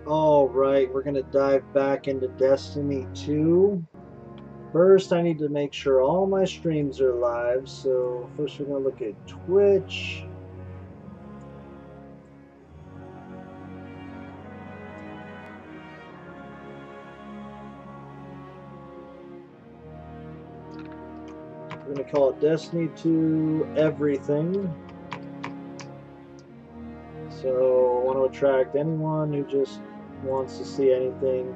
Alright, we're going to dive back into Destiny 2. First, I need to make sure all my streams are live. So, first, we're going to look at Twitch. We're going to call it Destiny 2 Everything. So, I want to attract anyone who just wants to see anything.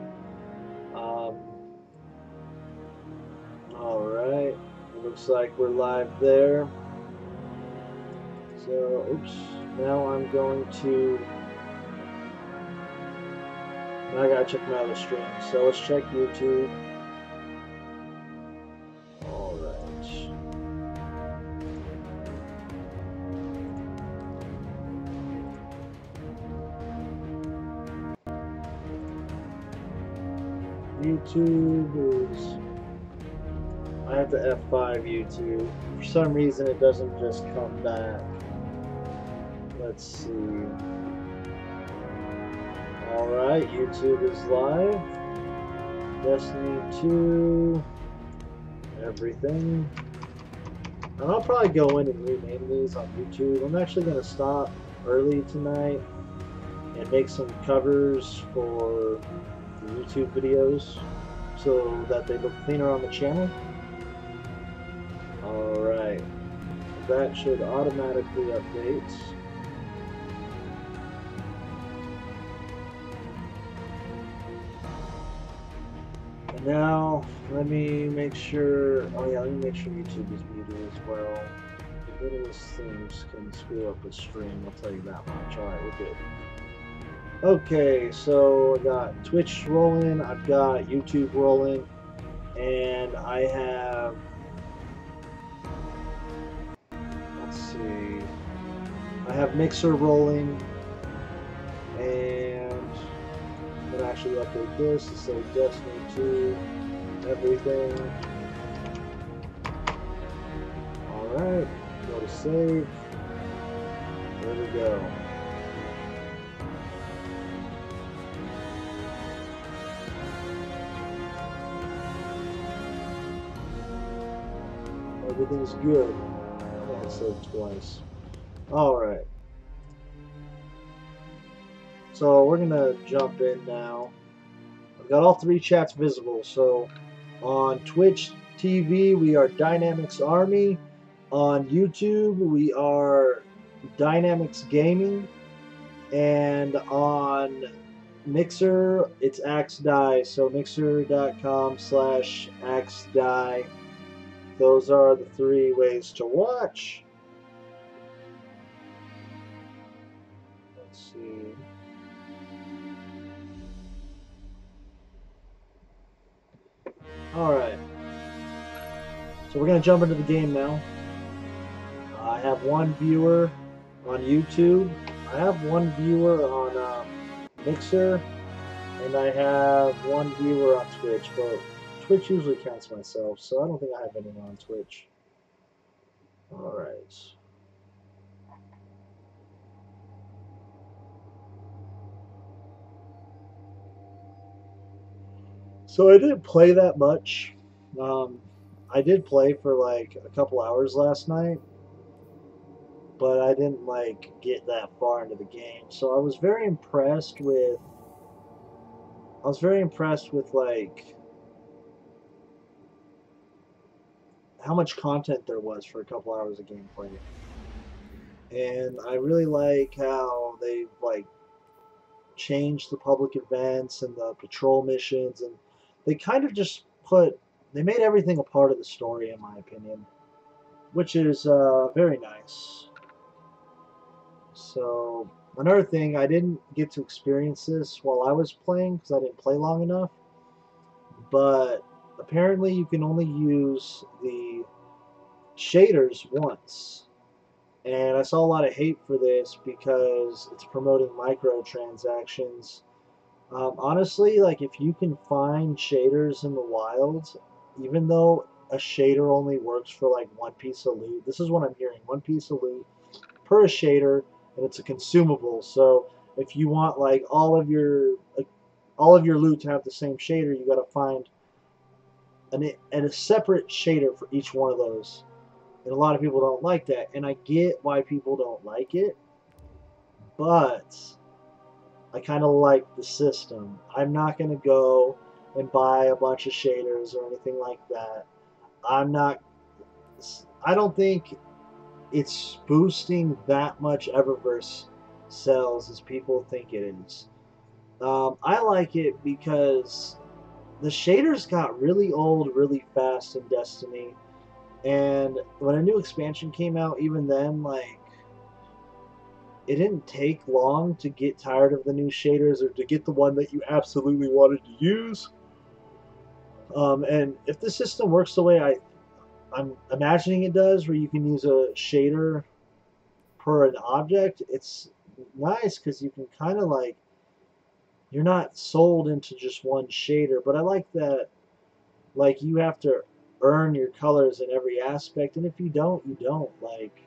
Alright, it looks like we're live there. So, oops, now I'm going to. Now I gotta check my other stream. So let's check YouTube. Alright. YouTube is. I have to F5 YouTube. For some reason it doesn't just come back. Let's see. Alright, YouTube is live. Destiny 2. Everything. And I'll probably go in and rename these on YouTube. I'm actually going to stop early tonight and make some covers for the YouTube videos so that they look cleaner on the channel. Alright, that should automatically update. And now, let me make sure, oh yeah, let me make sure YouTube is muted as well. The littlest things can screw up a stream, I'll tell you that much. Alright, we're good. Okay, so I got Twitch rolling, I've got YouTube rolling, and I have, let's see, I have Mixer rolling, and I'm going to actually update this to say Destiny 2, everything. Alright, go to save, there we go. Everything's good. Oh, I saved twice. Alright. So we're going to jump in now. I've got all three chats visible. So on Twitch TV, we are Dynamics Army. On YouTube, we are Dynamics Gaming. And on Mixer, it's AxeDie. So mixer.com/AxeDie. Those are the three ways to watch. Let's see. Alright. So we're going to jump into the game now. I have one viewer on YouTube. I have one viewer on Mixer. And I have one viewer on Twitch. But Twitch usually counts myself, so I don't think I have anyone on Twitch. Alright. So I didn't play that much. I did play for like a couple hours last night, but I didn't like get that far into the game. So I was very impressed with. I was very impressed with like how much content there was for a couple hours of gameplay, and I really like how they've like changed the public events and the patrol missions, and they kind of just they made everything a part of the story, in my opinion, which is very nice. So another thing, I didn't get to experience this while I was playing because I didn't play long enough, but apparently you can only use the shaders once. And I saw a lot of hate for this because it's promoting microtransactions. Honestly, like if you can find shaders in the wild, even though a shader only works for like one piece of loot, this is what I'm hearing, one piece of loot per shader, and it's a consumable. So if you want like all of your loot to have the same shader, you got to find a separate shader for each one of those. And a lot of people don't like that, and I get why people don't like it, but I kind of like the system. I'm not going to go and buy a bunch of shaders or anything like that. I don't think it's boosting that much Eververse sales as people think it is. I like it because the shaders got really old really fast in Destiny, and when a new expansion came out, even then, like, it didn't take long to get tired of the new shaders or to get the one that you absolutely wanted to use. And if the system works the way I'm imagining it does, where you can use a shader per an object, it's nice because you can kind of like, you're not sold into just one shader. But I like that, like, you have to earn your colors in every aspect, and if you don't, you don't. Like,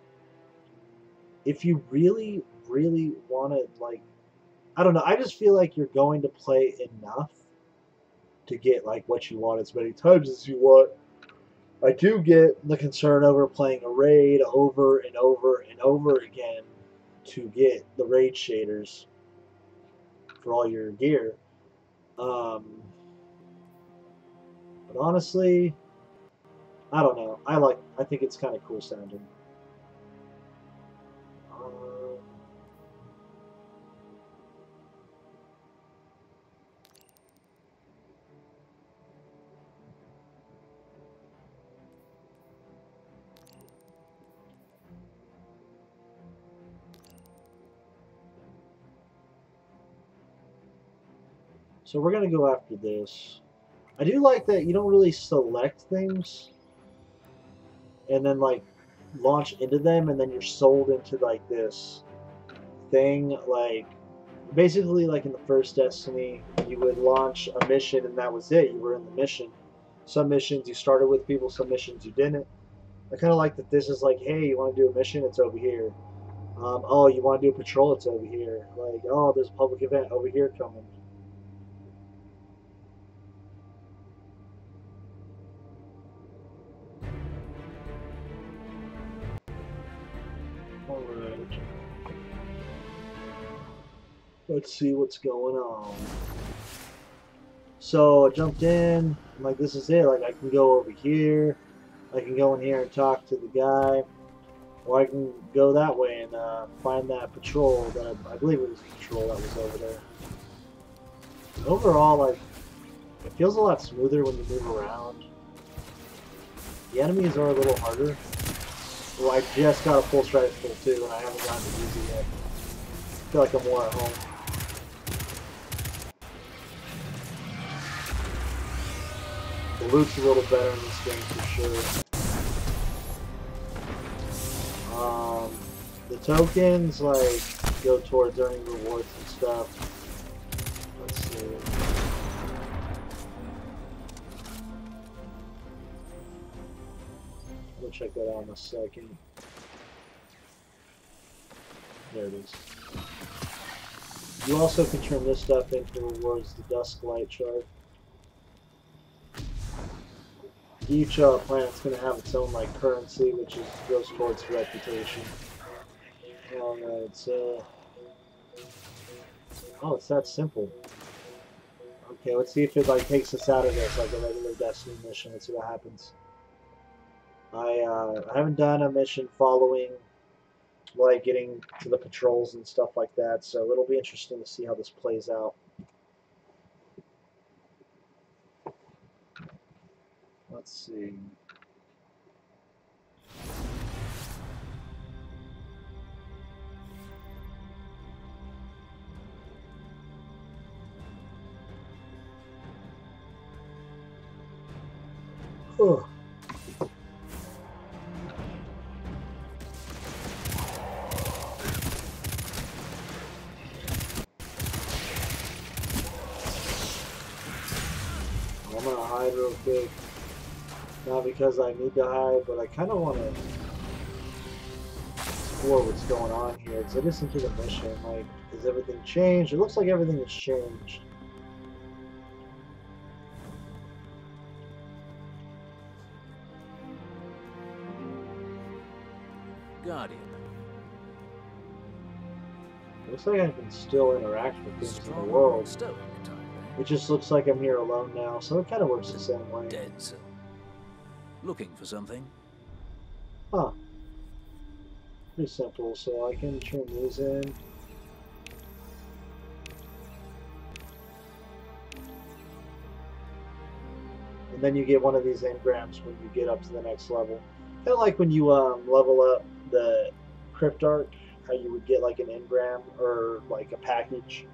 if you really, really want to, like, I don't know, I just feel like you're going to play enough to get like what you want as many times as you want. I do get the concern over playing a raid over and over and over again to get the raid shaders for all your gear. But honestly, I don't know. I think it's kind of cool sounding. Um, so we're gonna go after this. I do like that you don't really select things and then like launch into them, and then you're sold into like this thing. Like, basically, like in the first Destiny, you would launch a mission and that was it. You were in the mission. Some missions you started with people, some missions you didn't. I kind of like that this is like, hey, you want to do a mission? It's over here. Oh, you want to do a patrol? It's over here. Like, oh, there's a public event over here coming. All right. Let's see what's going on. So I jumped in. I'm like, this is it. Like, I can go over here. I can go in here and talk to the guy. Or I can go that way and find that patrol that I believe it was a patrol that was over there. Overall, like, it feels a lot smoother when you move around. The enemies are a little harder. Well, I just got a full strike full too, and I haven't gotten to use it yet. I feel like I'm more at home. The loot's a little better in this game for sure. The tokens, like, go towards earning rewards and stuff. Let's see. We'll check that out in a second. There it is. You also can turn this stuff into rewards, the Dusklight shard. Each planet's going to have its own like currency, which goes towards reputation. Oh no, it's oh, it's that simple. Okay, let's see if it like takes us out of this like a regular Destiny mission. Let's see what happens. I haven't done a mission following like getting to the patrols and stuff like that, so it'll be interesting to see how this plays out. Let's see. Oh. I'm gonna hide real quick. Not because I need to hide, but I kind of want to. explore what's going on here. Because I listened to the mission. Like, has everything changed? It looks like everything has changed. Guardian. Looks like I can still interact with things in the Strong world. stoic type, eh? It just looks like I'm here alone now, so it kind of works the same way. Dead, sir. Looking for something? Huh. Pretty simple, so I can turn these in. And then you get one of these engrams when you get up to the next level. Kind of like when you level up the Cryptarch, how you would get like an engram or like a package.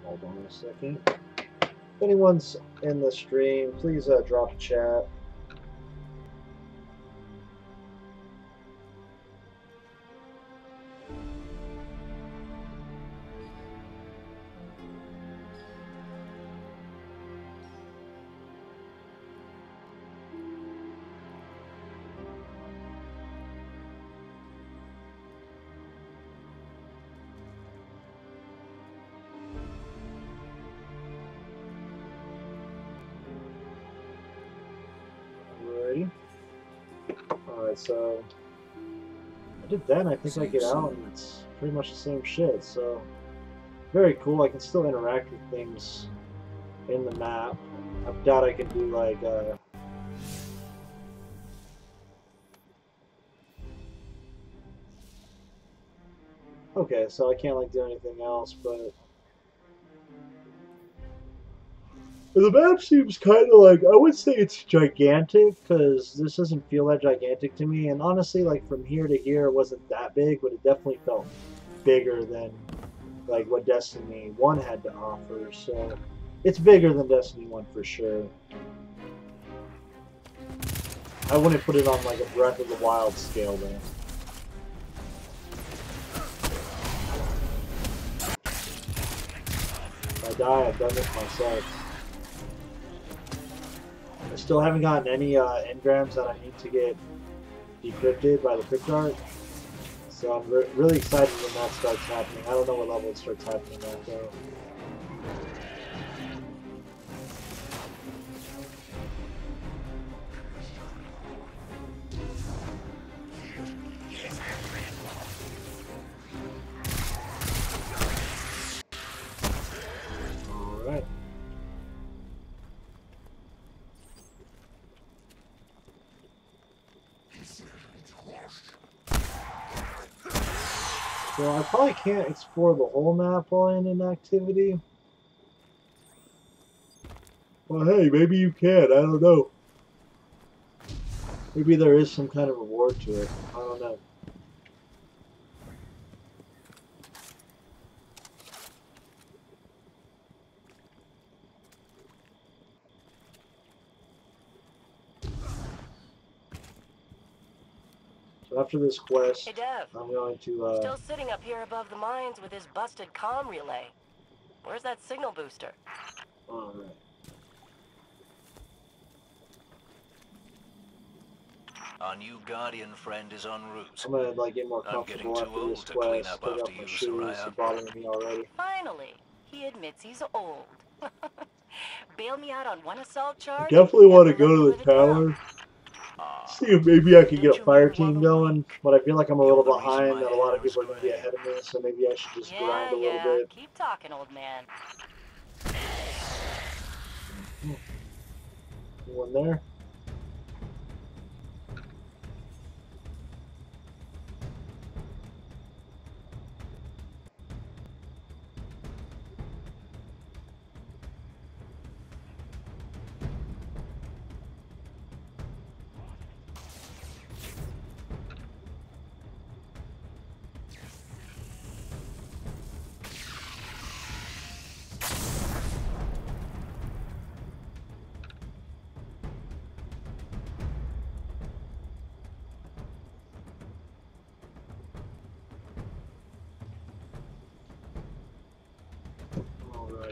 Hold on a second. If anyone's in the stream, please drop a chat. Alrighty. Alright, so I did that and I think I get out and it's pretty much the same shit, so very cool. I can still interact with things in the map. I doubt I can do like okay, so I can't like do anything else, but the map seems kind of like, I would say it's gigantic, because this doesn't feel that gigantic to me, and honestly, like, from here to here, it wasn't that big, but it definitely felt bigger than, like, what Destiny 1 had to offer, so it's bigger than Destiny 1 for sure. I wouldn't put it on, like, a Breath of the Wild scale, though. If I die, I've done this myself. I still haven't gotten any engrams that I need to get decrypted by the Cryptarch, so I'm really excited when that starts happening. I don't know what level it starts happening at though. Alright. So I probably can't explore the whole map while in inactivity. Well, hey, maybe you can. I don't know. Maybe there is some kind of reward to it. I don't know. So after this quest, hey Dev, I'm going to still sitting up here above the mines with his busted comm relay. Where's that signal booster? Alright. Our new Guardian friend is en route. I'm gonna like get more I'm getting comfortable too after this old to clean quest. up Take after off my you, shoes. It's Soraya. bothering me already. Finally, he admits he's old. Bail me out on one assault charge. Definitely want to never go to let the me live it down. tower. See if maybe I can get a fire team going, but I feel like I'm a You're little the reason behind. my That a lot of hair is people are gonna be grey. ahead of me, so maybe I should just grind a little Yeah, bit. keep talking, old man. Anyone there?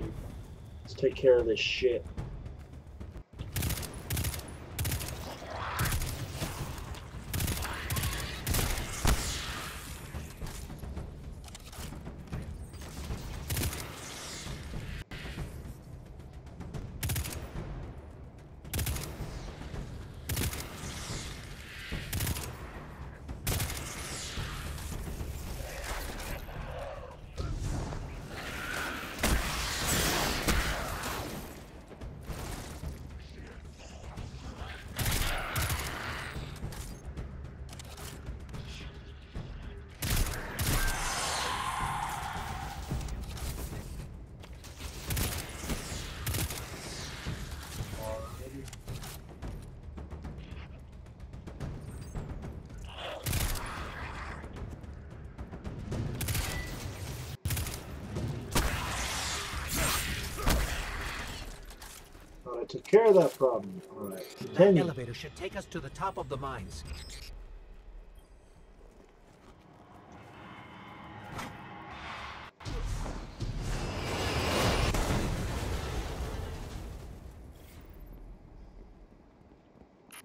already. Let's take care of this shit. I took care of that problem. Alright, That continue. elevator should take us to the top of the mines.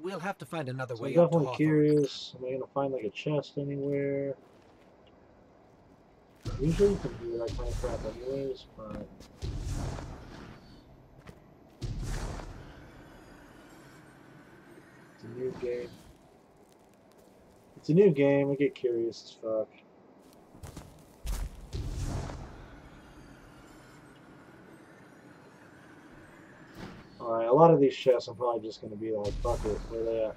We'll have to find another So I'm way up to definitely Hawthorne. curious. Am I gonna find like a chest anywhere? Usually you can do that kind of crap anyways, but it's a new game. It's a new game, I get curious as fuck. Alright, a lot of these chests I'm probably just gonna be like, fuck it, where they at?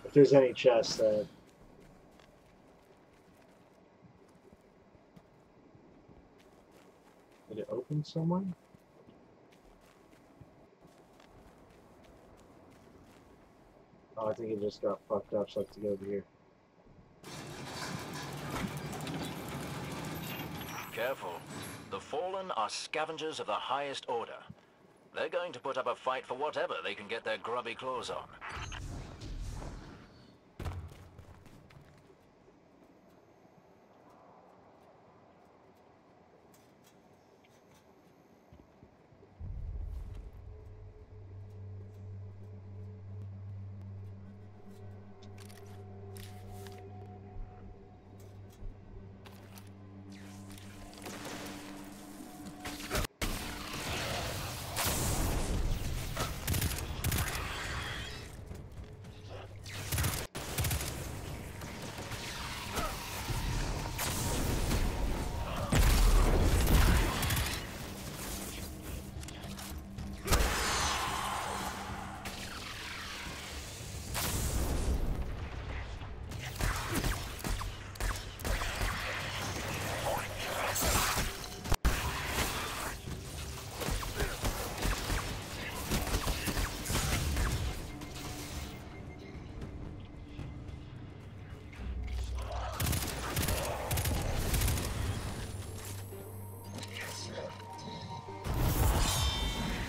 If there's any chests that did it open somewhere? Oh, I think it just got fucked up, so I have to go over here. Careful. The Fallen are scavengers of the highest order. They're going to put up a fight for whatever they can get their grubby claws on.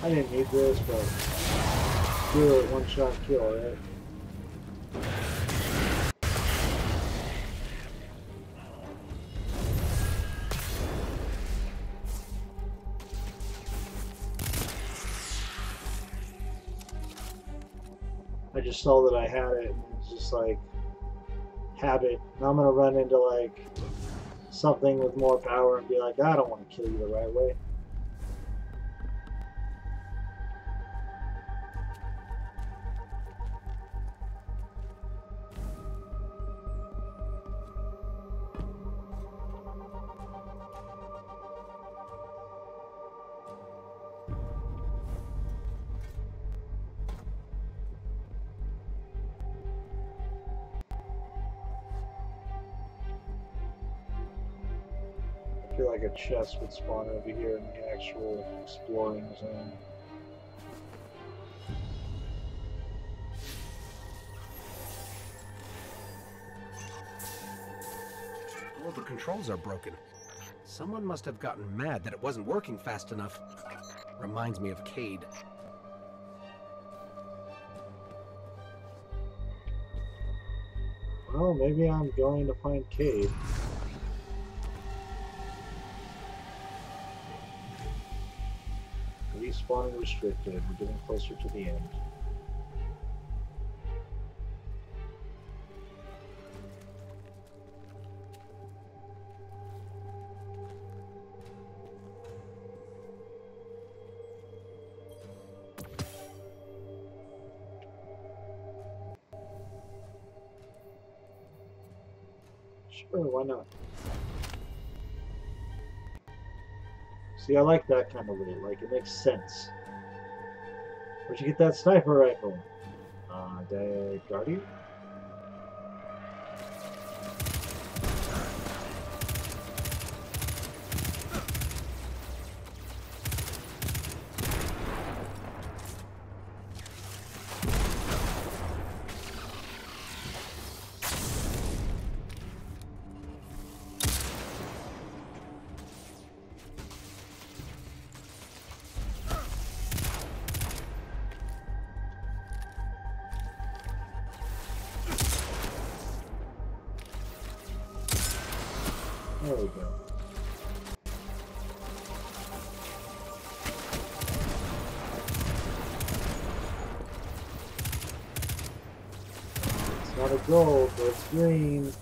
I didn't need this, but do it one shot kill, right? I just saw that I had it, and it's just like habit. Now I'm gonna run into like something with more power and be like, I don't want to kill you the right way. I feel like a chest would spawn over here in the actual exploring zone. All the controls are broken. Someone must have gotten mad that it wasn't working fast enough. Reminds me of Cade. Well, maybe I'm going to find Cade. spawning restricted. We're getting closer to the end. Sure, why not? See, I like that kind of loot. Like, it makes sense. Where'd you get that sniper rifle? Guardian? There we go. It's not a gold, but it's green.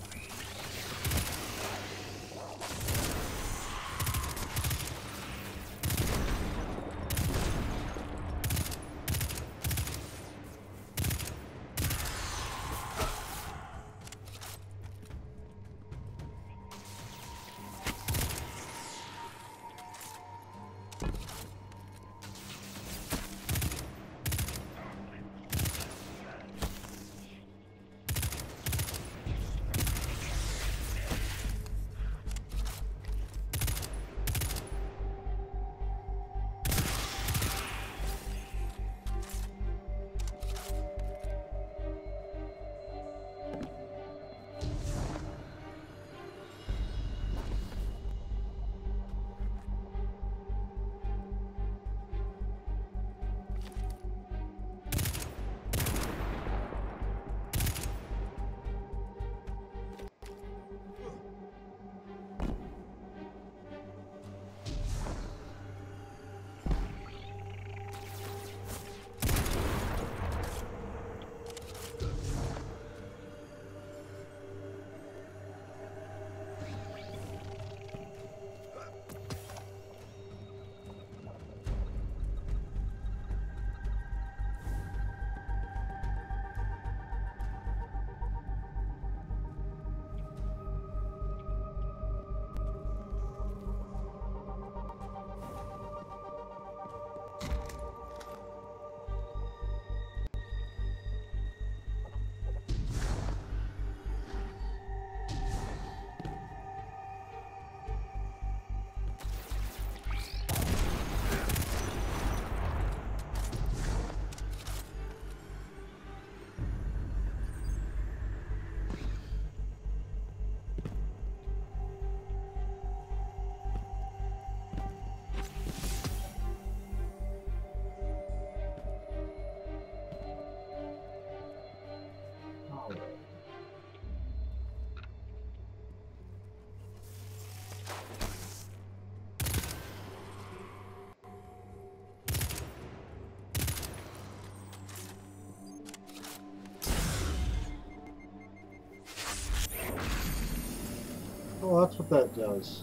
Oh, that's what that does.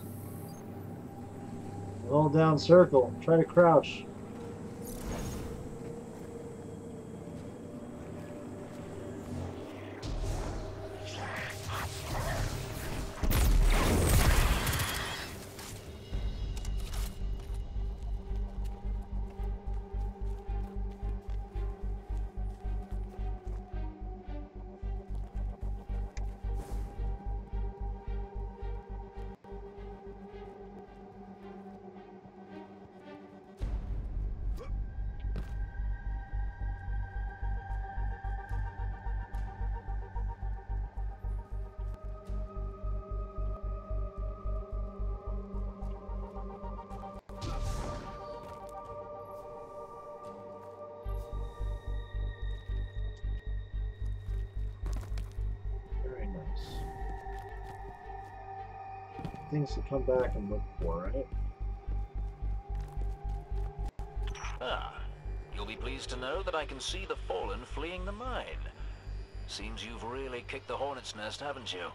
Hold down circle. Try to crouch. Very nice. Things to come back and look for, right? Ah, you'll be pleased to know that I can see the Fallen fleeing the mine. Seems you've really kicked the hornet's nest, haven't you?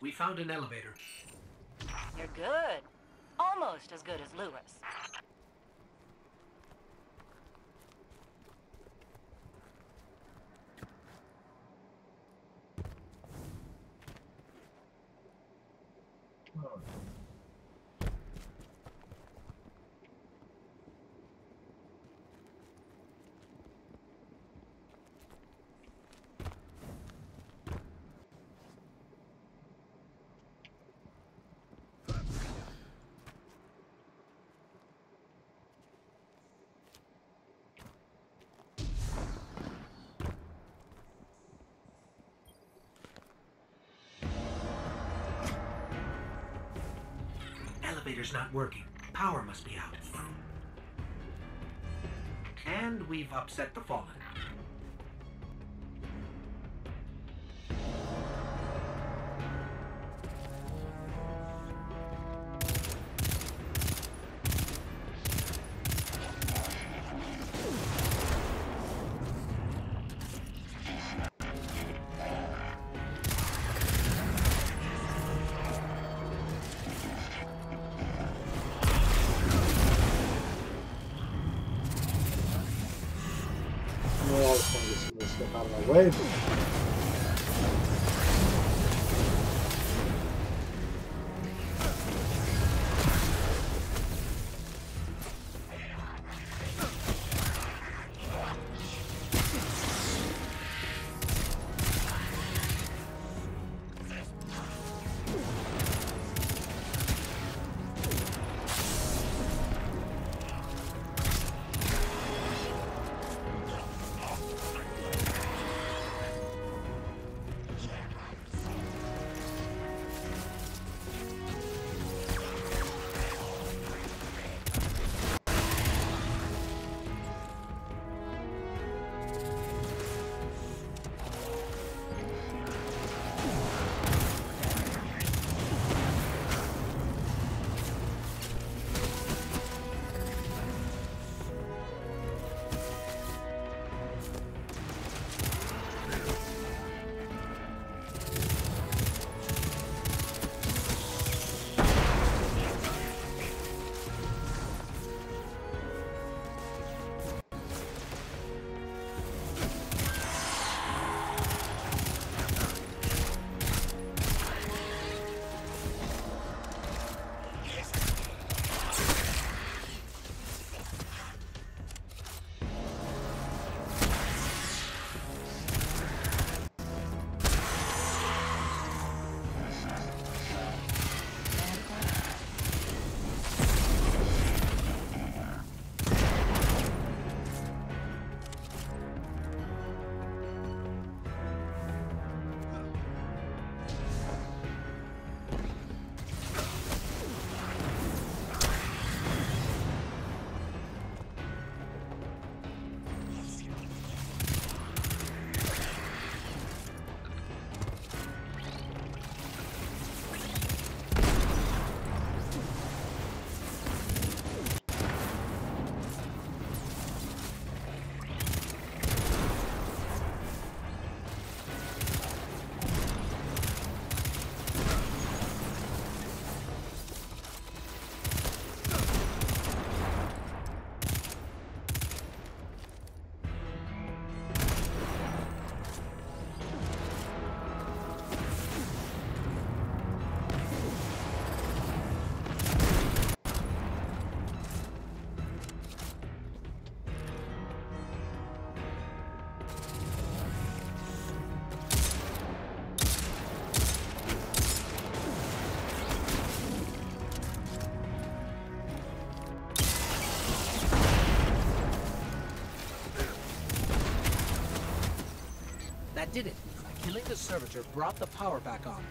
We found an elevator. You're good. Almost as good as Lewis. Oh. Elevator's not working. Power must be out. And we've upset the Fallen. I just want to get some of this stuff out of my way. did it. Killing the servitor brought the power back on.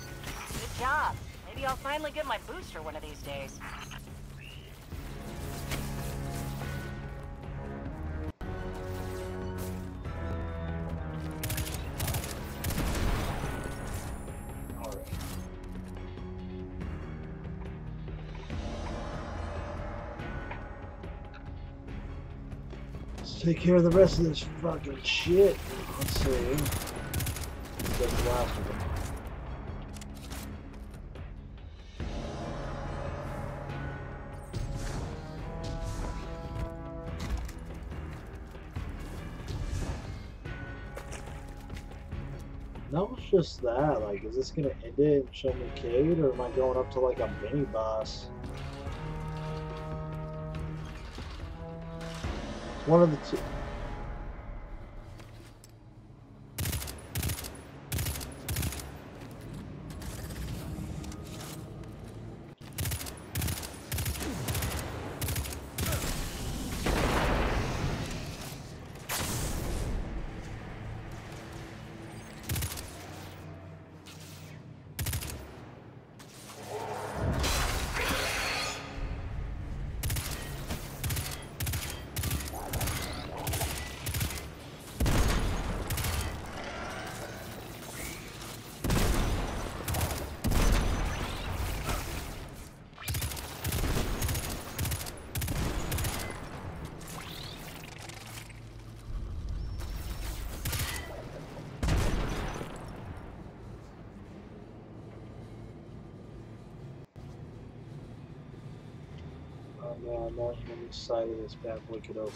Good job. Maybe I'll finally get my booster one of these days. Take care of the rest of this fucking shit. Let's see. That's the last of them. No, it's just that. Like, is this gonna end it and show me Cade, or am I going up to like a mini boss? One of the two. No, I'm not on this side of this bad boy could open.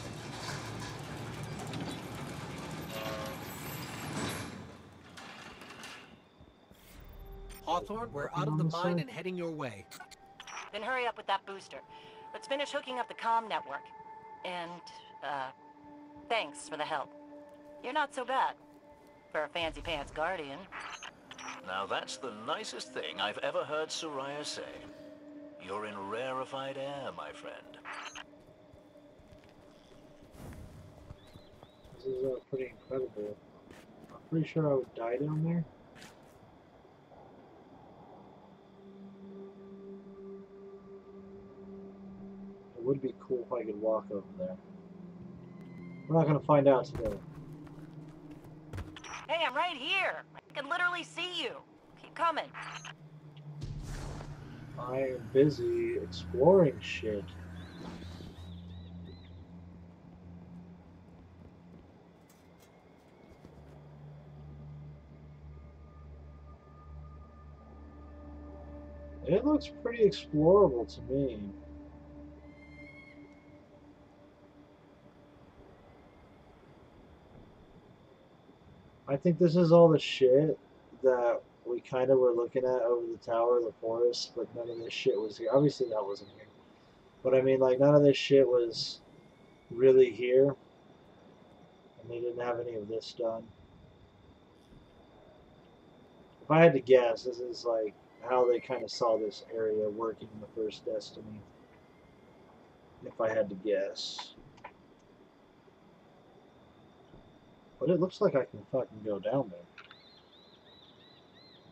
Hawthorne, we're out of the mine and heading your way. Then hurry up with that booster. Let's finish hooking up the comm network. And, thanks for the help. You're not so bad for a fancy pants guardian. Now that's the nicest thing I've ever heard Soraya say. You're in rarefied air, my friend. This is pretty incredible. I'm pretty sure I would die down there. It would be cool if I could walk over there. We're not going to find out today. Hey, I'm right here. I can literally see you. Keep coming. I am busy exploring shit. It looks pretty explorable to me. I think this is all the shit that we kind of were looking at over the tower of the forest, but none of this shit was here. Obviously that wasn't here. But I mean, like, none of this shit was really here. And they didn't have any of this done. If I had to guess, this is like how they kind of saw this area working in the first Destiny. If I had to guess. But it looks like I can fucking go down there.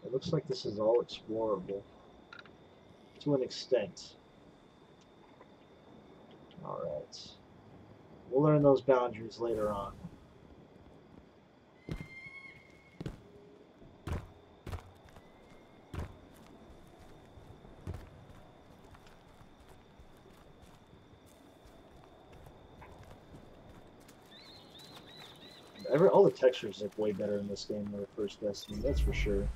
It looks like this is all explorable. To an extent. Alright. We'll learn those boundaries later on. All the textures look way better in this game than the first Destiny, that's for sure.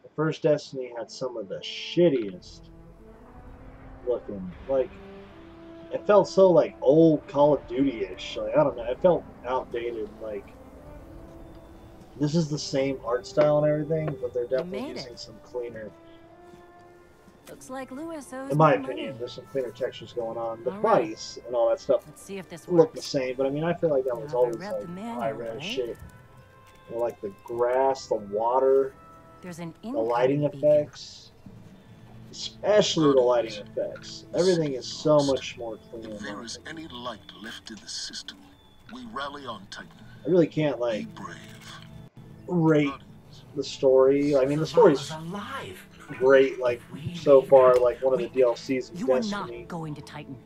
The first Destiny had some of the shittiest looking, like, it felt so like old Call of Duty-ish. Like, I don't know, it felt outdated. Like, this is the same art style and everything, but they're definitely using some cleaner. Looks like Lewis owes In my more opinion, money. there's some cleaner textures going on. The All price and all that stuff Let's see if this look the works. same, but I mean, I feel like that was Now, always I read like the manual, high-res right? shit. You know, like the grass, the water, There's an the lighting incoming beacon. effects, especially the lighting effects. Everything is so much more clean. If there is any light left in the system, We rally on Titan. I really can't Be like brave. rate the story. I mean, the story's alive. great. Like so far, like one of the DLCs of You are Destiny. not going to Titan.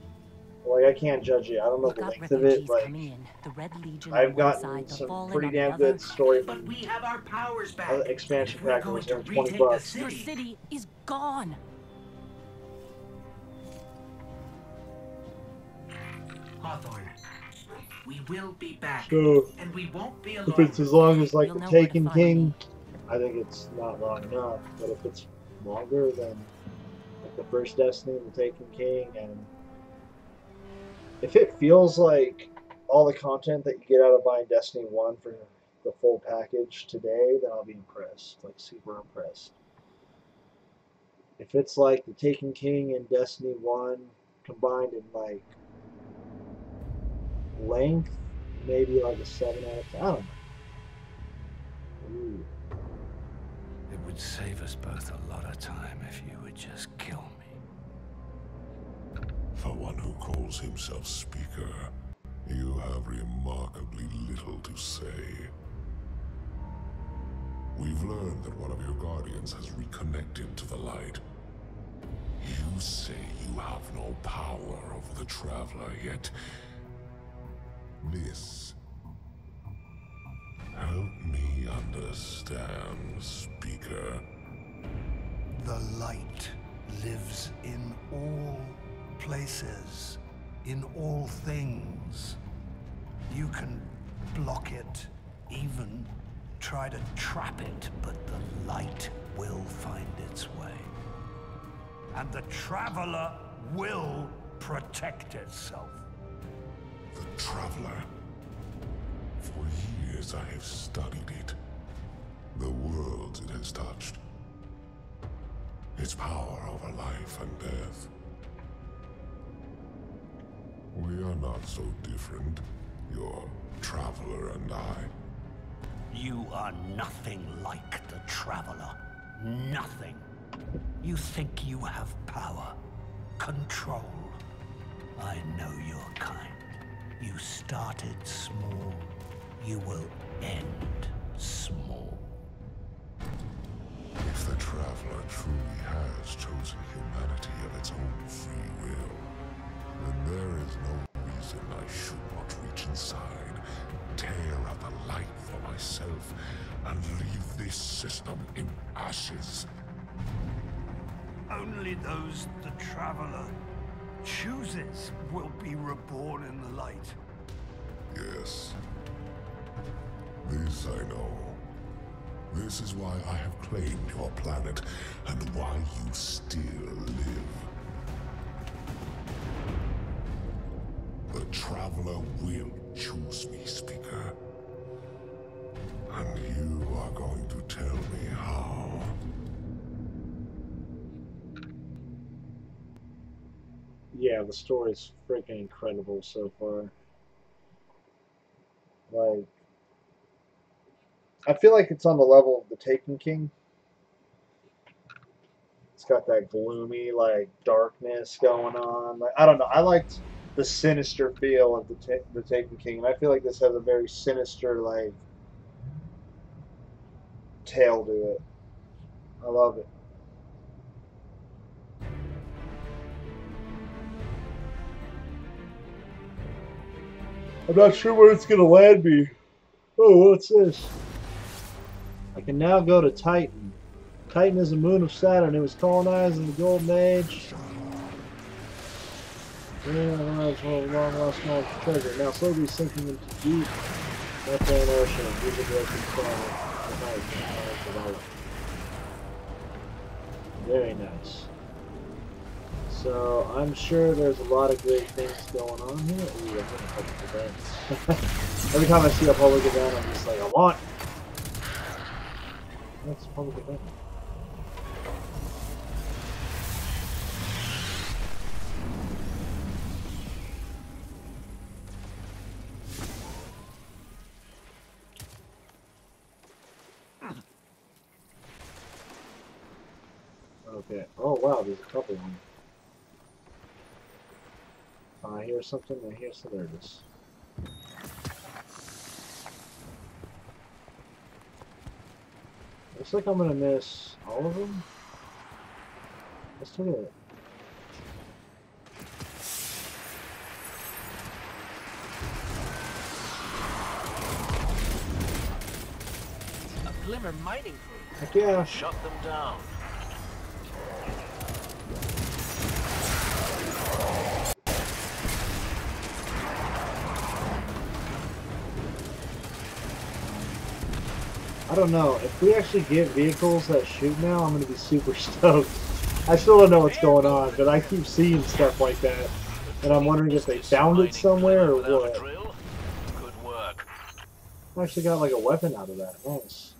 Like I can't judge it. I don't know We've the got length of it. refugees Like coming in. The Red Legion I've on one gotten side, the some Fallen pretty on the damn other. good story. But we have our powers back. Expansion If we're pack going was to only 20 retake the bucks. Your city. city is gone. Hawthorne, we will be back. So And we won't be alone. if it's as long as like You'll the know where to Taken find King, me. I think it's not long enough. But if it's longer than like the first Destiny, the Taken King, and if it feels like all the content that you get out of buying Destiny 1 for the full package today, then I'll be impressed. Like super impressed. If it's like the Taken King and Destiny 1 combined in like length, maybe like a 7 out of 10. I don't know. Ooh. It would save us both a lot of time if you would just kill me. For one who calls himself Speaker, you have remarkably little to say. We've learned that one of your guardians has reconnected to the light. You say you have no power over the Traveler, yet this... Help me understand, Speaker. The light lives in all places, in all things. You can block it, even try to trap it, but the light will find its way. And the Traveler will protect itself. The Traveler. For years I have studied it. The worlds it has touched. Its power over life and death. We are not so different, your Traveler and I. You are nothing like the Traveler. Nothing. You think you have power, control. I know your kind. You started small. You will end small. If the Traveler truly has chosen humanity of its own free will, then there is no reason I should not reach inside, tear out the light for myself, and leave this system in ashes. Only those the Traveler chooses will be reborn in the light. Yes. This I know. This is why I have claimed your planet, and why you still live. The Traveler will choose me, Speaker. And you are going to tell me how. Yeah, the story's freaking incredible so far. Like, I feel like it's on the level of the Taken King. It's got that gloomy, like, darkness going on. Like, I don't know. I liked the sinister feel of the Taken King, and I feel like this has a very sinister, like, tale to it. I love it. I'm not sure where it's going to land me. Oh, what's this? I can now go to Titan. Titan is a moon of Saturn. It was colonized in the Golden Age. Yeah, it's one of the long-lost knowledge of treasure. Now slowly sinking into deep methane ocean. Very nice. So I'm sure there's a lot of great things going on here. Ooh, I'm getting public events. Every time I see a public event, I'm just like, I want. That's a public event. Okay. Oh wow, there's a couple of them. I hear something. I hear some. There it is. Looks like I'm gonna miss all of them. Let's take it. A Glimmer mining crew. Heck yeah. Shut them down. I don't know. If we actually get vehicles that shoot now, I'm going to be super stoked. I still don't know what's going on, but I keep seeing stuff like that. And I'm wondering if they found it somewhere or what. Good work. I actually got like a weapon out of that. Nice.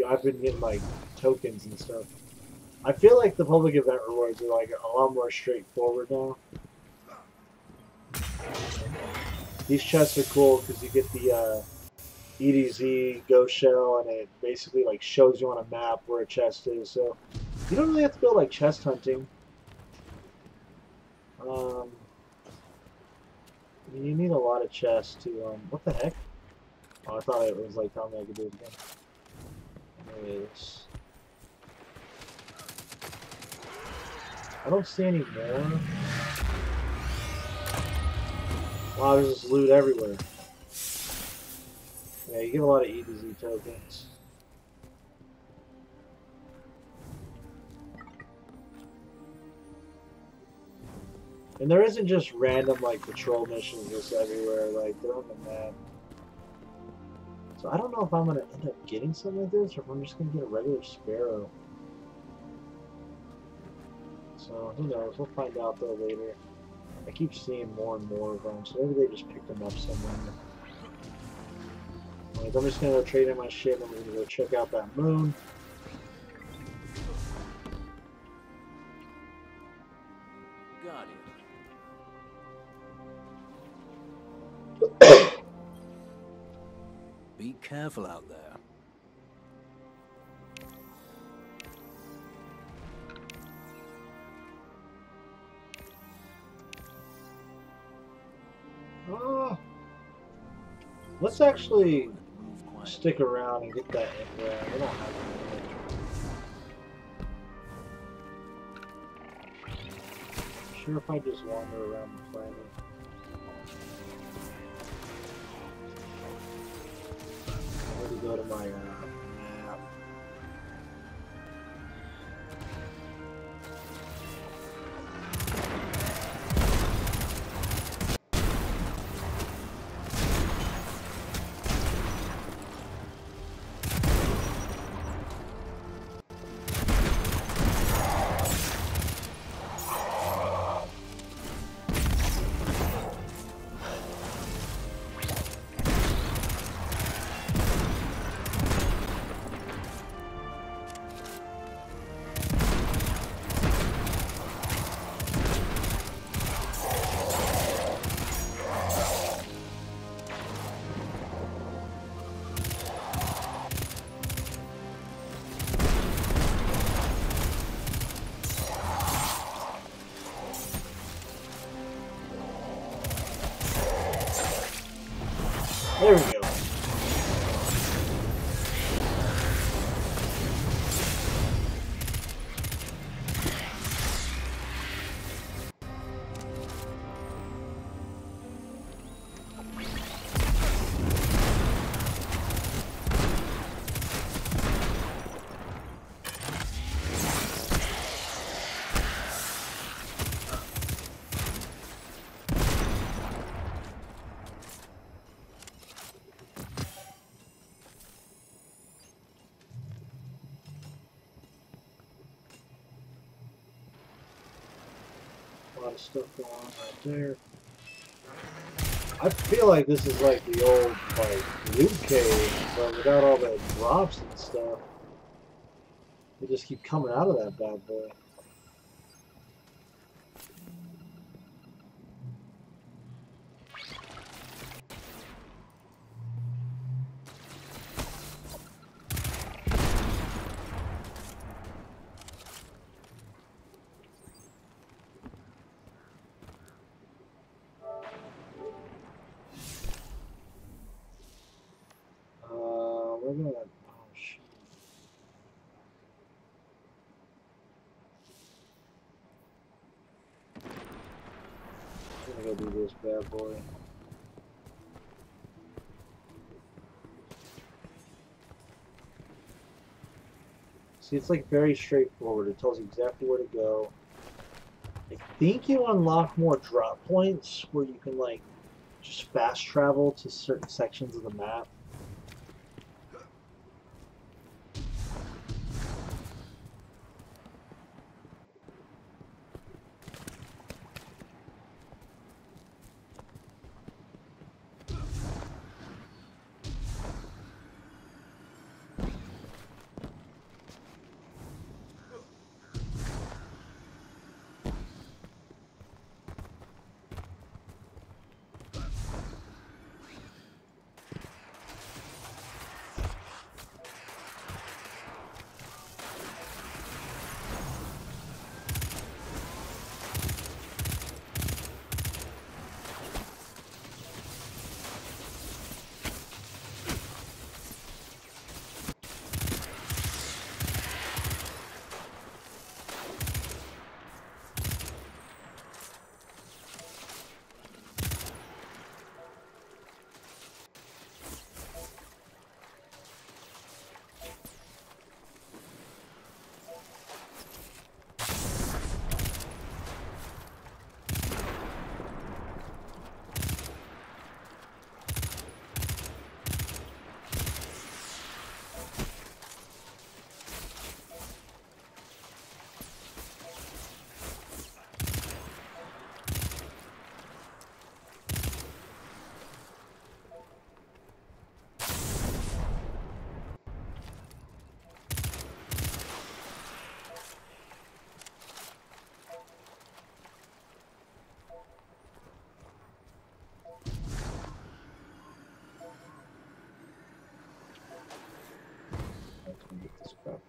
I've been getting like tokens and stuff. I feel like the public event rewards are like a lot more straightforward now. These chests are cool because you get the EDZ Ghost Shell, and it basically like shows you on a map where a chest is. So you don't really have to go like chest hunting. You need a lot of chests to what the heck? Oh, I thought it was like telling me I could do it again. Anyways, I don't see any more. Wow, there's just loot everywhere. Yeah, you get a lot of EDZ tokens. And there isn't just random like patrol missions just everywhere, like they're on the map. So I don't know if I'm gonna end up getting something like this or if I'm just gonna get a regular Sparrow. So who knows, we'll find out though later. I keep seeing more and more of them, so maybe they just picked them up somewhere. Like, I'm just gonna go trade in my shit and I'm gonna go check out that moon. Guardian. Be careful out there. Let's actually stick around and get that Engram. We don't have it. Sure, if I just wander around the planet. I'm going to go to my map. There we go. A lot of stuff going on right there. I feel like this is like the old like loot cave, but without all the drops and stuff. They just keep coming out of that bad boy. We're gonna, oh shit. I gotta do this bad boy. See, it's like very straightforward. It tells you exactly where to go. I think you unlock more drop points where you can like just fast travel to certain sections of the map. Get this crap.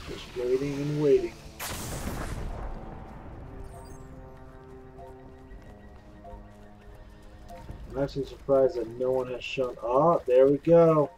Just waiting and waiting. I'm actually surprised that no one has shown. Oh, there we go.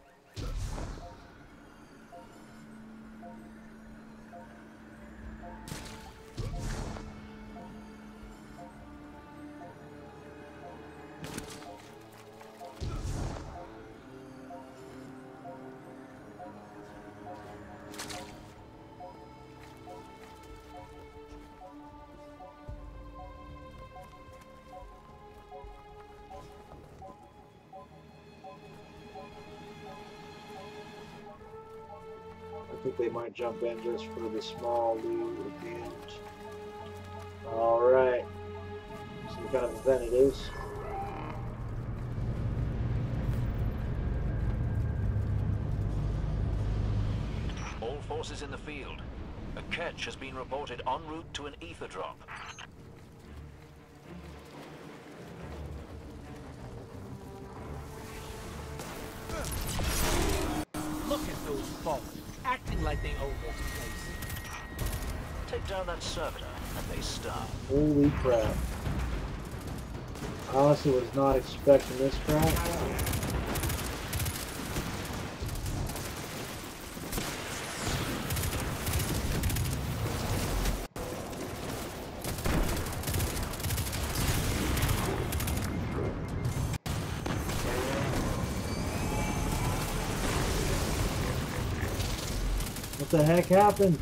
I think they might jump in just for the small loot at the end. Alright. See what kind of event it is. All forces in the field. A catch has been reported en route to an ether drop. Look at those folk, acting like they own this place. Take down that servitor, and they start. Holy crap. I honestly was not expecting this crap. What the heck happened?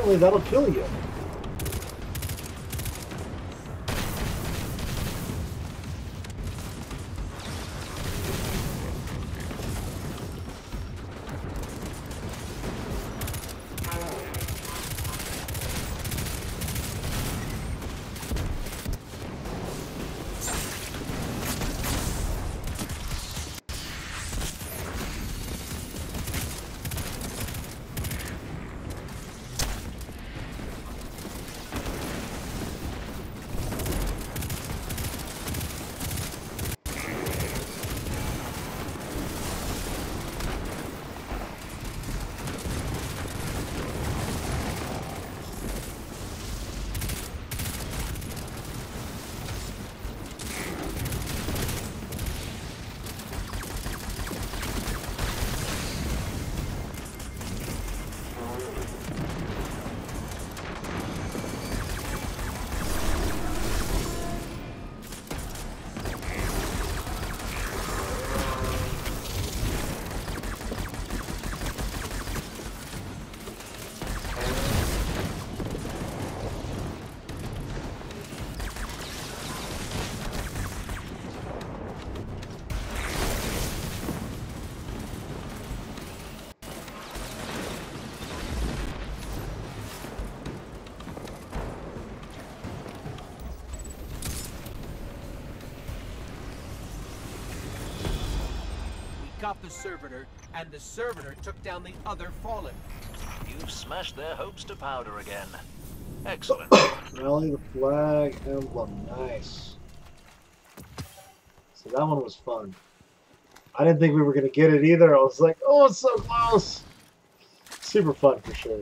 apparently that'll kill you. Got the servitor, and the servitor took down the other Fallen. You've smashed their hopes to powder again. Excellent. Rally the flag emblem. Nice. So that one was fun. I didn't think we were going to get it either. I was like, oh, it's so close. Super fun for sure.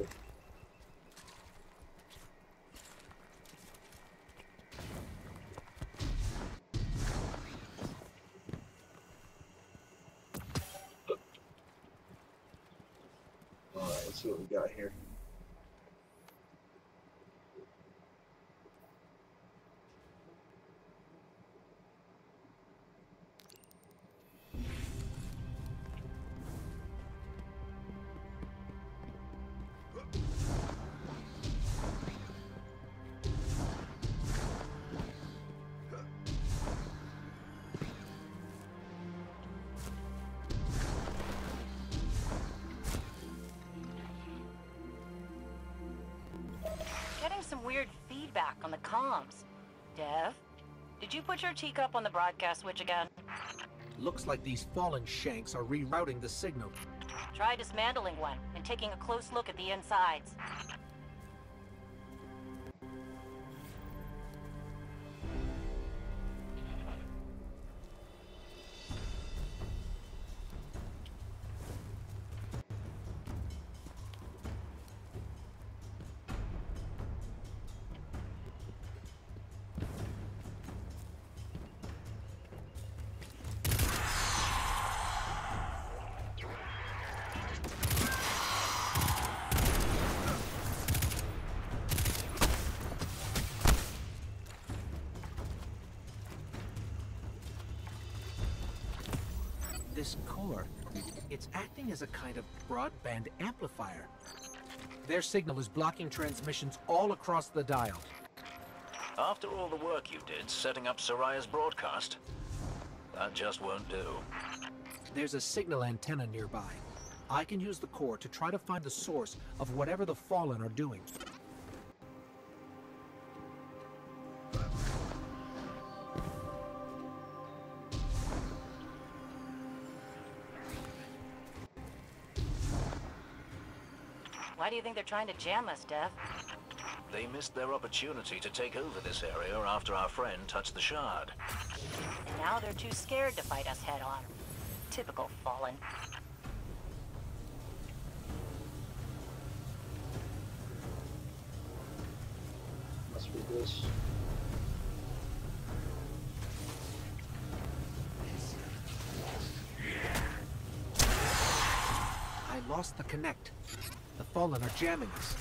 Alright, let's see what we got here. Some weird feedback on the comms. Dev, did you put your teacup on the broadcast switch again? Looks like these Fallen shanks are rerouting the signal. Try dismantling one and taking a close look at the insides. This core, it's acting as a kind of broadband amplifier. Their signal is blocking transmissions all across the dial. After all the work you did setting up Soraya's broadcast, that just won't do. There's a signal antenna nearby. I can use the core to try to find the source of whatever the Fallen are doing. Why do you think they're trying to jam us, Dev? They missed their opportunity to take over this area after our friend touched the shard. And now they're too scared to fight us head on. Typical Fallen. Must be this. I lost the connect. The Fallen are jamming us.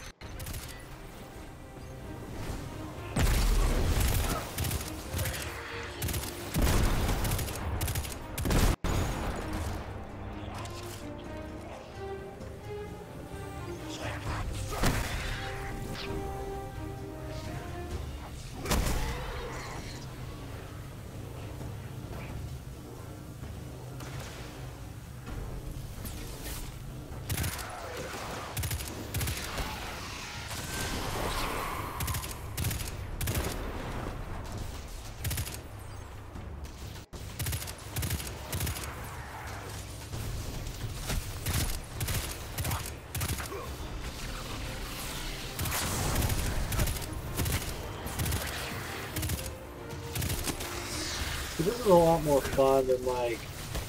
this is a lot more fun than like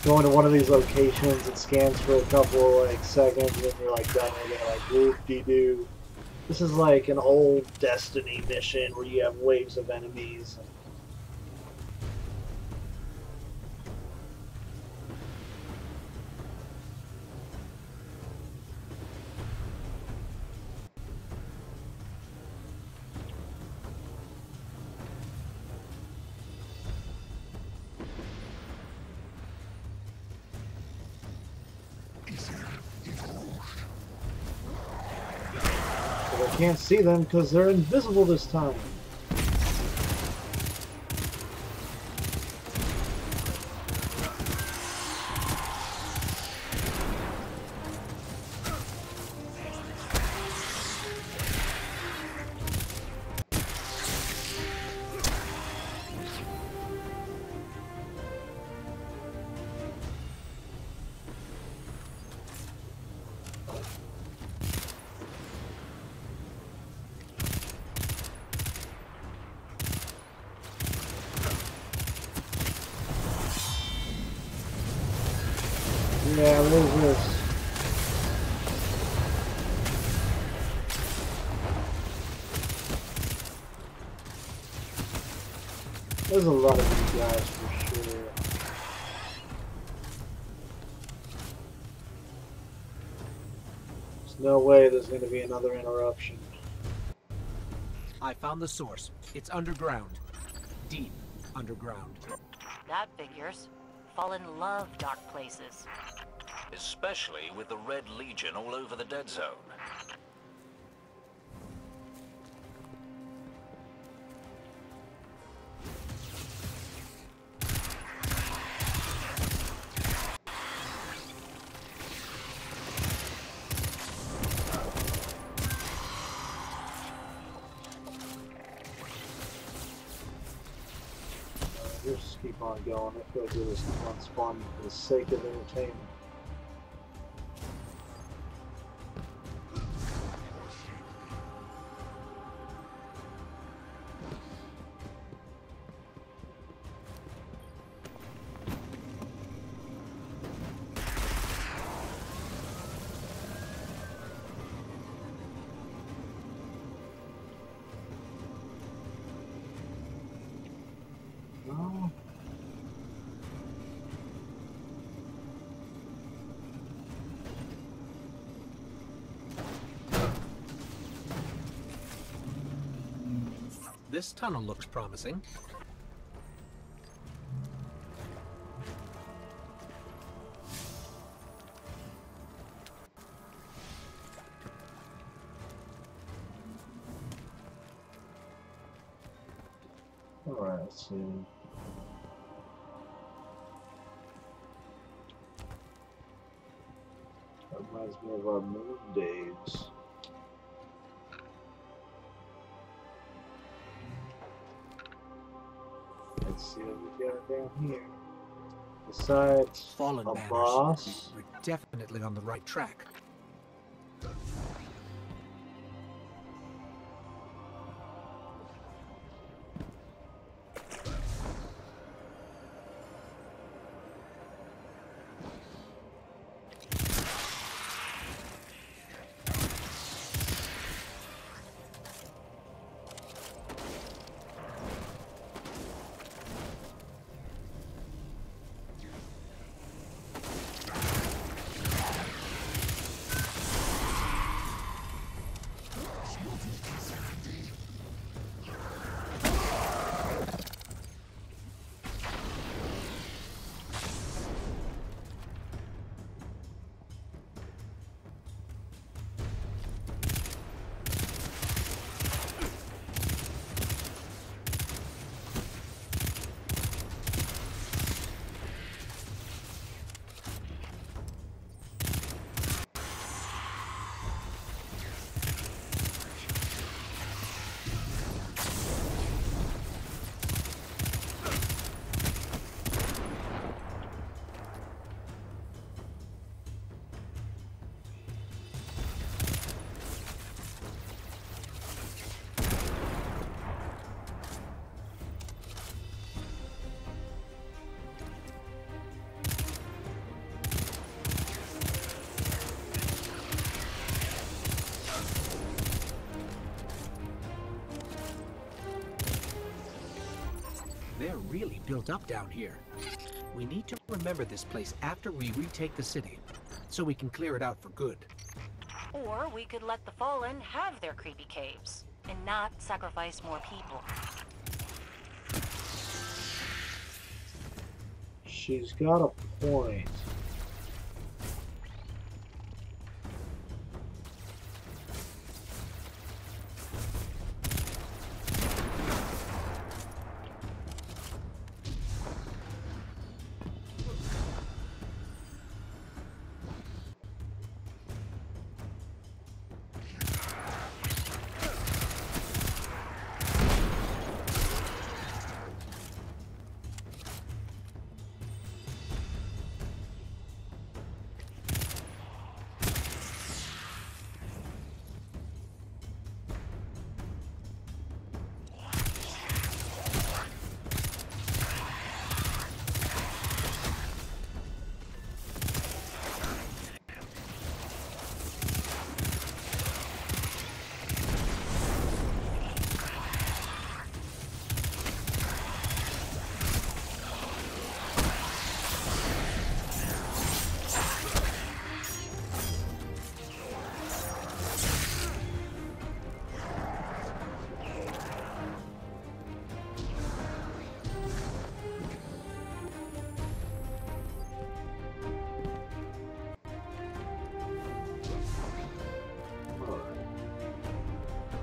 going to one of these locations. It scans for a couple like seconds, and then you're like done with it, like whoop-de-doo. This is like an old Destiny mission where you have waves of enemies. But I can't see them because they're invisible this time. Yeah, what is this? There's a lot of these guys for sure. There's no way there's going to be another interruption. I found the source. It's underground. Deep underground. That figures. Fallen love dark places. Especially with the Red Legion all over the dead zone. Just keep on going. I feel good as fun spawn for the sake of entertainment. No. This tunnel looks promising. Alright, let's see. That reminds me of our moon days. Let's see what we got down here. Besides Fallen a banners. boss. We're definitely on the right track. really built up down here. We need to remember this place after we retake the city, so we can clear it out for good. Or we could let the Fallen have their creepy caves, and not sacrifice more people. She's got a point.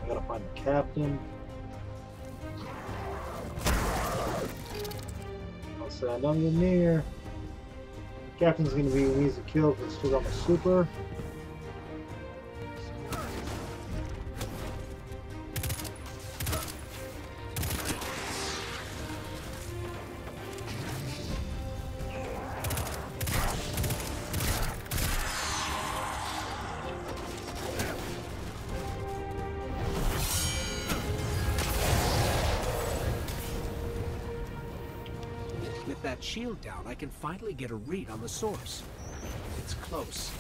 I gotta find the captain. I'll say I know you're near. Captain's gonna be an easy kill because I still got my super. With that shield down, I can finally get a read on the source. It's close.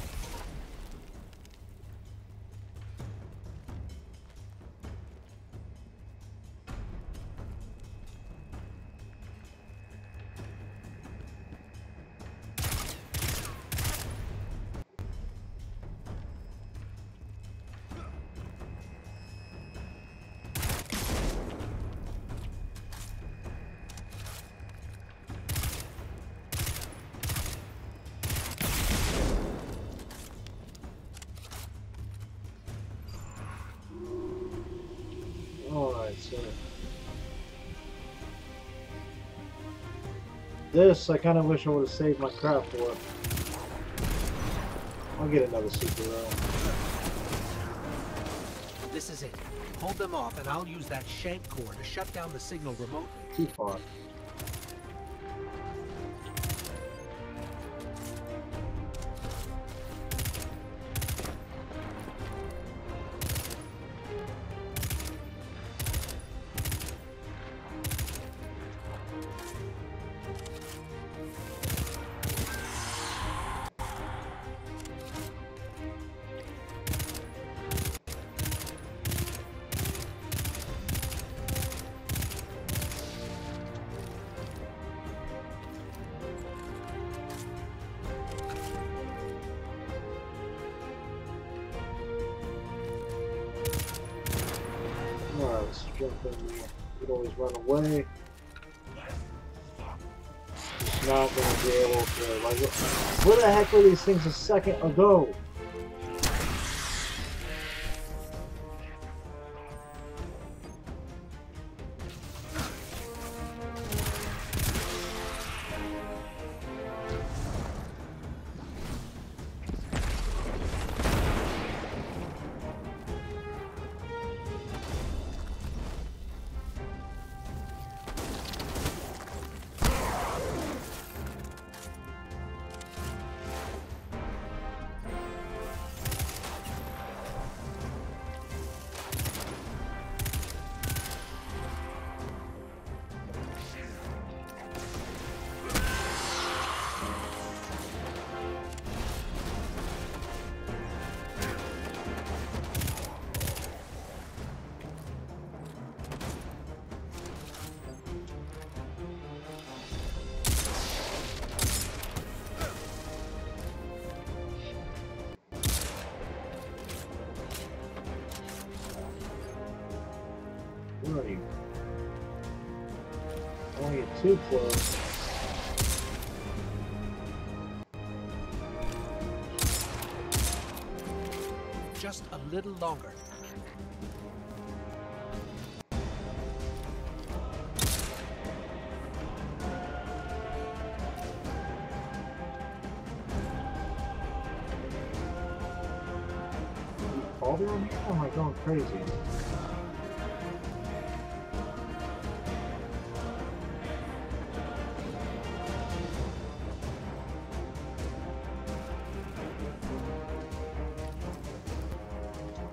Alright, so this I kind of wish I would have saved my crap for. I'll get another super though. This is it. Hold them off and I'll use that shank core to shut down the signal remotely. Too far. Alright, let's jump in there. You can always run away. It's not going to be able to, like, where the heck were these things a second ago? too close. Just a little longer. All down here? Am I going crazy?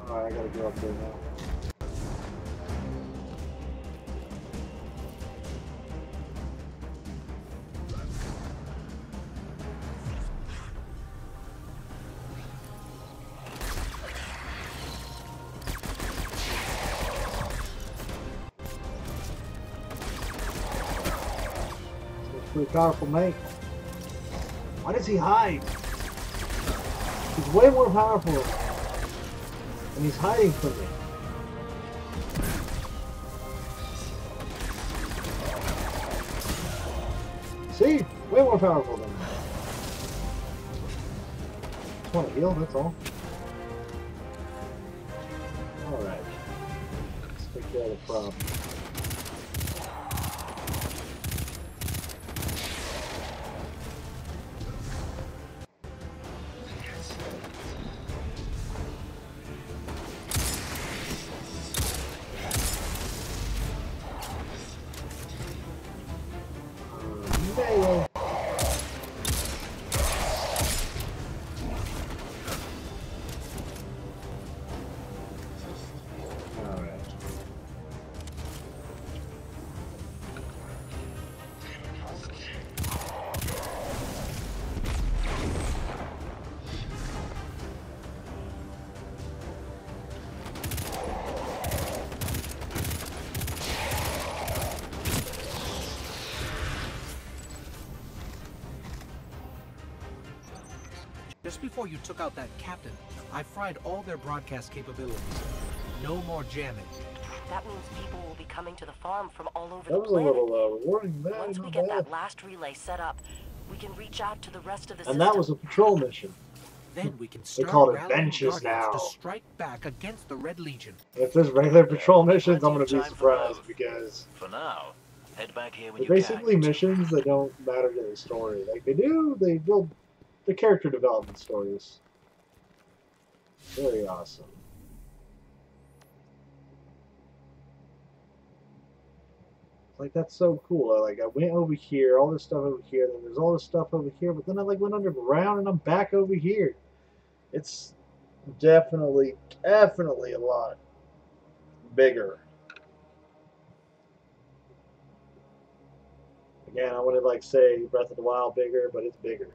Alright, I gotta go up there now. Pretty powerful, mate. Why does he hide? He's way more powerful. And he's hiding from me. See? Way more powerful than me. Just want to heal, that's all. Alright. Let's take care of the problem. Just before you took out that captain, I fried all their broadcast capabilities. No more jamming. That means people will be coming to the farm from all over That the was a planet. little rewarding. Once we get that last relay set up, we can reach out to the rest of the system. And that was a patrol mission. Then we can They start call it rallying benches Guardians now. to strike back against the Red Legion. If there's regular patrol missions, I'm Plenty gonna of be time for surprised both. because For now, head back here when they're you basically can. missions that don't matter to the story. Like they build the character development stories. Very awesome. Like that's so cool. I went over here, all this stuff over here, then there's all this stuff over here, but then I went underground and I'm back over here. It's definitely a lot bigger. Again, I wouldn't say Breath of the Wild bigger, but it's bigger.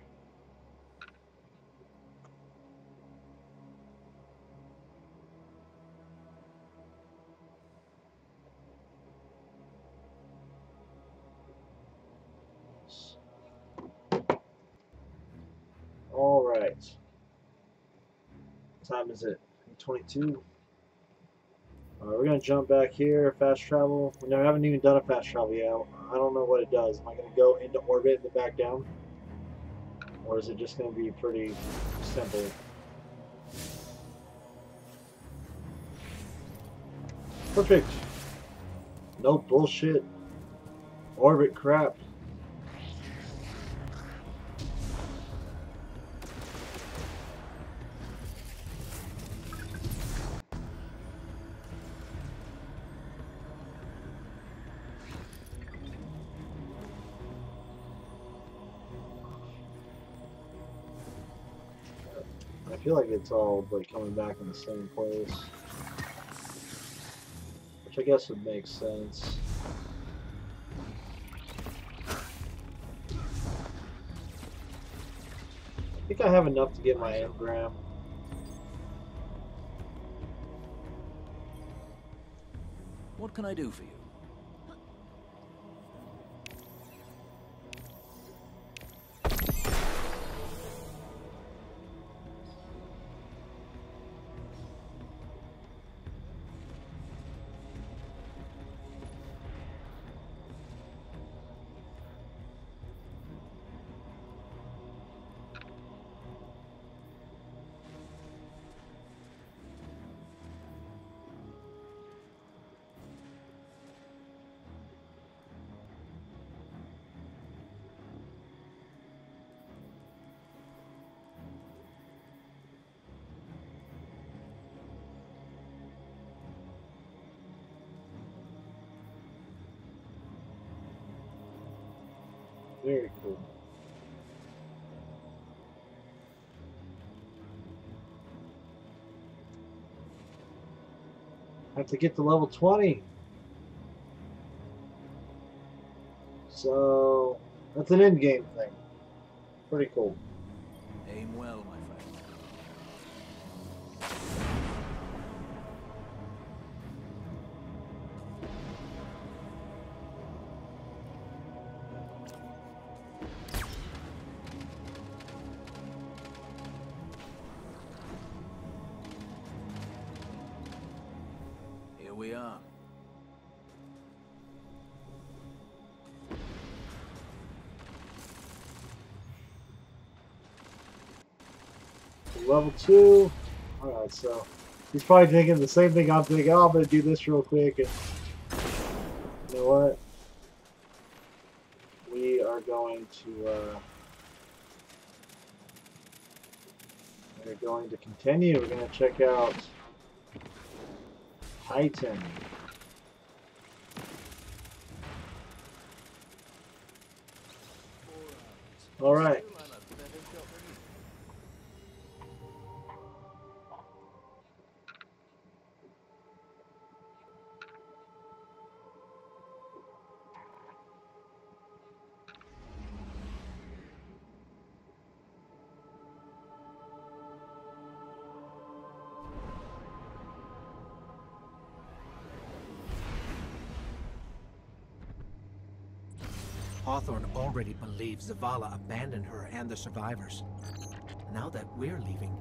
All right. What time is it? 22. We're gonna jump back here. Fast travel. We haven't even done a fast travel yet. I don't know what it does. Am I gonna go into orbit and then back down, or is it just gonna be pretty simple? Perfect. No bullshit. Orbit crap. I feel like it's all coming back in the same place, which I guess would make sense. I think I have enough to get my engram. What can I do for you? Very cool. Have to get to level 20. So that's an in-game thing. Pretty cool. Aim well, my friend. Here we are. Level 2. Alright, so he's probably thinking the same thing I'm thinking. Oh, I'm going to do this real quick. And you know what? We are going to continue. We're going to check out Titan. Alright. Hawthorne already believes Zavala abandoned her and the survivors. Now that we're leaving,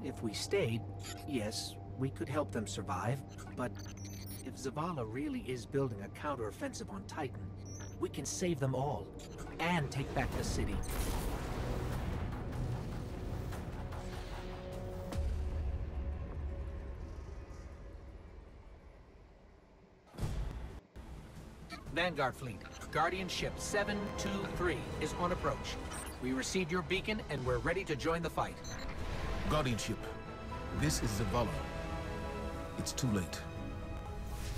if we stayed, yes, we could help them survive, but if Zavala really is building a counteroffensive on Titan, we can save them all and take back the city. Vanguard Fleet, Guardian Ship 723 is on approach. We received your beacon and we're ready to join the fight. Guardian Ship, this is Zavala. It's too late.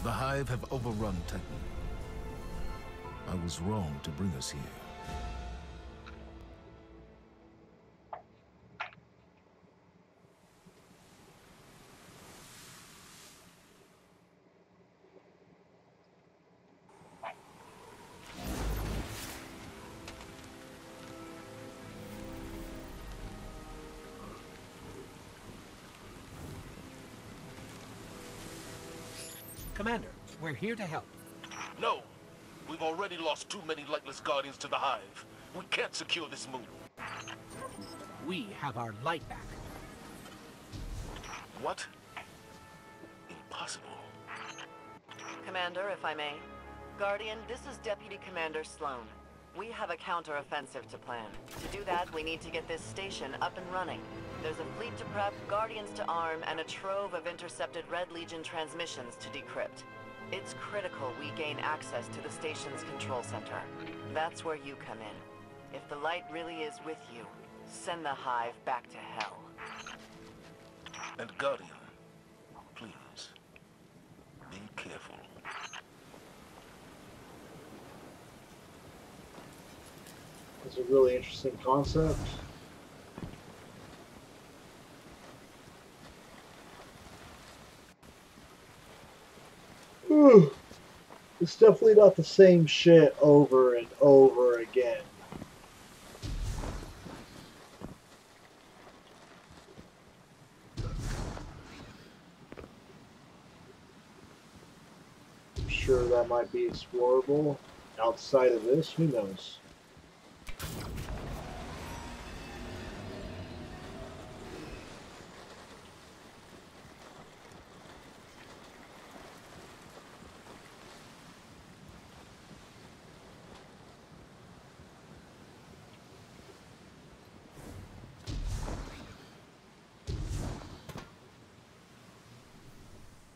The Hive have overrun Titan. I was wrong to bring us here. Commander, we're here to help. No! We've already lost too many lightless Guardians to the Hive. We can't secure this moon. We have our light back. What? Impossible. Commander, if I may. Guardian, this is Deputy Commander Sloan. We have a counter-offensive to plan. To do that, we need to get this station up and running. There's a fleet to prep, Guardians to arm, and a trove of intercepted Red Legion transmissions to decrypt. It's critical we gain access to the station's control center. That's where you come in. If the light really is with you, send the Hive back to hell. And Guardian, please, be careful. It's a really interesting concept. It's definitely not the same shit over and over again. I'm sure that might be explorable outside of this, who knows?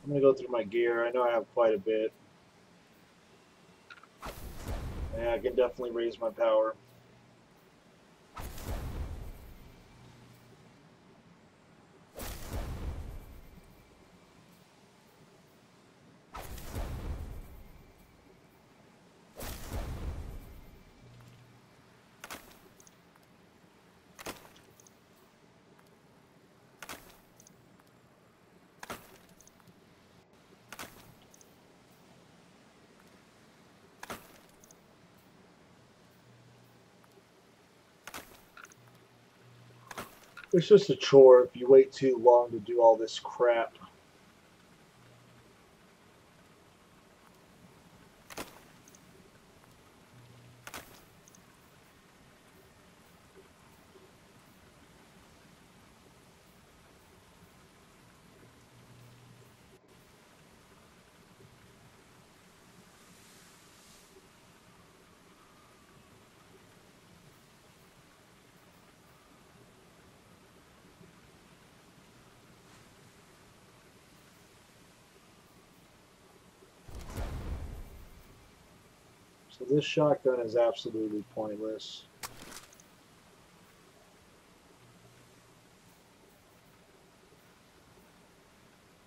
I'm going to go through my gear. I know I have quite a bit. Yeah, I can definitely raise my power. It's just a chore if you wait too long to do all this crap. So this shotgun is absolutely pointless.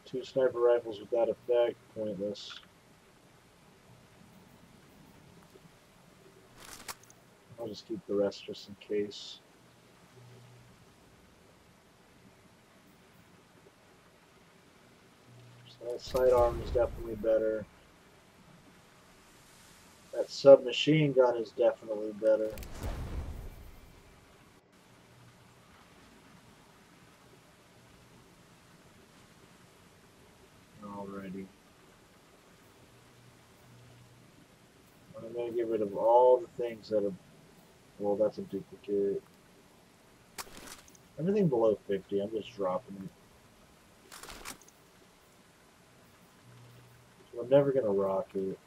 Two sniper rifles with that effect, pointless. I'll just keep the rest just in case. So that sidearm is definitely better. That submachine gun is definitely better. Alrighty. I'm going to get rid of all the things that are... Well, that's a duplicate. Everything below 50, I'm just dropping it. So I'm never going to rock it.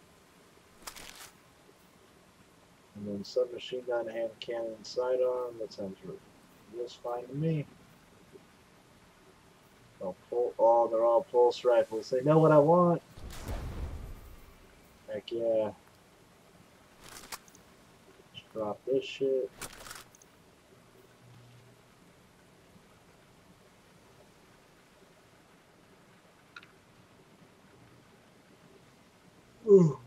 And then submachine gun, hand cannon, sidearm. That sounds just fine to me. Oh, they're all pulse rifles. They know what I want. Heck yeah. Just drop this shit. Ooh.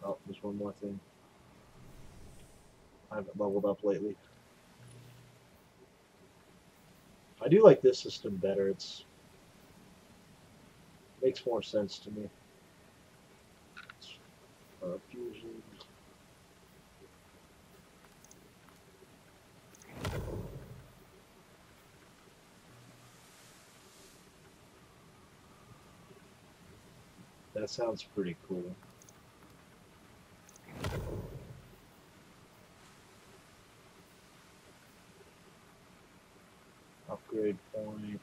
Oh, there's one more thing. I haven't leveled up lately. I do like this system better. It makes more sense to me. Fusion. That sounds pretty cool. Upgrade point.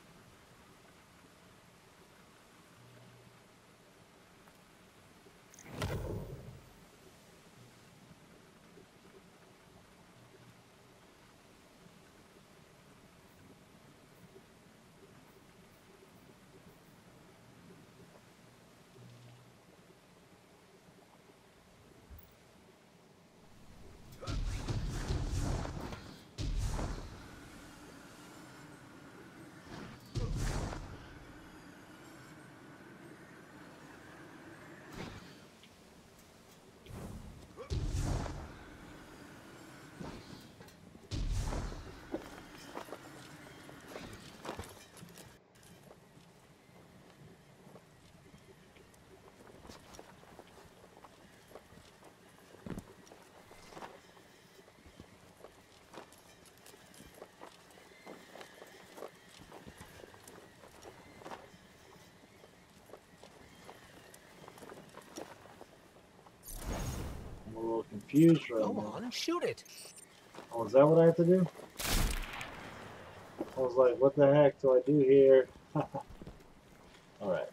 I'm a little confused right now. Go on, shoot it. Oh, is that what I have to do? I was like, what the heck do I do here? Alright.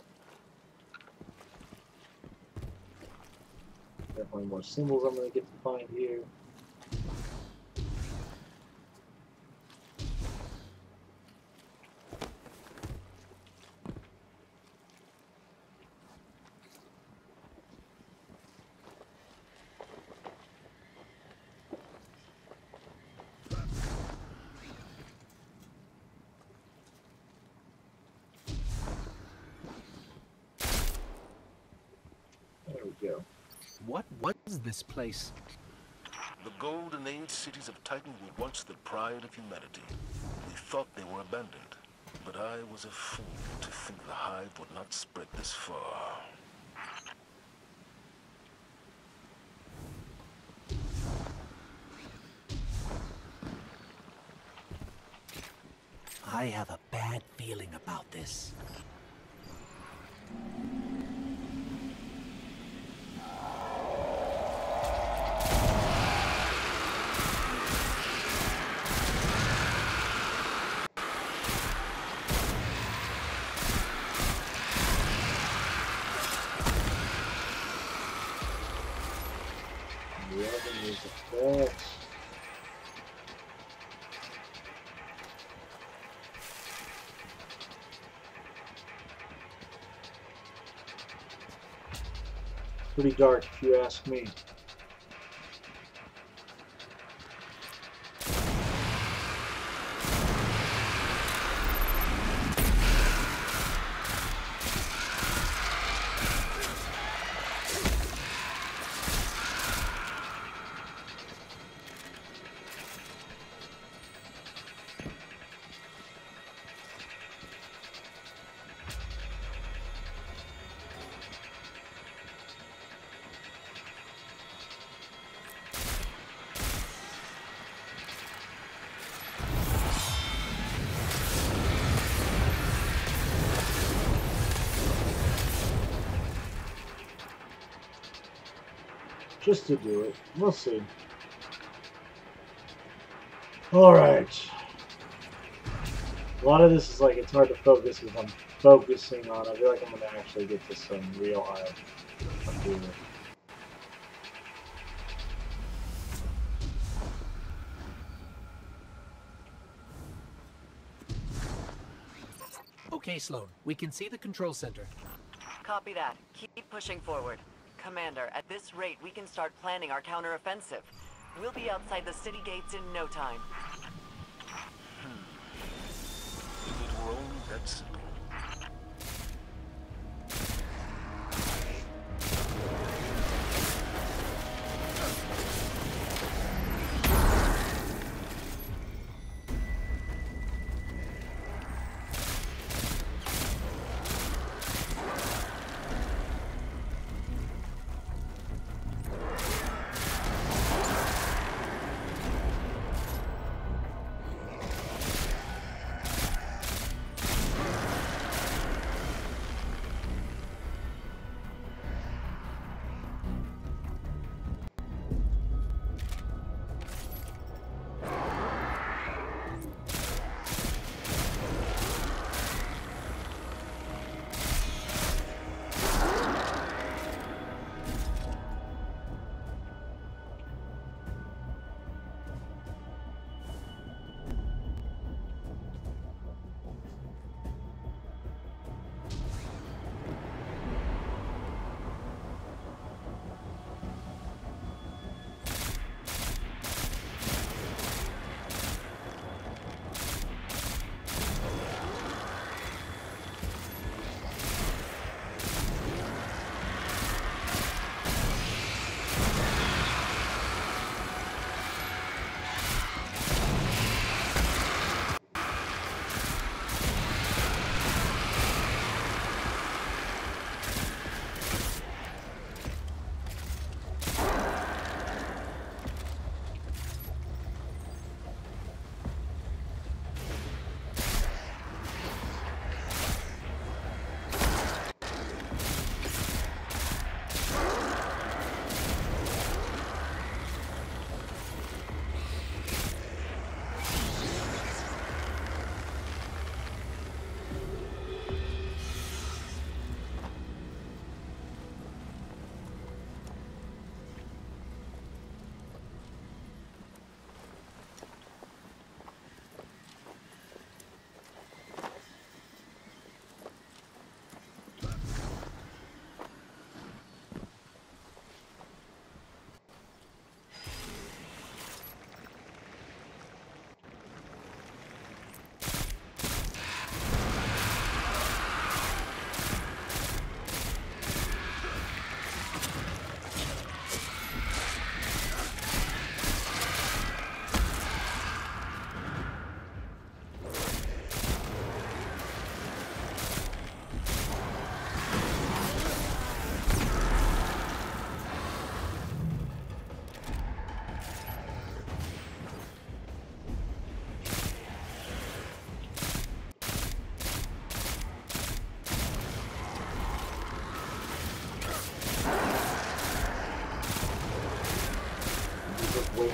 Definitely more symbols I'm going to get to find here. There we go. What was this place? The Golden Age cities of Titan were once the pride of humanity. We thought they were abandoned, but I was a fool to to think the Hive would not spread this far. I have a bad feeling about this. Pretty dark, if you ask me. Just to do it. We'll see. Alright. A lot of this is like, it's hard to focus if I'm focusing on. I feel like I'm going to actually get to some real Hive. I'm doing it. Okay, Sloan. We can see the control center. Copy that. Keep pushing forward. Commander, at this rate, we can start planning our counteroffensive. We'll be outside the city gates in no time. If it were only that simple.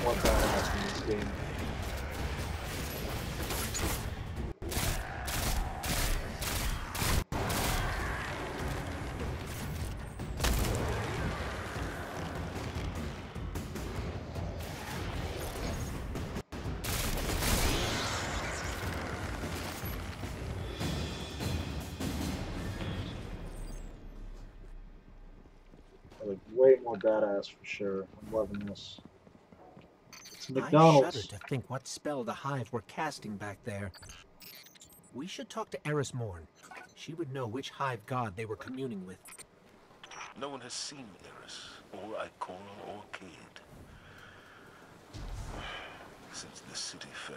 more badass in this game. Like, way more badass for sure. I'm loving this. It's I McDonald's. shudder to think what spell the Hive were casting back there. We should talk to Eris Morn. She would know which Hive god they were communing with. No one has seen Eris, or Ikora, or Cade. Since the city fell.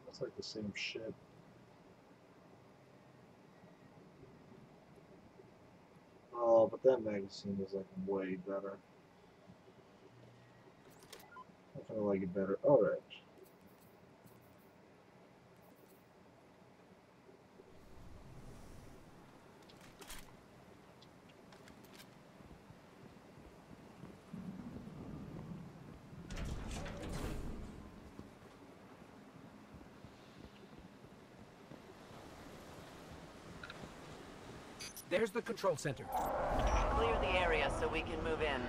It's like the same shit. Oh, but that magazine is like way better. I kind of like it better. Alright. There's the control center. Clear the area so we can move in.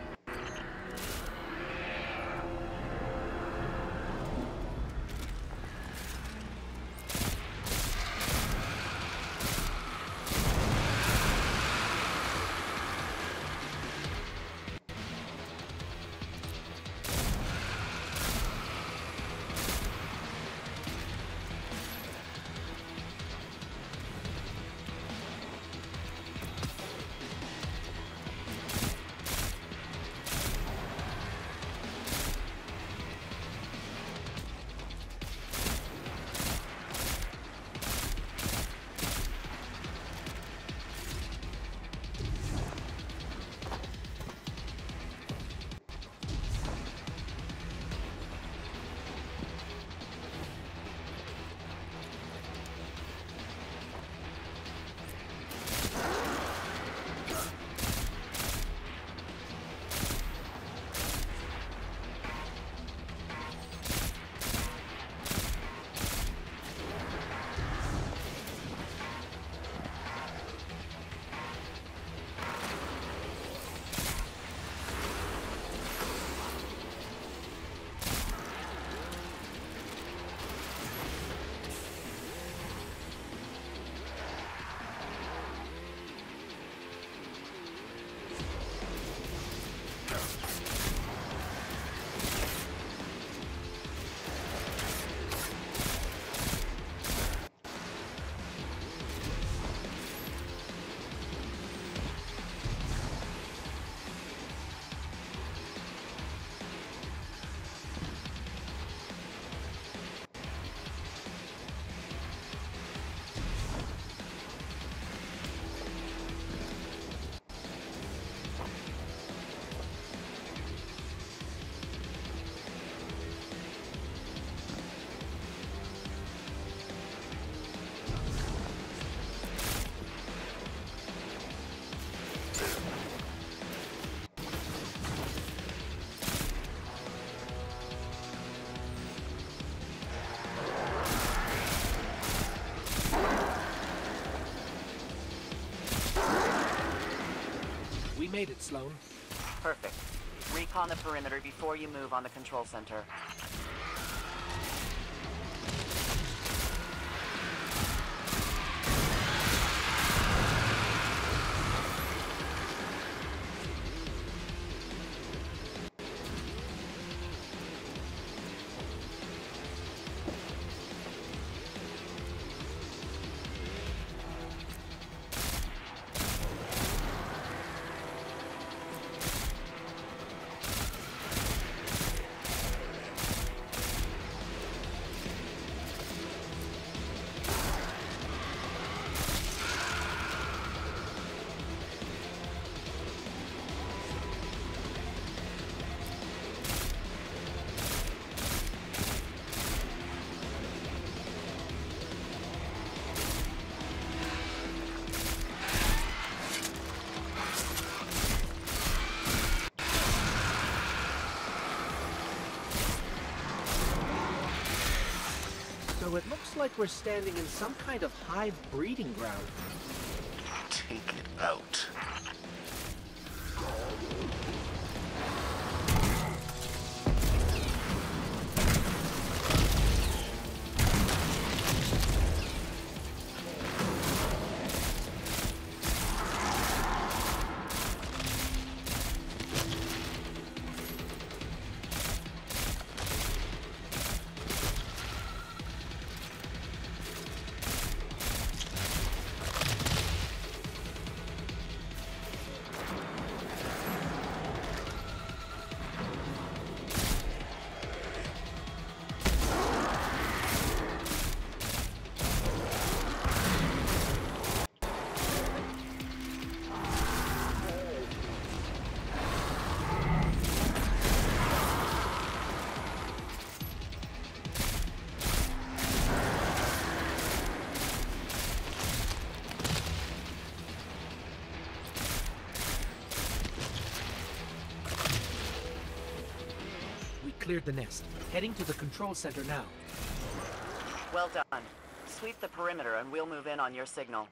We made it, Sloan. Perfect. Recon the perimeter before you move on the control center. So it looks like we're standing in some kind of hive breeding ground. Take it out. Cleared the nest. Heading to the control center now. Well done. Sweep the perimeter and we'll move in on your signal.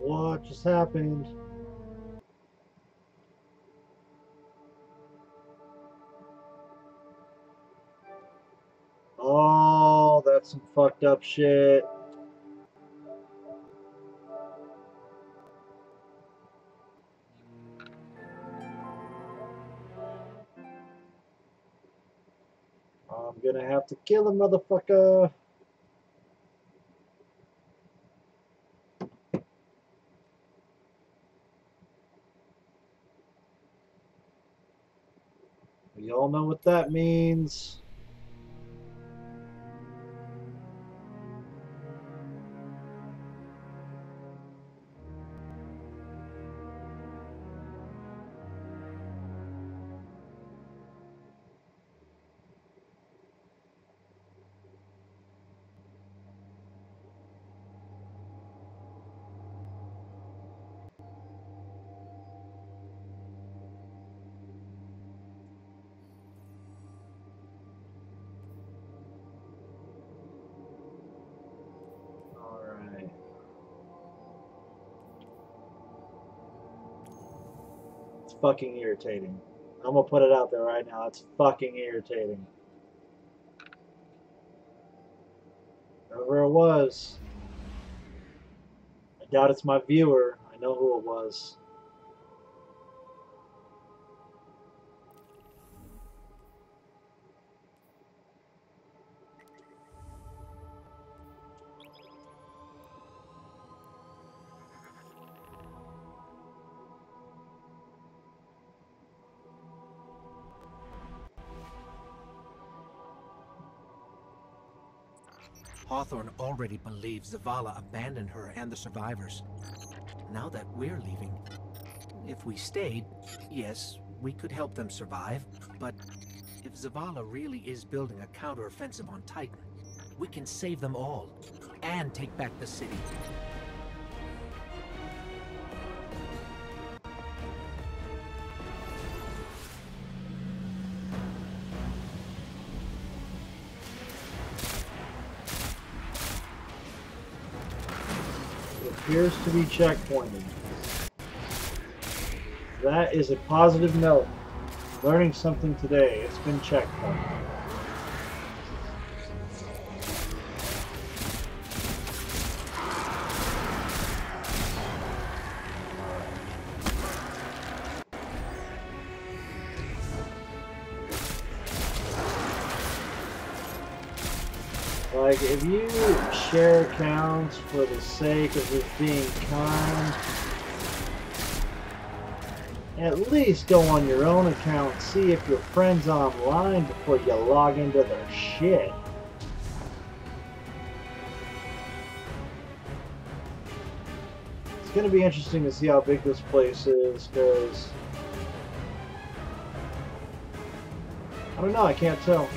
What just happened? Oh, that's some fucked up shit. I'm gonna have to kill a motherfucker. We all know what that means. Alright. It's fucking irritating. I'm gonna put it out there right now. It's fucking irritating. Whoever it was. I doubt it's my viewer. I know who it was. Hawthorne already believes Zavala abandoned her and the survivors. Now that we're leaving, if we stayed, yes, we could help them survive, but if Zavala really is building a counteroffensive on Titan, we can save them all and take back the city. Appears to be checkpointed. That is a positive note. Learning something today. It's been checkpointed. Like, if you share accounts for the sake of just being kind, at least go on your own account and see if your friend's online before you log into their shit. It's going to be interesting to see how big this place is, because I don't know, I can't tell.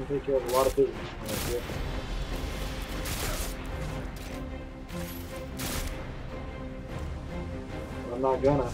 Take care of a lot of business right here. But I'm not gonna.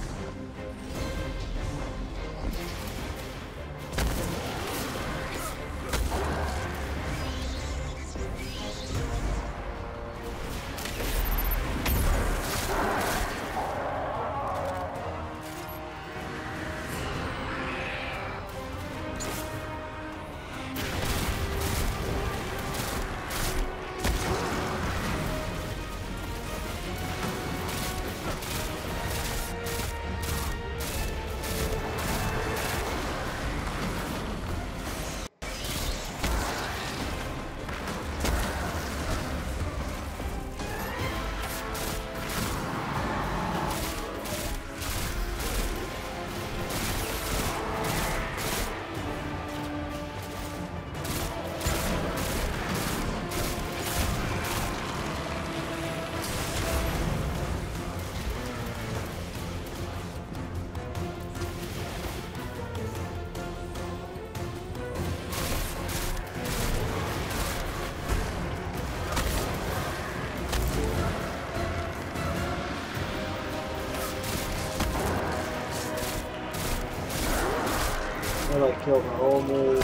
I like killed my whole move.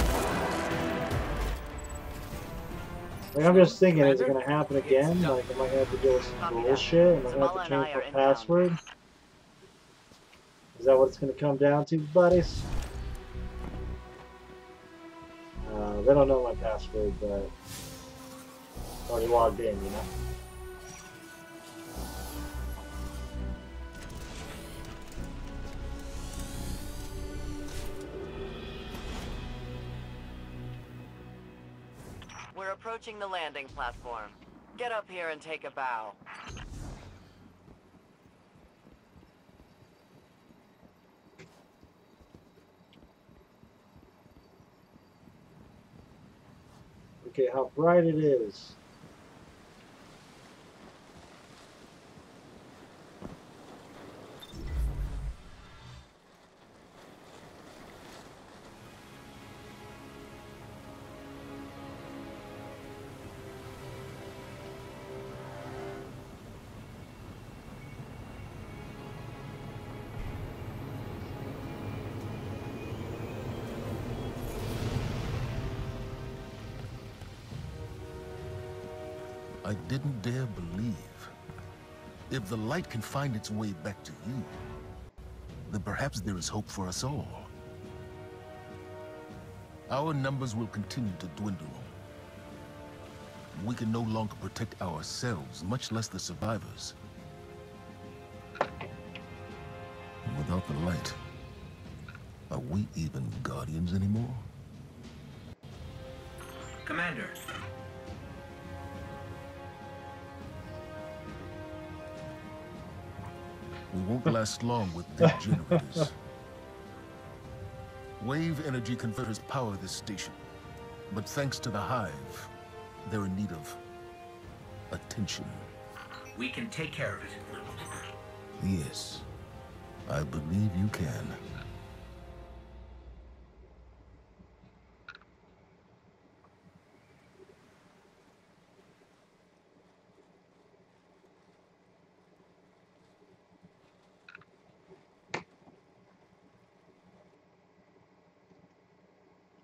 Like, I'm just thinking, is it going to happen again? Like, am I going to have to deal with some bullshit? Am I going to have to change my password? Is that what it's going to come down to, buddies? They don't know my password, but already logged in, you know? We're approaching the landing platform. Get up here and take a bow. Okay, how bright it is. I didn't dare believe. If the light can find its way back to you, then perhaps there is hope for us all. Our numbers will continue to dwindle. We can no longer protect ourselves, much less the survivors. Without the light, are we even Guardians anymore? Commander. We won't last long with dead generators. Wave energy converters power this station, but thanks to the Hive, they're in need of attention. We can take care of it. Yes, I believe you can.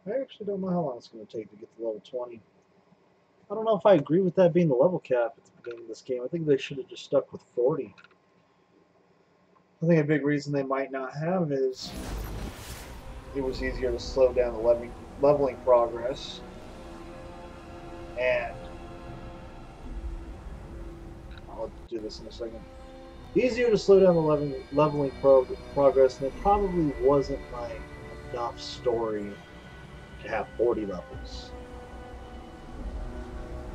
I actually don't know how long it's going to take to get to level 20. I don't know if I agree with that being the level cap at the beginning of this game. I think they should have just stuck with 40. I think a big reason they might not have is it was easier to slow down the leveling progress. And I'll do this in a second. Easier to slow down the leveling progress, and it probably wasn't like enough story to have 40 levels.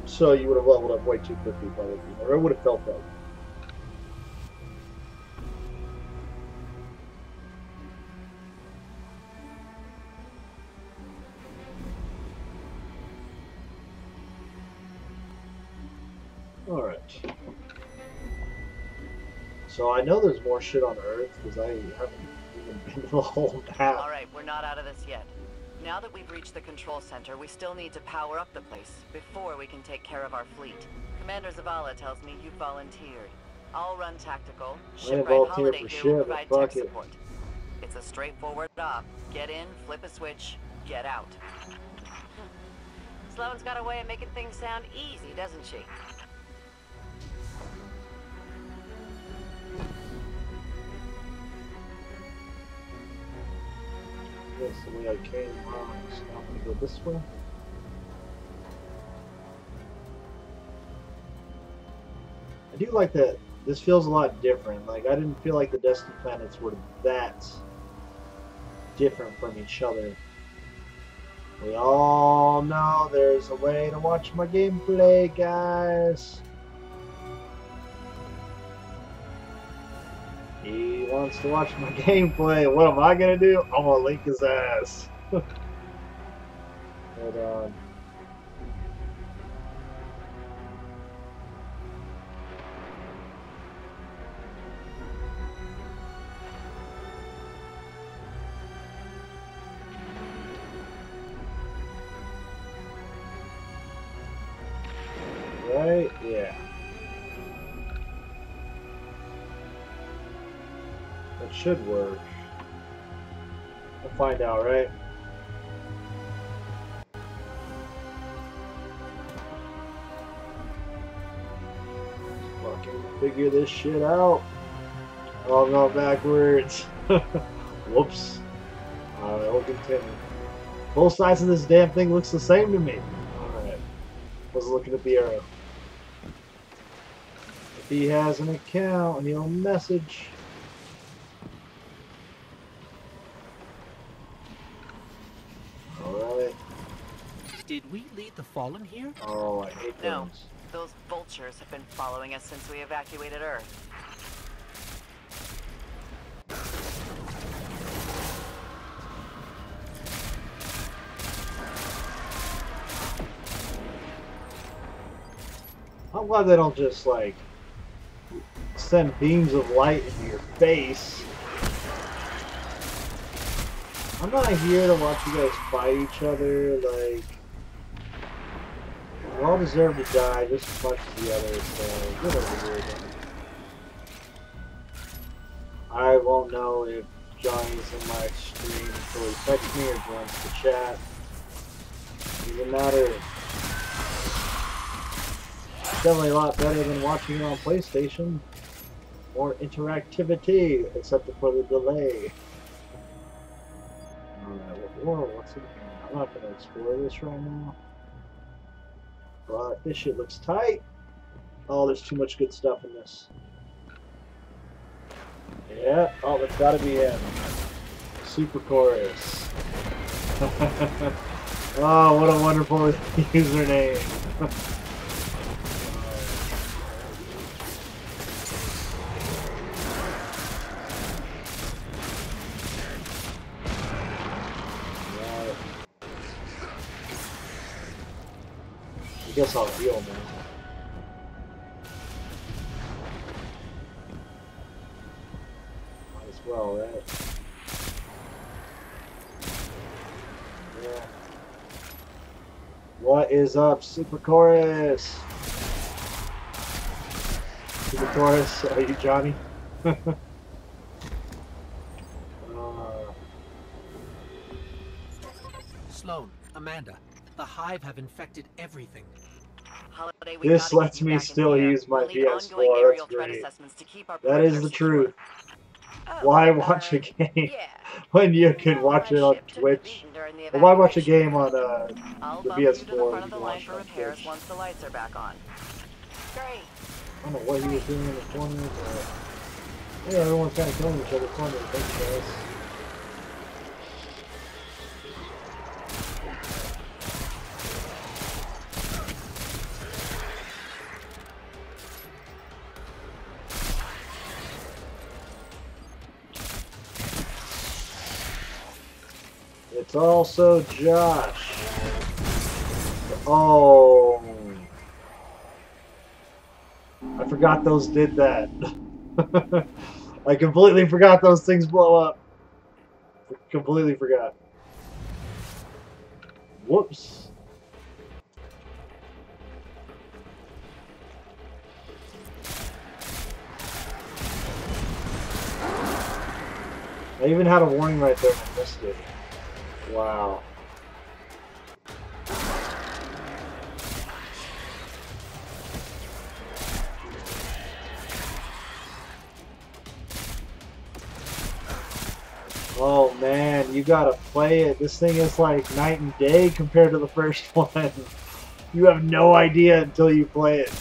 So you would have leveled up way too quickly, probably, or it would have felt that way. Alright. So I know there's more shit on Earth, because I haven't even been to the whole map. Alright, we're not out of this yet. Now that we've reached the control center, we still need to power up the place before we can take care of our fleet. Commander Zavala tells me you've volunteered. I'll run tactical. Shipwright Holiday here will provide tech support. It's a straightforward op. Get in, flip a switch, get out. Sloane's got a way of making things sound easy, doesn't she? That's the way I came wrong, so I'm going to go this way. I do like that this feels a lot different. Like, I didn't feel like the Destiny planets were that different from each other. We all know there's a way to watch my gameplay, guys. He wants to watch my gameplay. What am I gonna do? I'm gonna link his ass. Hold on. Right? Yeah. That should work. We'll find out, right? figure this shit out. Oh, I'm going backwards. Whoops. Alright, we'll continue. Both sides of this damn thing looks the same to me. Alright. Was looking at the arrow. If he has an account, he'll message. Alright. Did we lead the Fallen here? Oh, I hate No. those. Those vultures have been following us since we evacuated Earth. I'm glad they don't just, like, send beams of light into your face. I'm not here to watch you guys fight each other, like... We all deserve to die just as much as the others, so get over here then. I won't know if Johnny's in my stream until he texts me or joins the chat. Doesn't matter. Definitely a lot better than watching it on PlayStation. More interactivity, except for the delay. Alright, what's it? I'm not going to explore this right now. But this shit looks tight. Oh, there's too much good stuff in this. Yeah, oh, that's gotta be him. Super Chorus. Oh, what a wonderful username. I guess I'll heal, man. Might as well, right? Yeah. What is up, Super Chorus? Super Chorus, are you Johnny? Sloan, Amanda, the Hive have infected everything. Holiday, This lets me still use my PS4, that's great. That is the truth. Why watch a game when you can watch it on Twitch? Or why watch a game on the PS4 when you can watch it on Twitch? Once the lights are back on. Great. I don't know what he was doing in the corner, but yeah, everyone's kind of killing each other corner. Thanks, guys. It's also Josh. Oh. I forgot those did that. I completely forgot those things blow up. Completely forgot. Whoops. I even had a warning right there and I missed it. Wow. Oh man, you gotta play it. This thing is like night and day compared to the first one. You have no idea until you play it.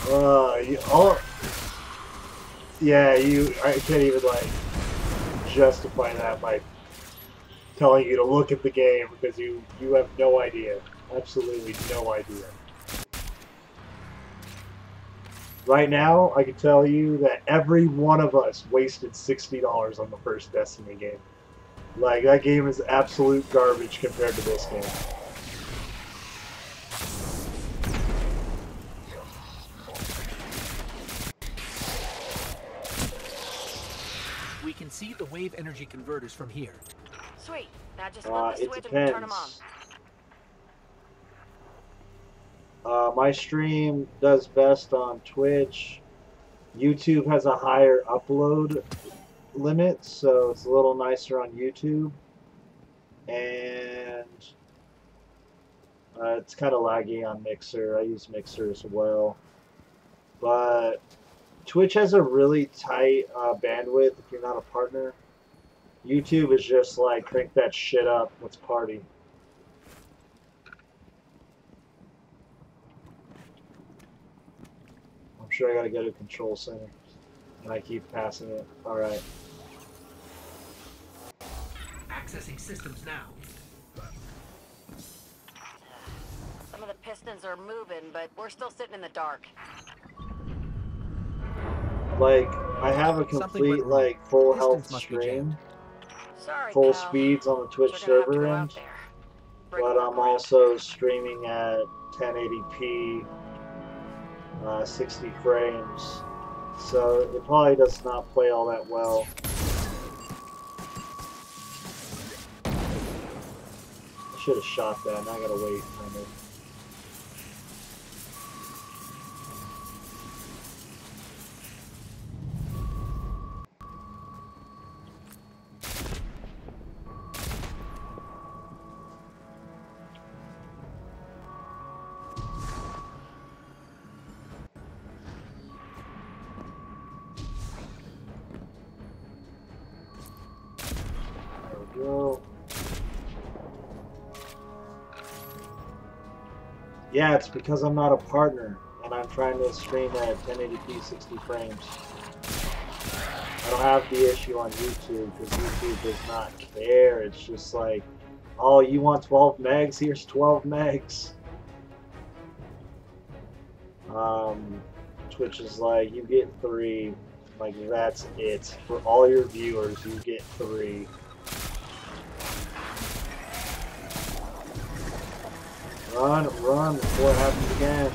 I can't even like justify that by telling you to look at the game because you have no idea. Absolutely no idea. Right now, I can tell you that every one of us wasted $60 on the first Destiny game. Like, that game is absolute garbage compared to this game. We can see the wave energy converters from here. Sweet. Now just flip the switch and turn them on. My stream does best on Twitch. YouTube has a higher upload limit, so it's a little nicer on YouTube. And it's kind of laggy on Mixer. I use Mixer as well. but Twitch has a really tight bandwidth if you're not a partner. YouTube is just like, crank that shit up, let's party. I'm sure I gotta go to Control Center. And I keep passing it. Alright. Accessing systems now. Some of the pistons are moving, but we're still sitting in the dark. Like, I have a complete, like, full health stream. Sorry, Full pal. speeds on the Twitch You're gonna have to server go out end. there. But I'm also streaming at 1080p, 60 frames. So it probably does not play all that well. I should have shot that. Now I gotta wait, kind of. Yeah, it's because I'm not a partner, and I'm trying to stream at 1080p 60 frames. I don't have the issue on YouTube, because YouTube does not care. It's just like, oh, you want 12 megs? Here's 12 megs. Twitch is like, you get 3. Like, that's it. For all your viewers, you get 3. Run, run before it happens again.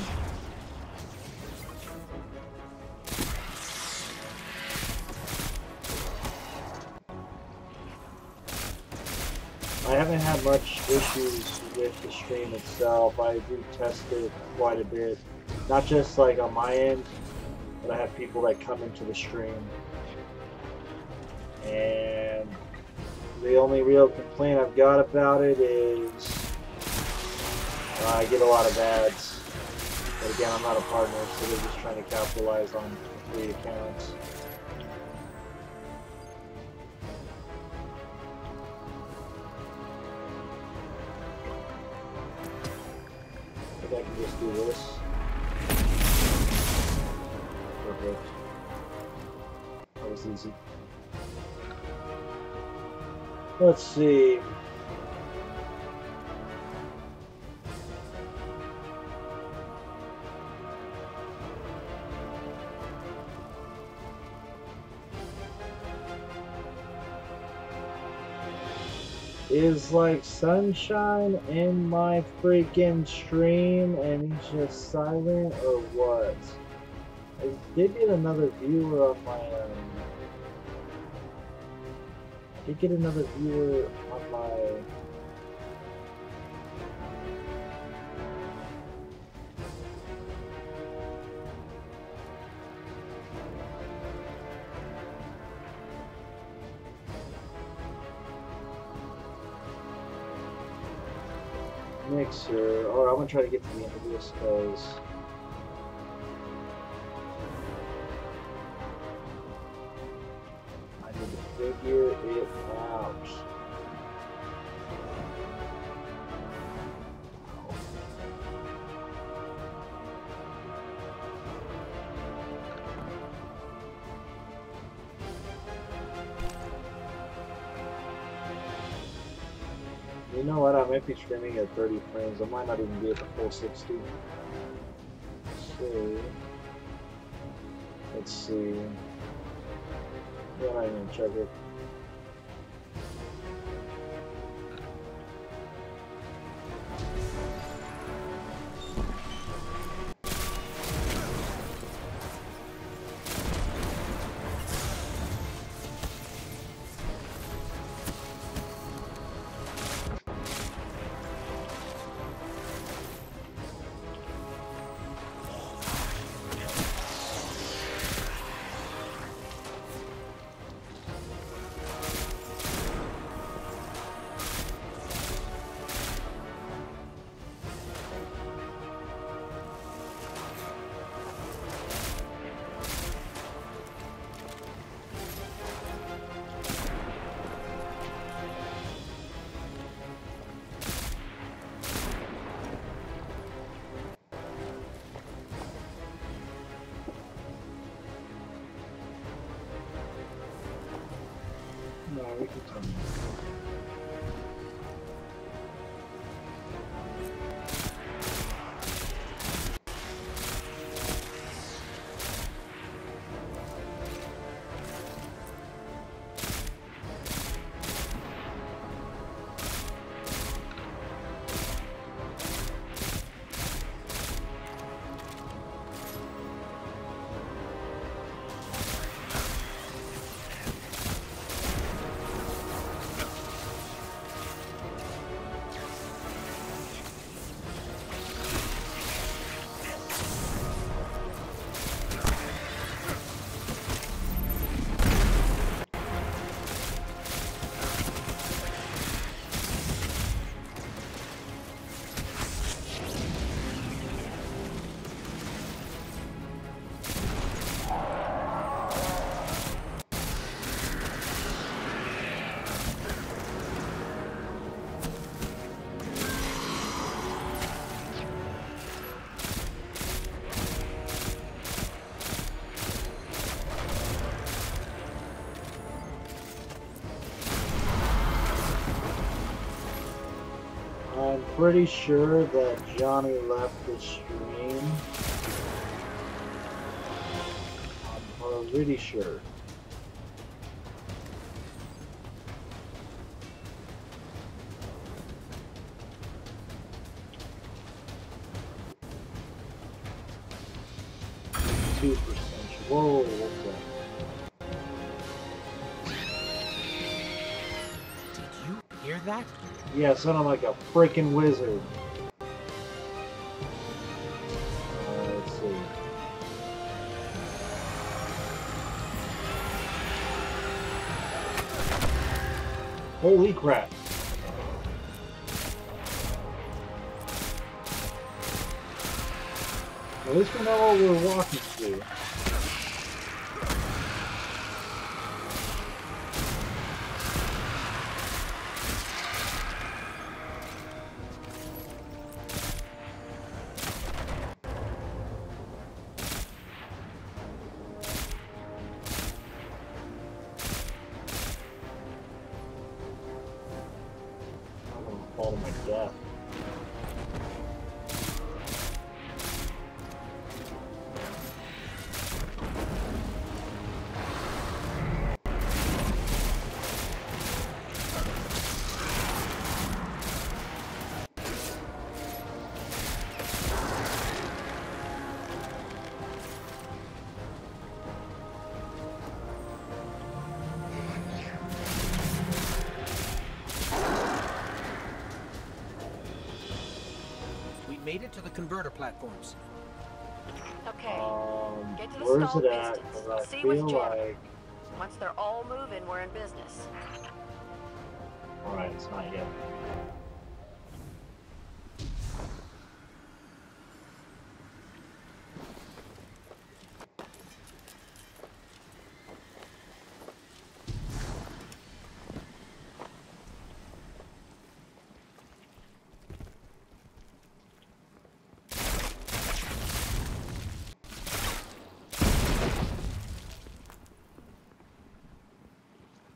I haven't had much issues with the stream itself. I do test it quite a bit. Not just like on my end, but I have people that come into the stream. And the only real complaint I've got about it is I get a lot of ads, but again, I'm not a partner, so they're just trying to capitalize on free accounts. I think I can just do this. Perfect. That was easy. Let's see. Is like Sunshine in my freaking stream and he's just silent or what? I did get another viewer on my I did get another viewer on my Mixer. Alright, I'm gonna try to get to the end of this because I need to figure it out. You know what, I might be streaming at 30 frames. I might not even be at the full 60. So, let's see. Yeah, I'm not even check it. we continue. I'm pretty sure that Johnny left the stream. I'm pretty sure. Whoa, okay. Did you hear that? Yeah, it sounded like a freaking wizard. Let's see. Holy crap. At least we know what we're walking through. Fall to my death. Made it to the converter platforms. Okay. Get to the Where's stalled it at? pistons. 'Cause I See feel what's jamming. like... Once they're all moving, we're in business. Alright, it's not yet.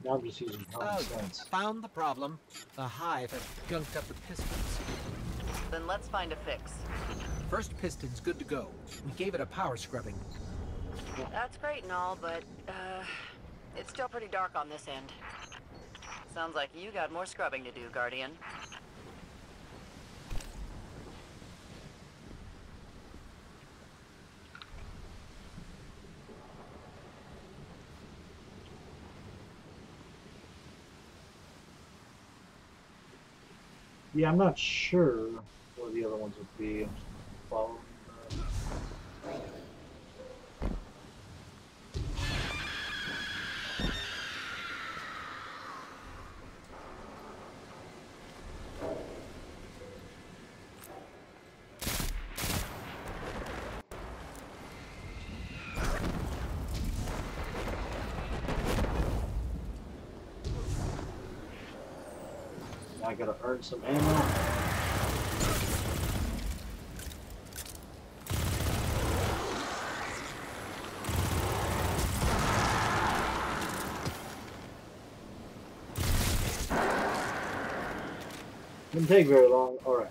Now I'm just using common sense. Found the problem. The Hive has gunked up the pistons. Then let's find a fix. First piston's good to go. We gave it a power scrubbing. That's great and all, but, it's still pretty dark on this end. Sounds like you got more scrubbing to do, Guardian. Yeah, I'm not sure where the other ones would be. I'm just following I gotta earn some ammo. Didn't take very long. All right.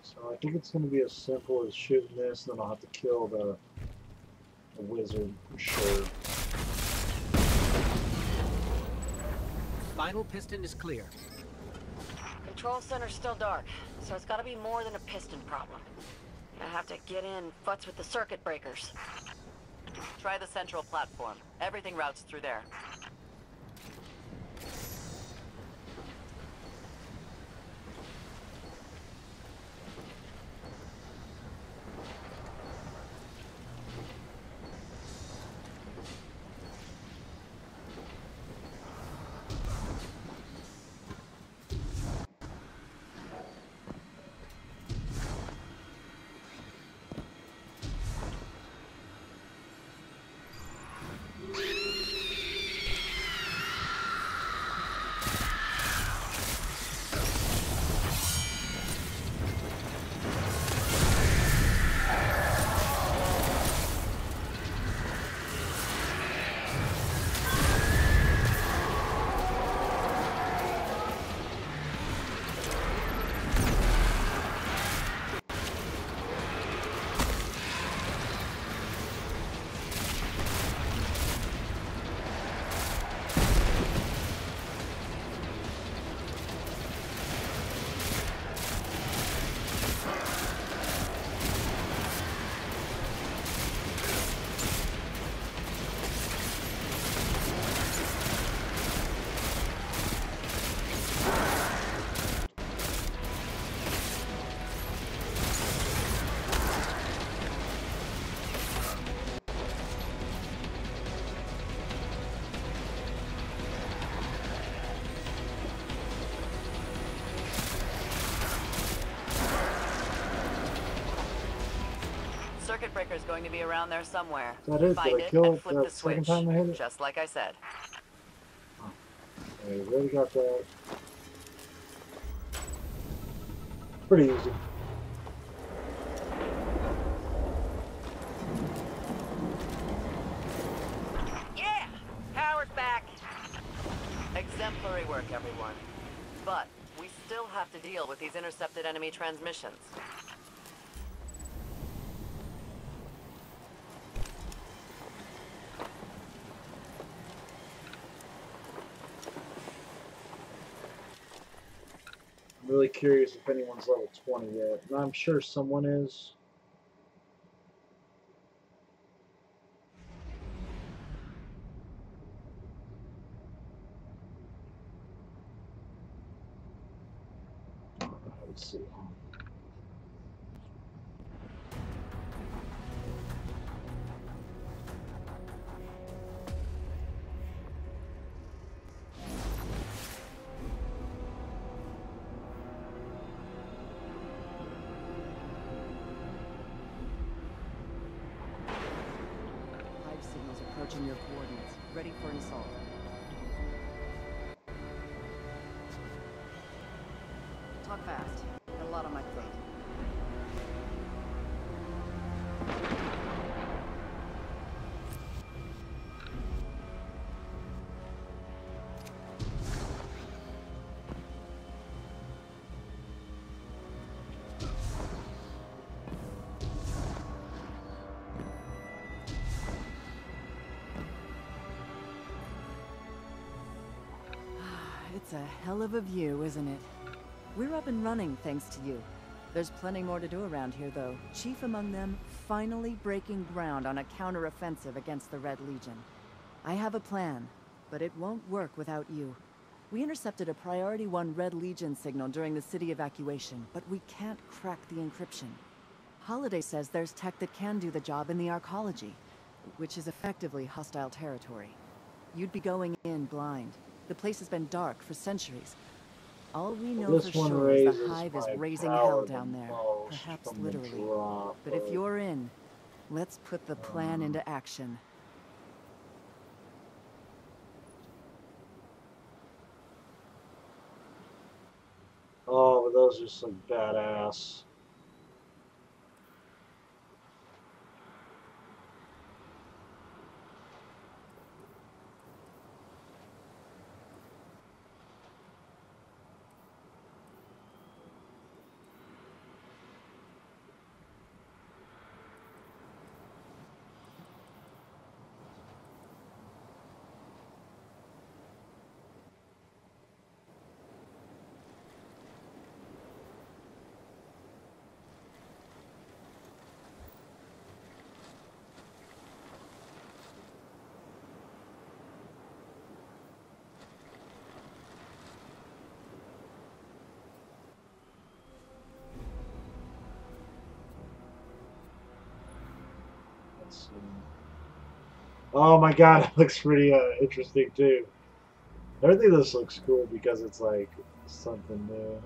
So I think it's going to be as simple as shooting this, and then I'll have to kill the wizard for sure. Final piston is clear. Control center's still dark, so it's gotta be more than a piston problem. I have to get in, futz with the circuit breakers. Try the central platform. Everything routes through there. Circuit breaker is going to be around there somewhere. That is, Find did I it kill and it flip the the second switch, time I hit it? just like I said. Okay, already got that. Pretty easy. Yeah! Power's back! Exemplary work, everyone. But we still have to deal with these intercepted enemy transmissions. I'm really curious if anyone's level 20 yet. And I'm sure someone is. Let's see. Hive signals approaching your coordinates. Ready for an assault. Talk fast. Got a lot on my plate. It's a hell of a view, isn't it? We're up and running thanks to you. There's plenty more to do around here, though. Chief among them, finally breaking ground on a counter-offensive against the Red Legion. I have a plan, but it won't work without you. We intercepted a Priority 1 Red Legion signal during the city evacuation, but we can't crack the encryption. Holiday says there's tech that can do the job in the Arcology, which is effectively hostile territory. You'd be going in blind. The place has been dark for centuries. All we know for sure is the Hive is raising hell down there. Perhaps literally. But if you're in, let's put the plan into action. Oh, but those are some badass. Oh my god, it looks pretty interesting too. I think this looks cool because it's like something new.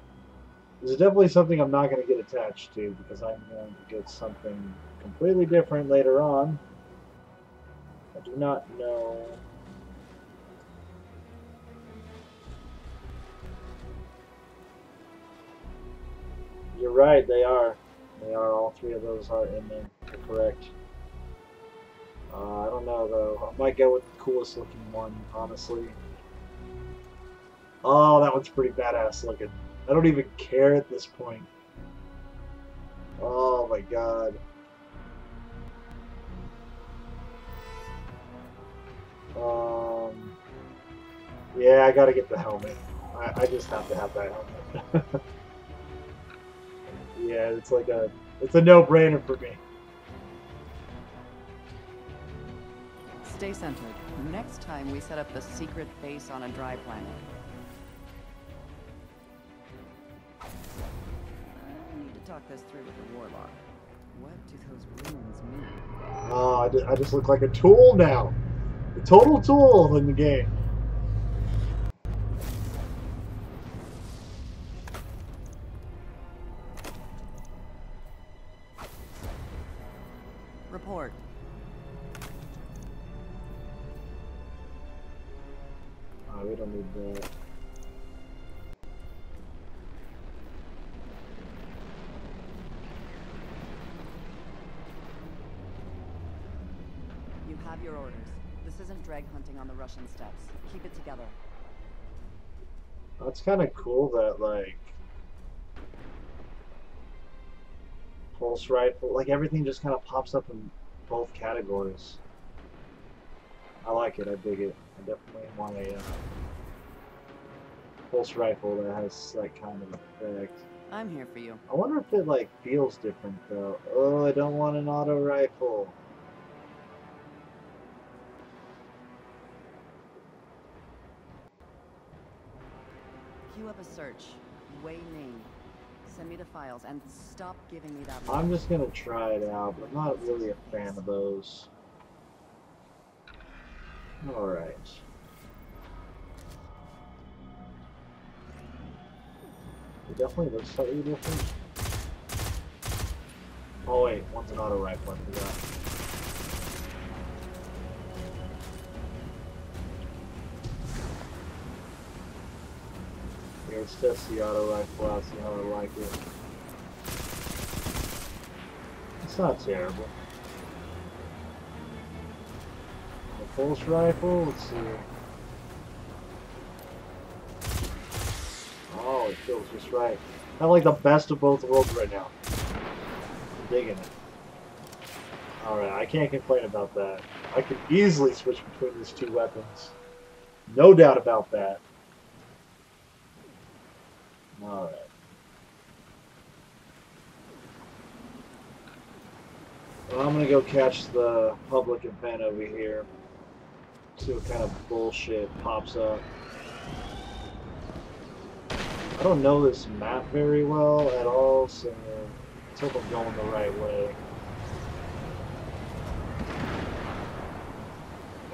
This is definitely something I'm not going to get attached to because I'm going to get something completely different later on. I do not know. You're right, they are. They are, all three of those are in there. You're correct. I don't know though. I might go with the coolest looking one, honestly. Oh, that one's pretty badass looking. I don't even care at this point. Oh my god. Yeah, I gotta get the helmet. I just have to have that helmet. Yeah, it's like it's a no-brainer for me. Stay centered. Next time we set up the secret base on a dry planet. I need to talk this through with the Warlock. What do those runes mean? Oh, I just look like a tool now. A total tool in the game. Report. We don't need that. You have your orders. This isn't drag hunting on the Russian steppes. Keep it together. That's kind of cool that, like, pulse rifle, like, everything just kind of pops up in both categories. I like it. I dig it. I definitely want a pulse rifle that has that kind of effect. I'm here for you. I wonder if it like feels different though. Oh, I don't want an auto rifle. Queue up a search. Wei name. Send me the files and stop giving me that. I'm just gonna try it out, but I'm not really a fan of those. Alright. It definitely looks slightly different. Oh wait, one's an auto rifle, I forgot. Here, let's test the auto rifle out, see how I like it. It's not terrible. Pulse rifle, let's see. Oh, it feels just right. I like the best of both worlds right now. I'm digging it. Alright, I can't complain about that. I can easily switch between these two weapons. No doubt about that. Alright. Well, I'm gonna go catch the public event over here. See what kind of bullshit pops up. I don't know this map very well at all, so let's hope I'm going the right way.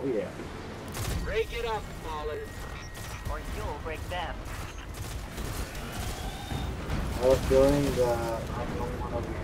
Oh yeah. Break it up, Fallen. Or you'll break them. I have a feeling that I'm the only one over here.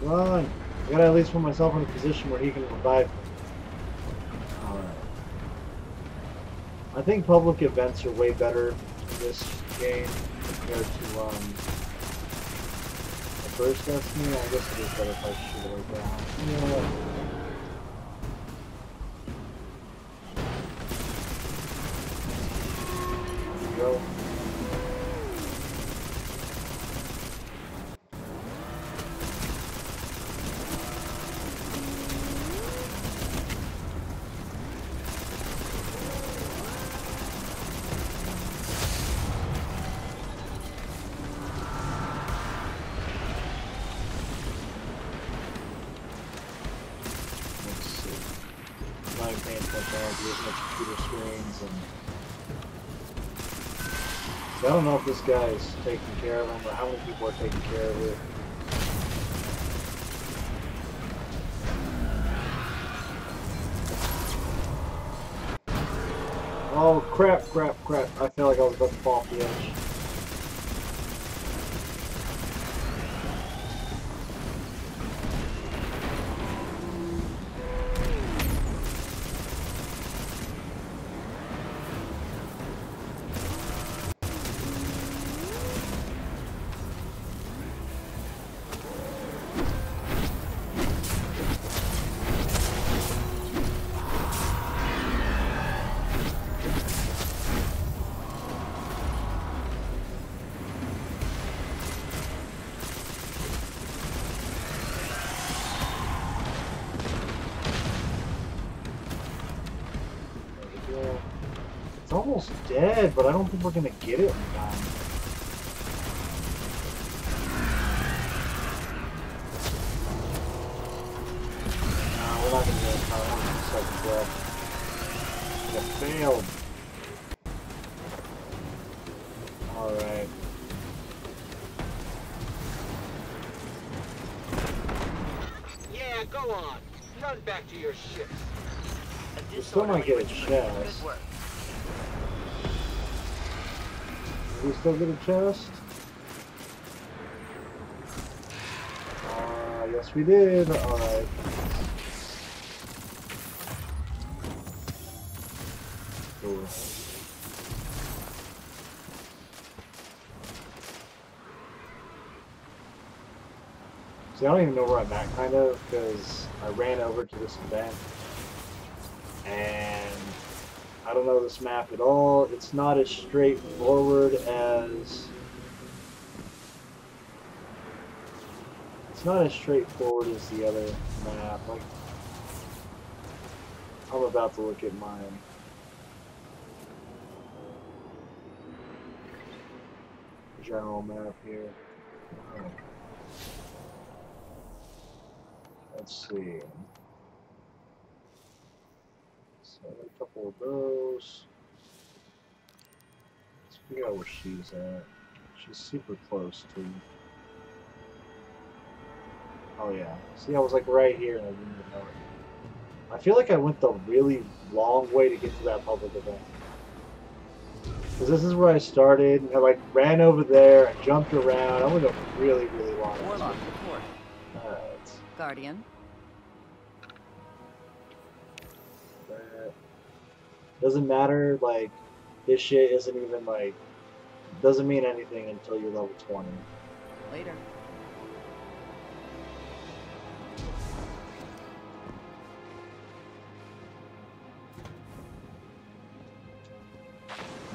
Come on. I gotta at least put myself in a position where he can revive me. Alright. I think public events are way better in this game compared to the first Destiny. I guess it is better if I shoot it like that. Yeah. There we go. I don't know if this guy is taking care of him or how many people are taking care of it. Oh crap, crap, crap. I feel like I was about to fall off the edge. It's almost dead, but I don't think we're gonna get it in time. No, we're not gonna get it in time. We're gonna second death. It failed. Alright. Yeah, go on. Run back to your ships. We still might get a chest. We still get a chest? Yes we did. Alright. Cool. See, I don't even know where I'm at, kind of, because I ran over to this event, and I don't know this map at all. It's not as straightforward as... It's not as straightforward as the other map. Like, I'm about to look at mine. General map here. Let's see. So a couple of those. Let's figure out where she's at. She's super close to. Oh yeah. See, I was like right here and I didn't even know it. I feel like I went the really long way to get to that public event. Because this is where I started, and I like ran over there and jumped around. I went a really, really long way. Warlock report. Alright. Guardian. Doesn't matter, like, this shit isn't even, like, doesn't mean anything until you're level 20. Later.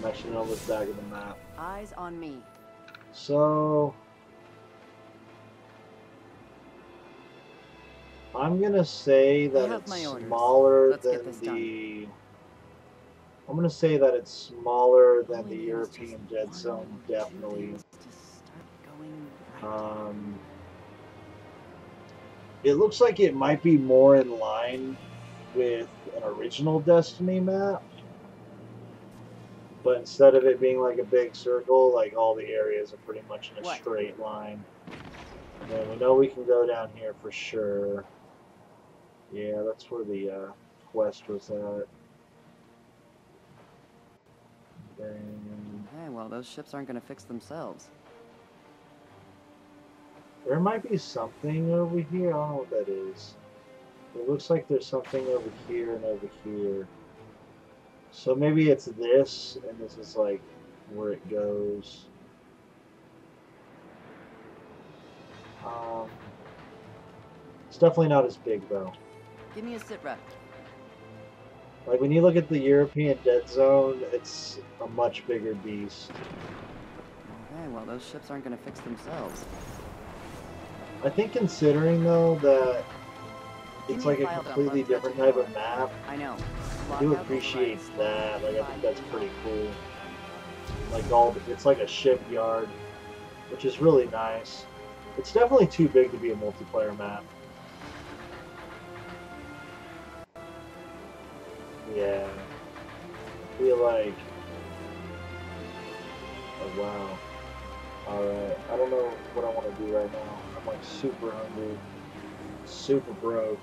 I should know this back of the map. Eyes on me. So I'm gonna say that have it's my orders. smaller Let's get than this done. the. I'm gonna say that it's smaller than the European Dead Zone, definitely. It looks like it might be more in line with an original Destiny map, but instead of it being like a big circle, like all the areas are pretty much in a straight line. And we know we can go down here for sure. Yeah, that's where the quest was at. Hey, well, those ships aren't going to fix themselves. There might be something over here. I don't know what that is. It looks like there's something over here and over here. So maybe it's this, and this is like where it goes. It's definitely not as big though. Give me a sit rep. Like when you look at the European Dead Zone, it's a much bigger beast. Okay, well, those ships aren't going to fix themselves. I think considering though that it's like a completely different type of map, I know. I do appreciate that. Like I think that's pretty cool. Like all, it's like a shipyard, which is really nice. It's definitely too big to be a multiplayer map. Yeah. I feel like... Oh, wow. Alright. I don't know what I want to do right now. I'm like super hungry. Super broke.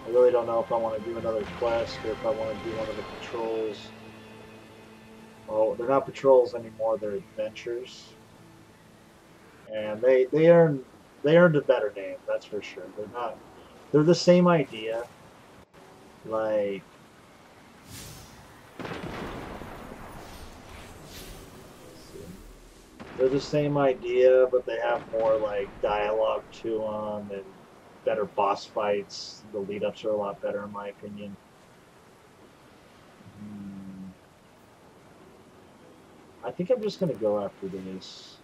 I really don't know if I want to do another quest or if I want to do one of the patrols. Oh, they're not patrols anymore, they're adventures. And they earned a better name, that's for sure. They're the same idea. Like they're the same idea, but they have more like dialogue to them and better boss fights. The lead-ups are a lot better in my opinion. I think I'm just going to go after this.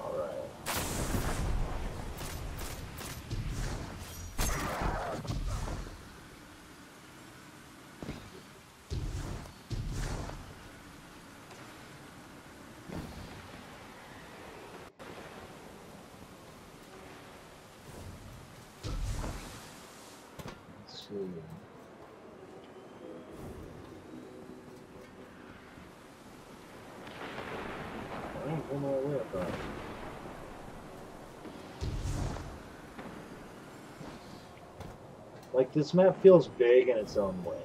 Alright. Let's see. Like, this map feels big in its own way.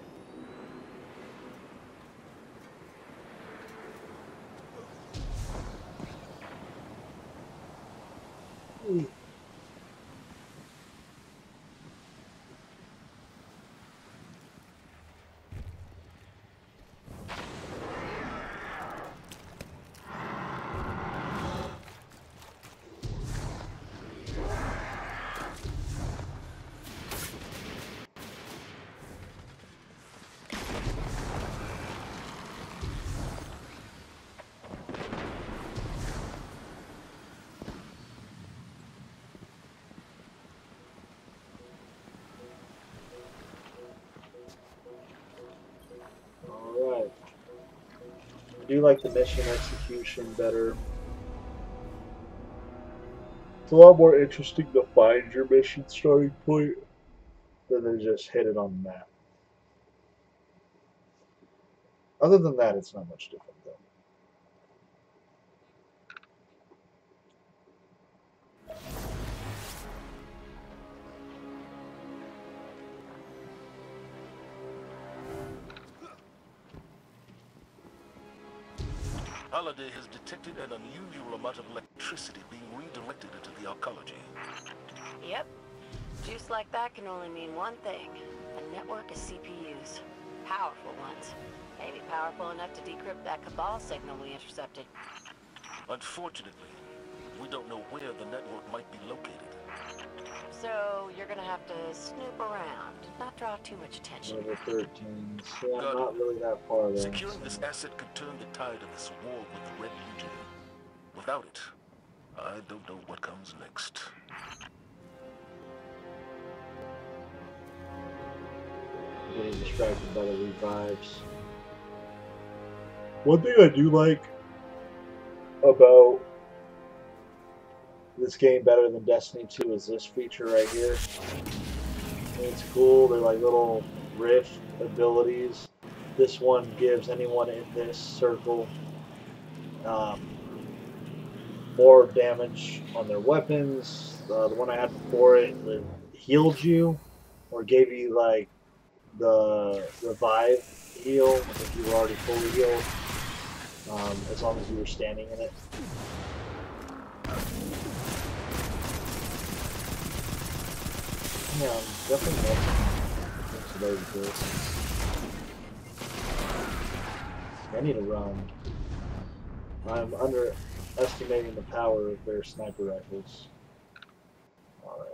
Alright. I do like the mission execution better. It's a lot more interesting to find your mission starting point than to just hit it on the map. Other than that, it's not much different though. Halliday has detected an unusual amount of electricity being redirected into the arcology. Yep. Juice like that can only mean one thing. A network of CPUs. Powerful ones. Maybe powerful enough to decrypt that Cabal signal we intercepted. Unfortunately, we don't know where the network might be located. So you're gonna have to snoop around, not draw too much attention. Level 13. So I'm not really that far then. Securing this asset could turn the tide of this war with the Red Legion. Without it, I don't know what comes next. Getting distracted by the revives. One thing I do like about this game better than Destiny 2 is this feature right here. It's cool. They're like little rift abilities. This one gives anyone in this circle more damage on their weapons. The one I had before it healed you or gave you like the revive heal if you were already fully healed, as long as you were standing in it. Yeah, I'm definitely not to this. I need to run. I'm underestimating the power of their sniper rifles. Alright.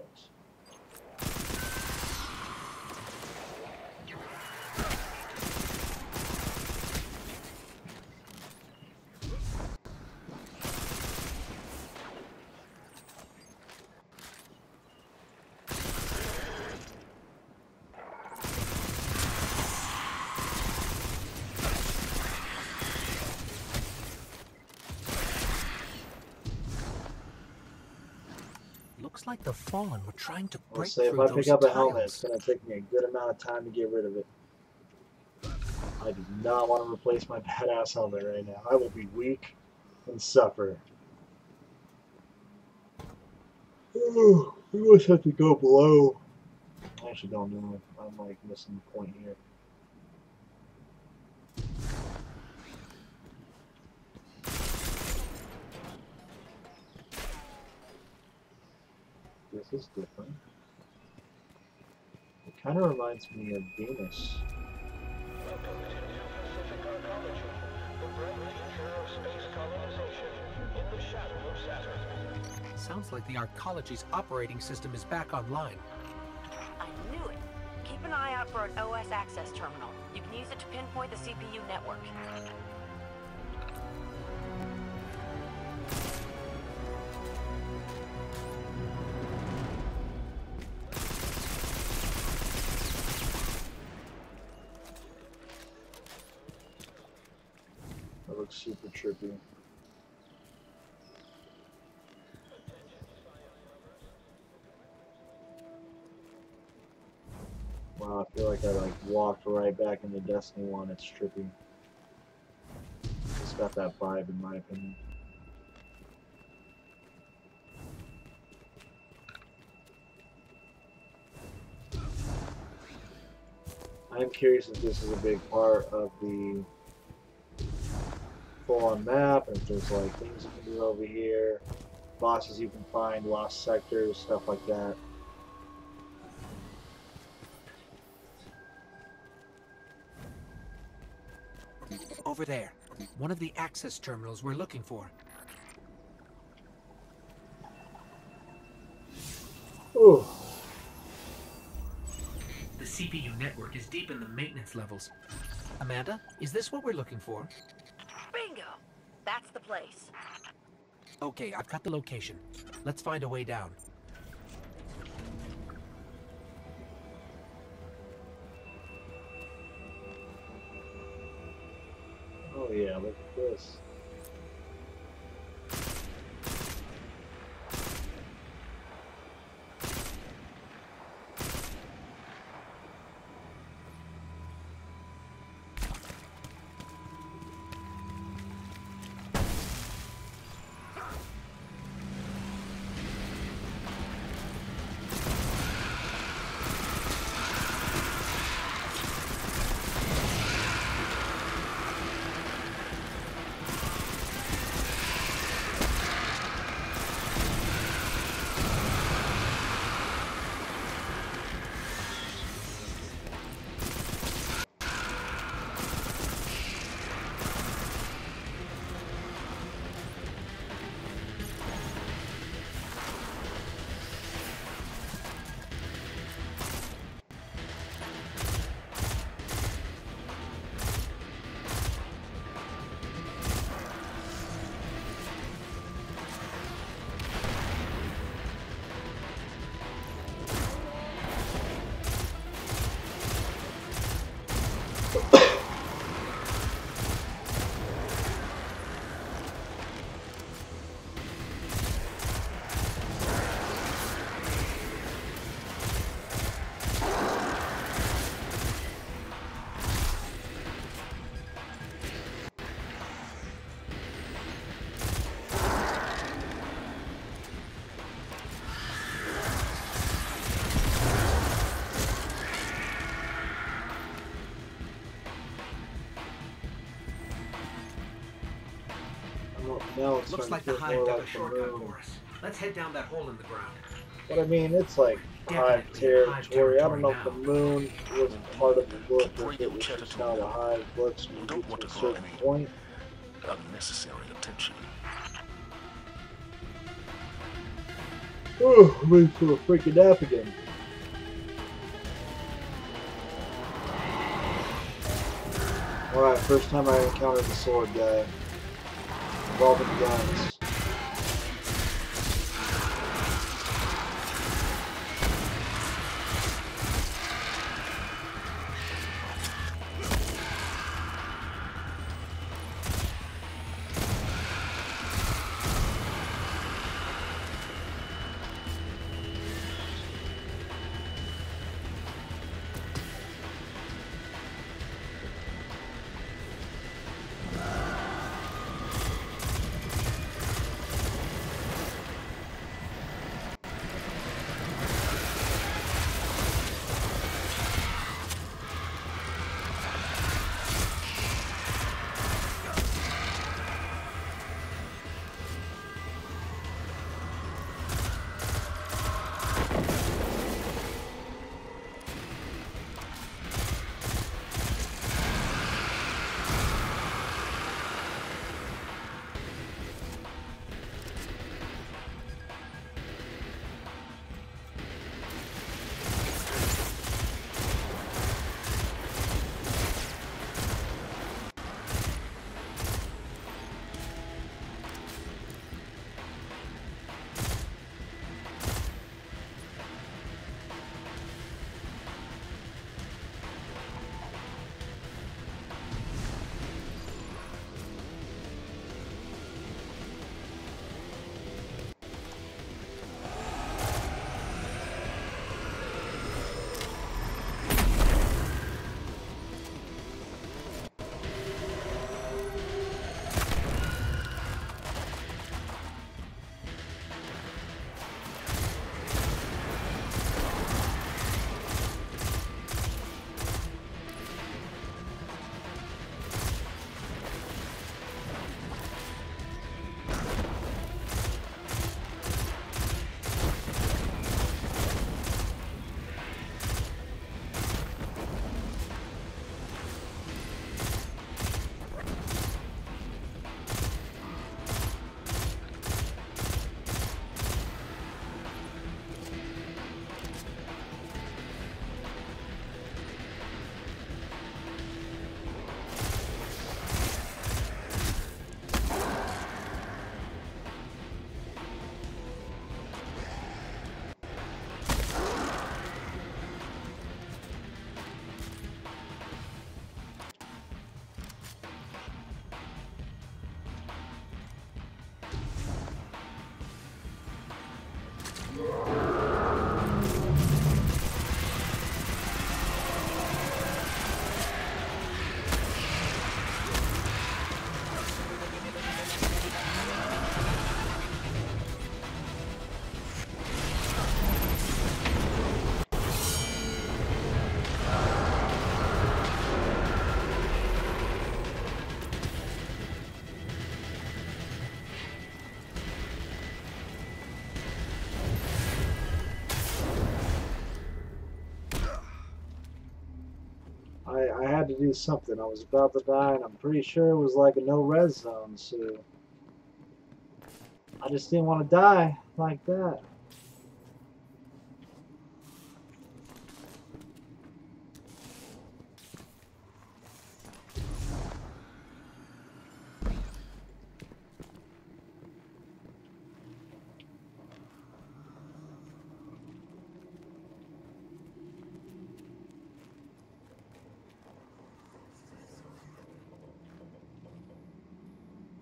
Looks like the Fallen were trying to break Let's say if through I pick those up a tiles. helmet, it's going to take me a good amount of time to get rid of it. I do not want to replace my badass helmet right now. I will be weak and suffer. Ooh, we must have to go below. I actually don't know if I'm like missing the point here. This is different. It kind of reminds me of Venus. Welcome to Pacific Arcology, the bright future of space colonization in the shadow of Saturn. Sounds like the Arcology's operating system is back online. I knew it. Keep an eye out for an OS access terminal. You can use it to pinpoint the CPU network. That looks super trippy. Wow, I feel like I like walked right back into Destiny 1. It's trippy. It's got that vibe in my opinion. I'm curious if this is a big part of the full-on map, and if there's like things you can do over here, bosses you can find, lost sectors, stuff like that. Over there. One of the access terminals we're looking for. Ooh. The CPU network is deep in the maintenance levels. Amanda, is this what we're looking for? Bingo! That's the place. Okay, I've got the location. Let's find a way down. Oh yeah, look at this. now it's Looks starting like to the feel hive more dug like a the shortcut moon. for us. Let's head down that hole in the ground. But I mean, it's like hive territory. I don't know if the moon was part of the look, or if it was just how the hive looks when you get to a certain point. Unnecessary attention. Oh, I'm ready for a freaking nap again. Alright, first time I encountered the sword guy. Involving guns. I had to do something. I was about to die, and I'm pretty sure it was like a no-res zone, so I just didn't want to die like that.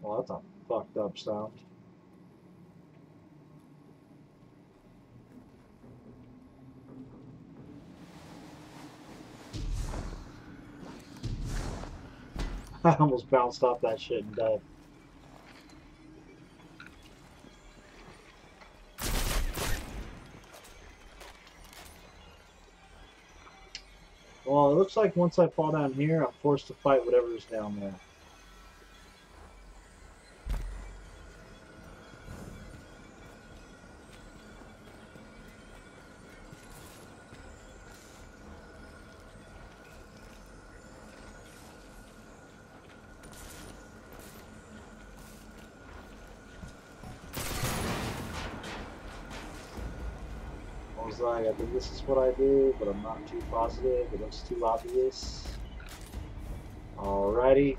Well, that's a fucked up sound. I almost bounced off that shit and died. Well, it looks like once I fall down here, I'm forced to fight whatever's down there. was like, I think this is what I do, but I'm not too positive. It looks too obvious. Alrighty.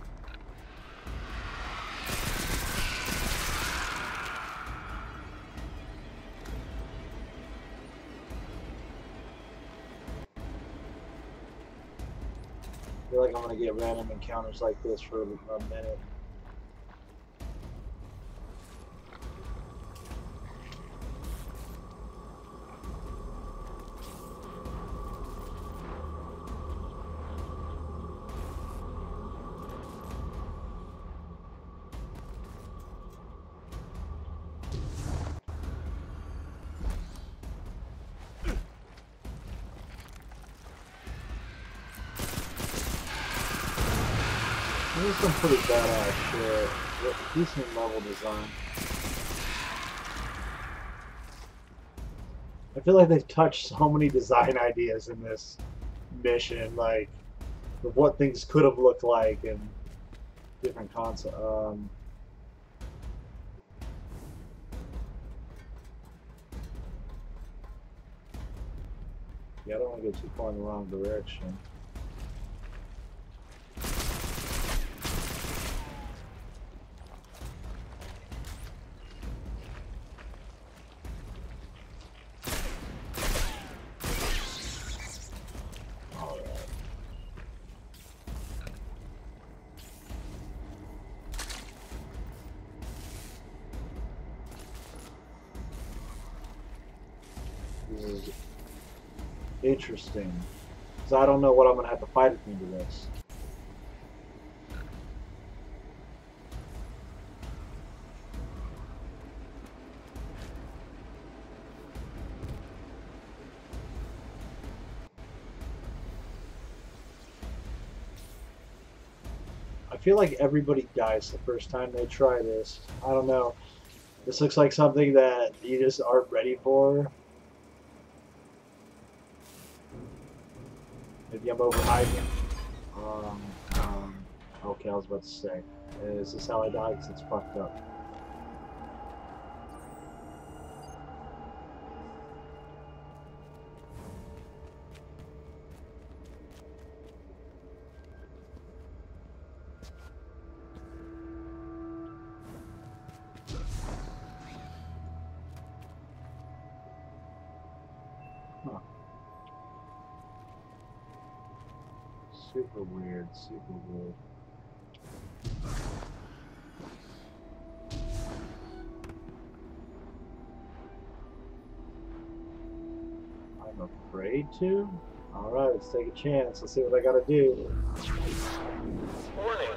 I feel like I'm gonna get random encounters like this for a minute. There's some pretty badass shit. Decent level design. I feel like they've touched so many design ideas in this mission, like of what things could have looked like and different concepts. Yeah, I don't want to go too far in the wrong direction. This is interesting, because I don't know what I'm going to have to fight at the end of this. I feel like everybody dies the first time they try this. I don't know. This looks like something that you just aren't ready for. Maybe I'm overhyping. Okay, I was about to say. Is this how I die? Because it's fucked up. Huh. Super weird, super weird. I'm afraid to? Alright, let's take a chance. Let's see what I gotta do. Warning.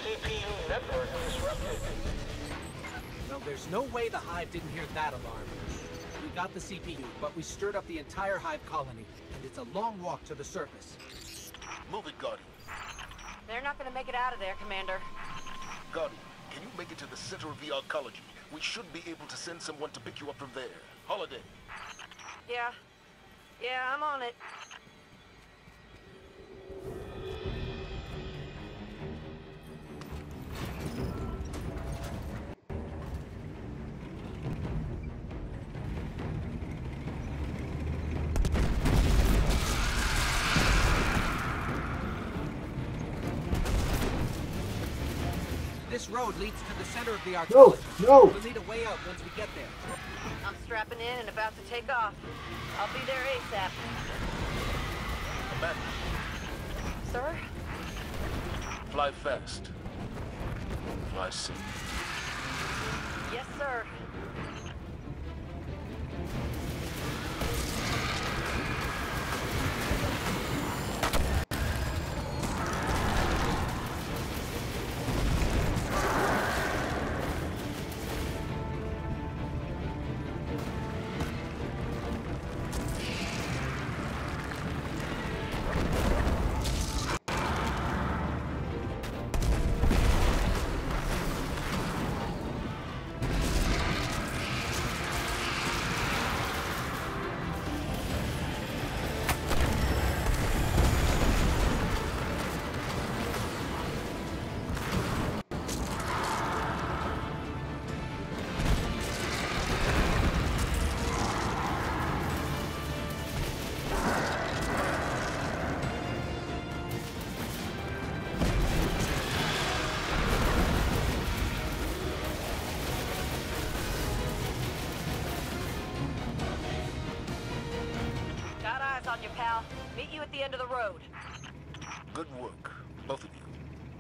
CPU network disrupted. No, there's no way the Hive didn't hear that alarm. We got the CPU, but we stirred up the entire Hive colony, and it's a long walk to the surface. Move it, Guardian. They're not gonna make it out of there, Commander. Guardian, can you make it to the center of the arcology? We should be able to send someone to pick you up from there. Holiday. Yeah. Yeah, I'm on it. This road leads to the center of the arcology. No! We'll need a way out once we get there. I'm strapping in and about to take off. I'll be there ASAP. Commander. Sir? Fly fast. Fly safe. Yes, sir. on you, pal. Meet you at the end of the road. Good work, both of you.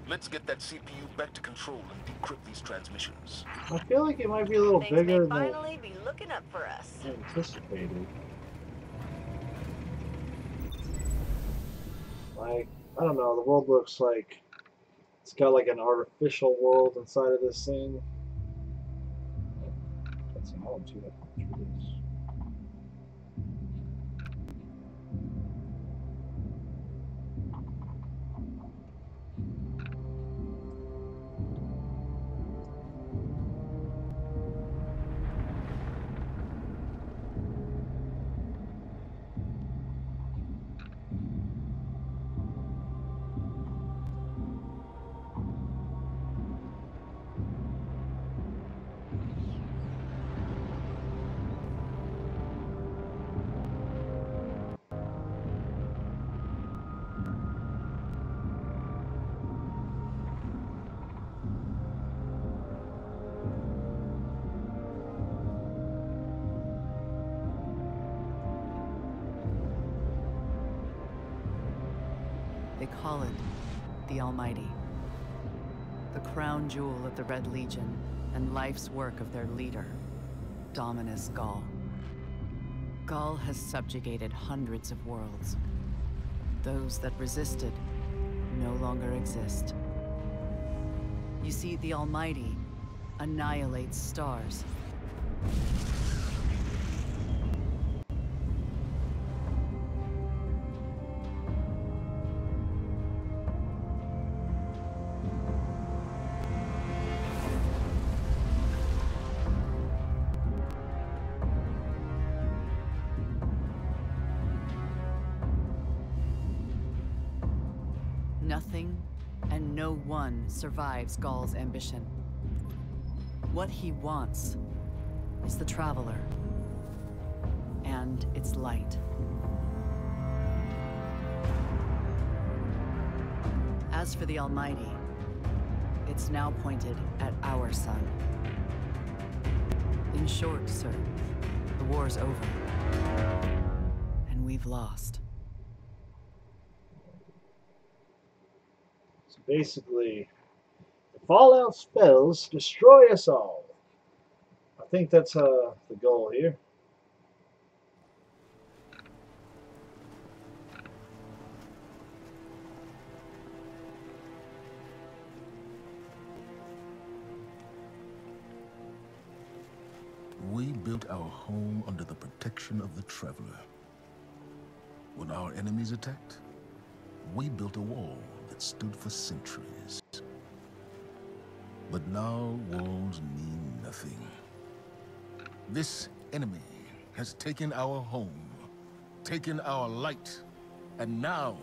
Let's get that CPU back to control and decrypt these transmissions. I feel like it might be a little Things may bigger than finally be looking up for us. anticipated. Like, I don't know, the world looks like it's got like an artificial world inside of this thing. That's an all too much for this. They call it the Almighty. The crown jewel of the Red Legion and life's work of their leader, Dominus Ghaul. Ghaul has subjugated hundreds of worlds. Those that resisted no longer exist. You see, the Almighty annihilates stars. Nothing and no one survives Ghaul's ambition. What he wants is the Traveler and its light. As for the Almighty, it's now pointed at our sun. In short, sir, the war's over. And we've lost. So basically, the Fallout spells destroy us all. I think that's the goal here. We built our home under the protection of the Traveler. When our enemies attacked, we built a wall that stood for centuries. But now walls mean nothing. This enemy has taken our home, taken our light, and now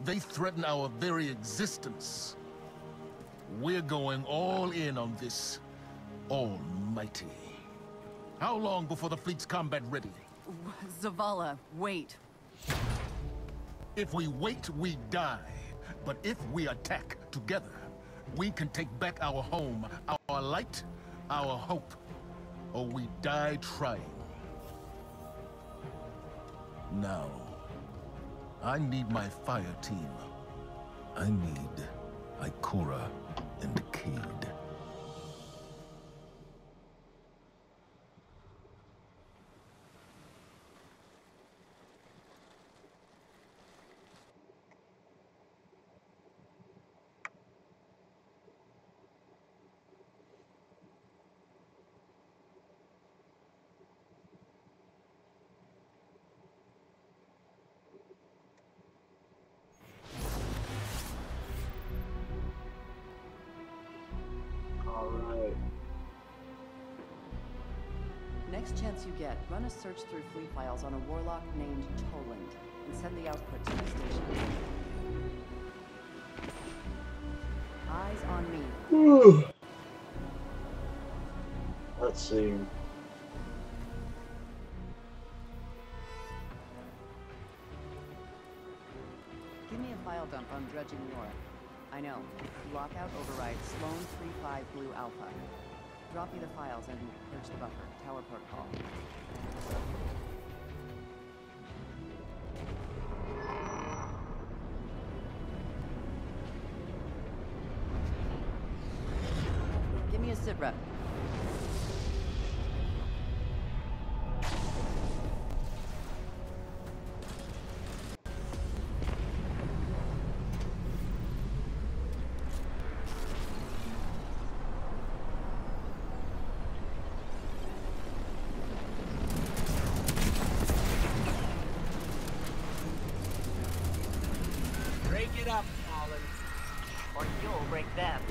they threaten our very existence. We're going all in on this Almighty. How long before the fleet's combat ready? Zavala, wait. If we wait, we die. But if we attack together, we can take back our home, our light, our hope. Or we die trying. Now, I need my fire team. I need Ikora and Cayde. Alright. Next chance you get, run a search through fleet files on a warlock named Toland, and send the output to the station. Eyes on me. Let's see. Give me a file dump on Dredging North. I know. Lockout override Sloan 35 Blue Alpha. Drop me the files and purge the buffer. Tower protocol. sit rep. Break it up, Fallen. Or you'll break them.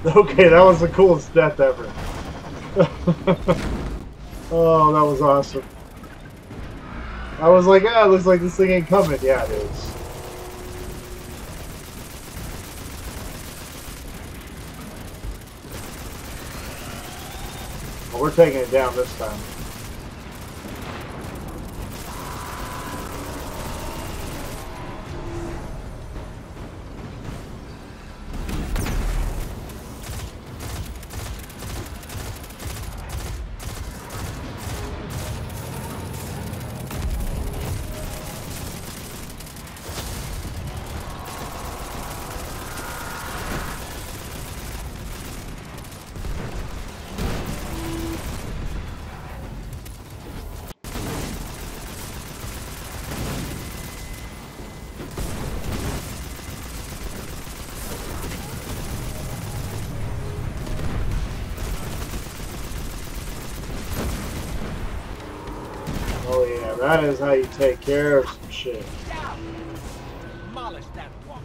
Okay, that was the coolest death ever. Oh, that was awesome. I was like, ah, it looks like this thing ain't coming. Yeah, it is. Well, we're taking it down this time. Oh yeah, that is how you take care of some shit. Demolish that walker.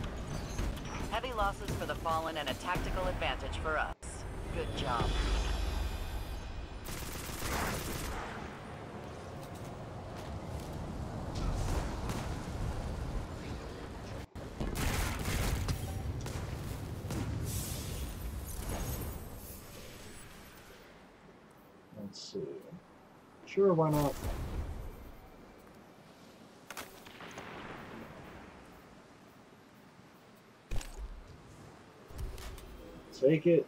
Heavy losses for the Fallen and a tactical advantage for us. Good job. Let's see. Sure, why not? Take it.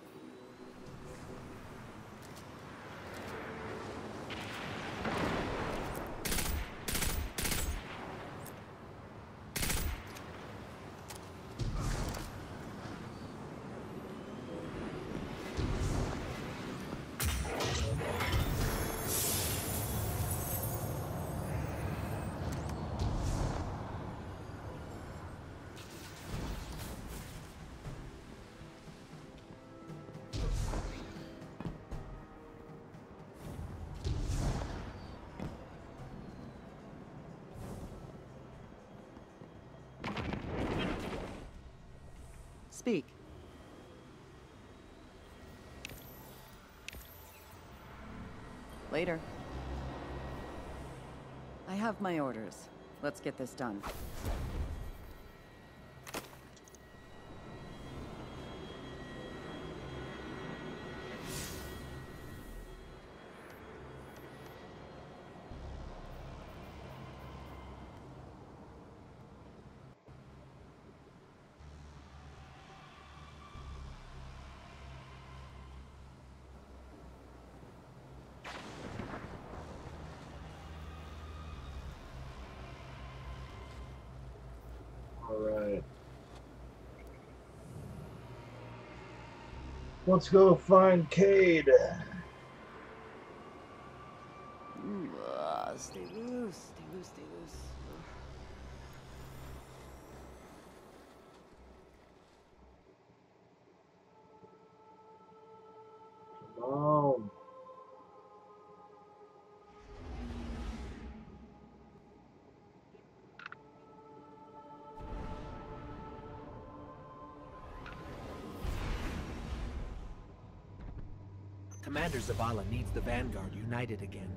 Speak. Later. I have my orders. Let's get this done. Alright. Let's go find Cade. Stay loose, stay loose, stay loose. Come on. Commander Zavala needs the Vanguard united again.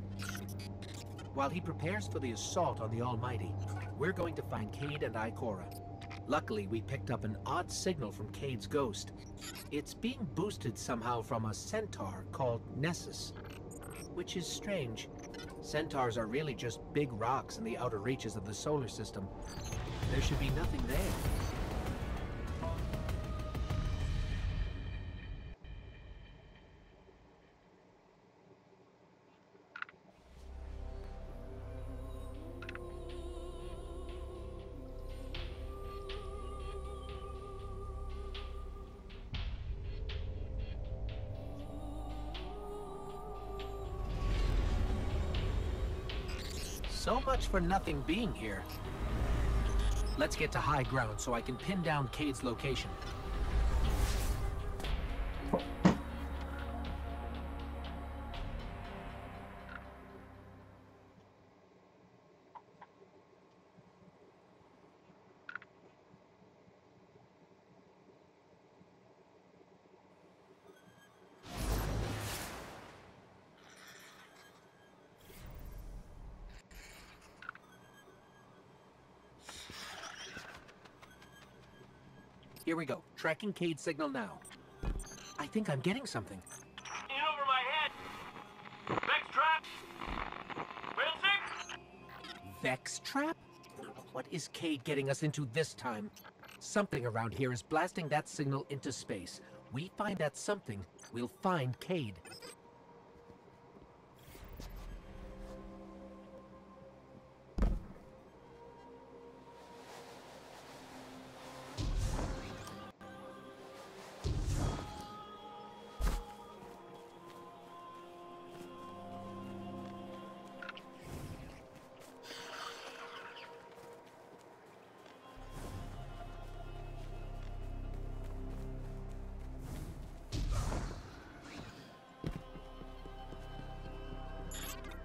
While he prepares for the assault on the Almighty, we're going to find Cade and Ikora. Luckily, we picked up an odd signal from Cade's ghost. It's being boosted somehow from a centaur called Nessus, which is strange. Centaurs are really just big rocks in the outer reaches of the solar system. There should be nothing there. So much for nothing being here. Let's get to high ground so I can pin down Cade's location. Here we go. Tracking Cade's signal now. I think I'm getting something. In over my head. Vex trap. Rail 6. Vex trap? What is Cade getting us into this time? Something around here is blasting that signal into space. We find that something, we'll find Cade.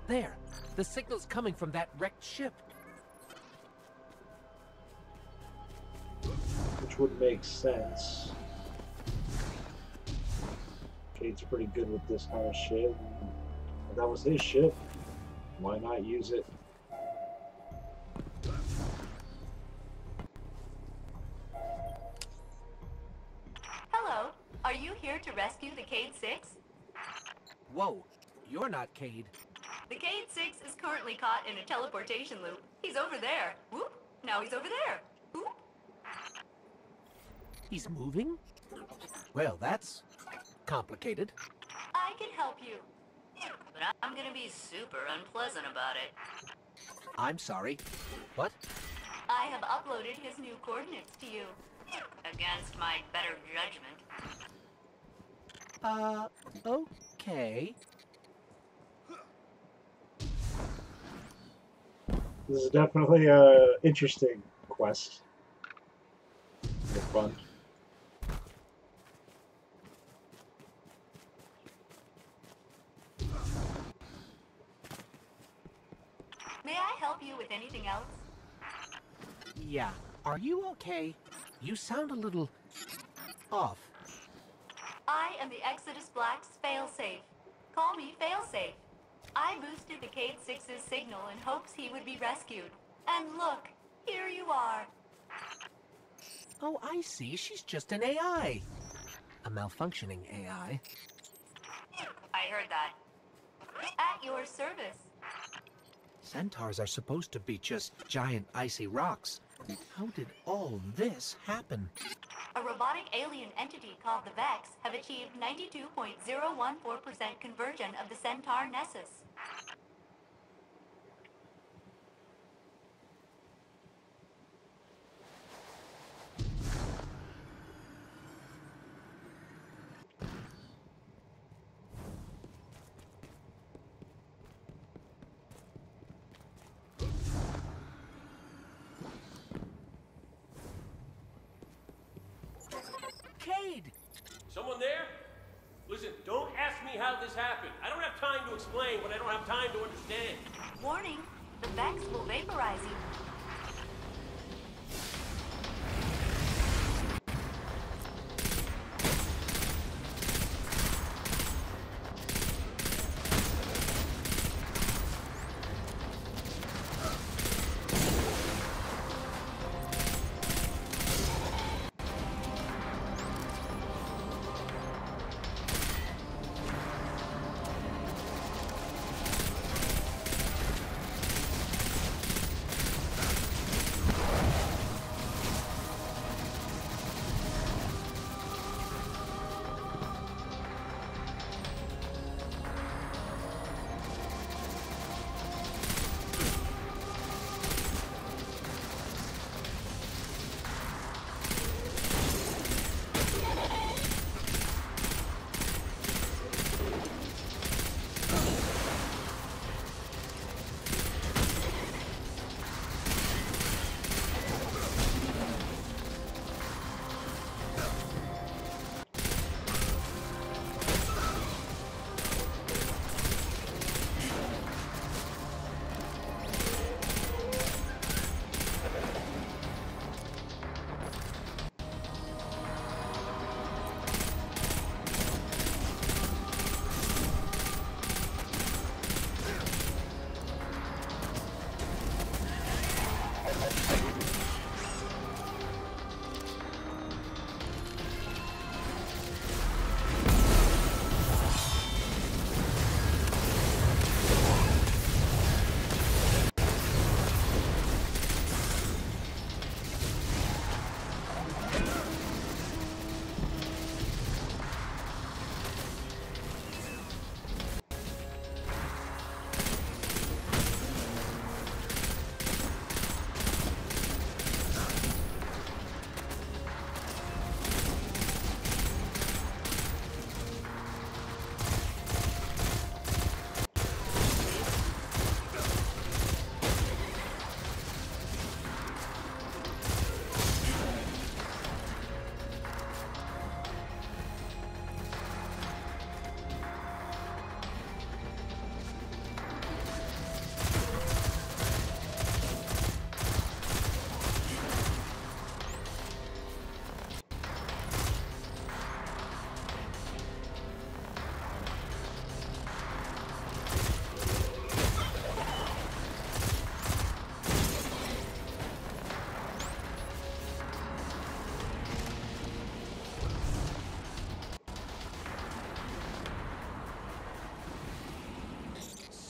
There! The signal's coming from that wrecked ship. Which would make sense. Cade's pretty good with this kind of shit. If that was his ship, why not use it? Hello. Are you here to rescue the Cade 6? Whoa, you're not Cade. The Cade 6 is currently caught in a teleportation loop. He's over there. Whoop. Now he's over there. Whoop. He's moving? Well, that's complicated. I can help you. But I'm gonna be super unpleasant about it. I'm sorry. What? I have uploaded his new coordinates to you. Against my better judgment. Okay. This is definitely a interesting quest. It's fun. May I help you with anything else? Yeah. Are you okay? You sound a little off. I am the Exodus Black's failsafe. Call me failsafe. I boosted the Cade 6's signal in hopes he would be rescued. And look, here you are. Oh, I see. She's just an AI. A malfunctioning AI. I heard that. At your service. Centaurs are supposed to be just giant icy rocks. How did all this happen? A robotic alien entity called the Vex have achieved 92.014% conversion of the Centaur Nessus. Cade! Someone there? Listen, don't ask me how this happened. I don't have time to explain what I don't have time to understand. Warning, the Vex will vaporize you.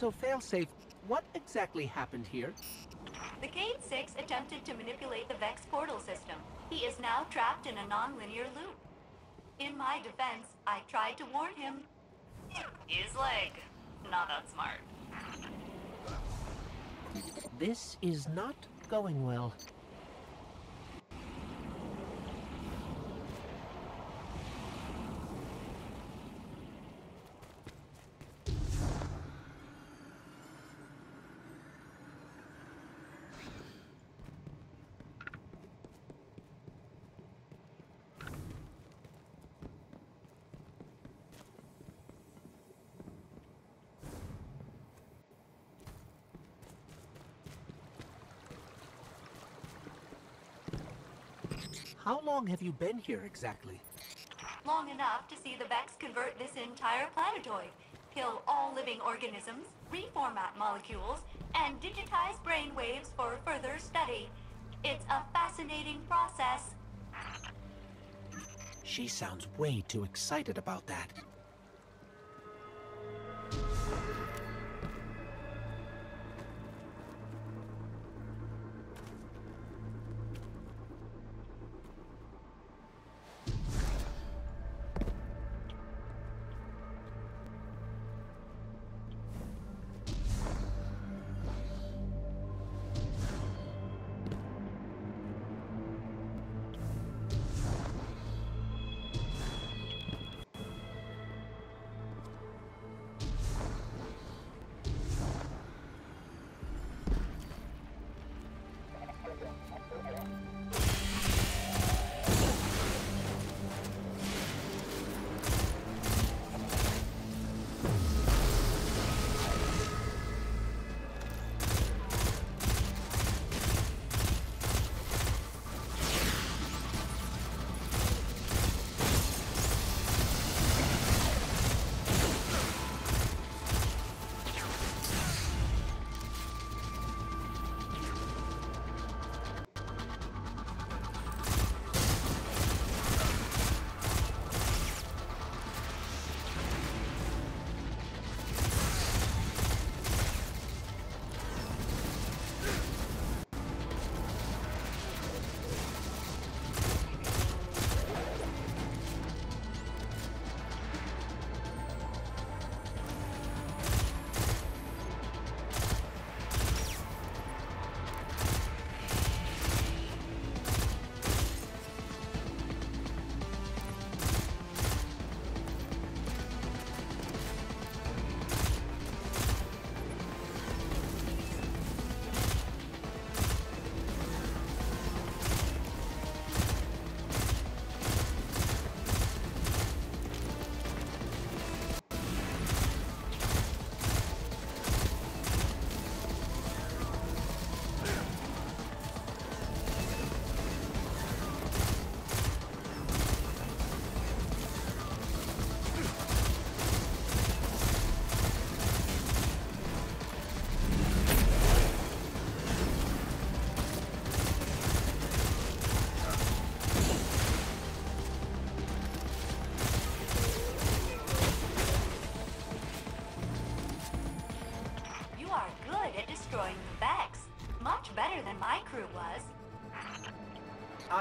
So, Failsafe, what exactly happened here? The Cade 6 attempted to manipulate the Vex portal system. He is now trapped in a non-linear loop. In my defense, I tried to warn him. His leg. Not that smart. This is not going well. How long have you been here exactly? Long enough to see the Vex convert this entire planetoid, kill all living organisms, reformat molecules, and digitize brainwaves for further study. It's a fascinating process. She sounds way too excited about that.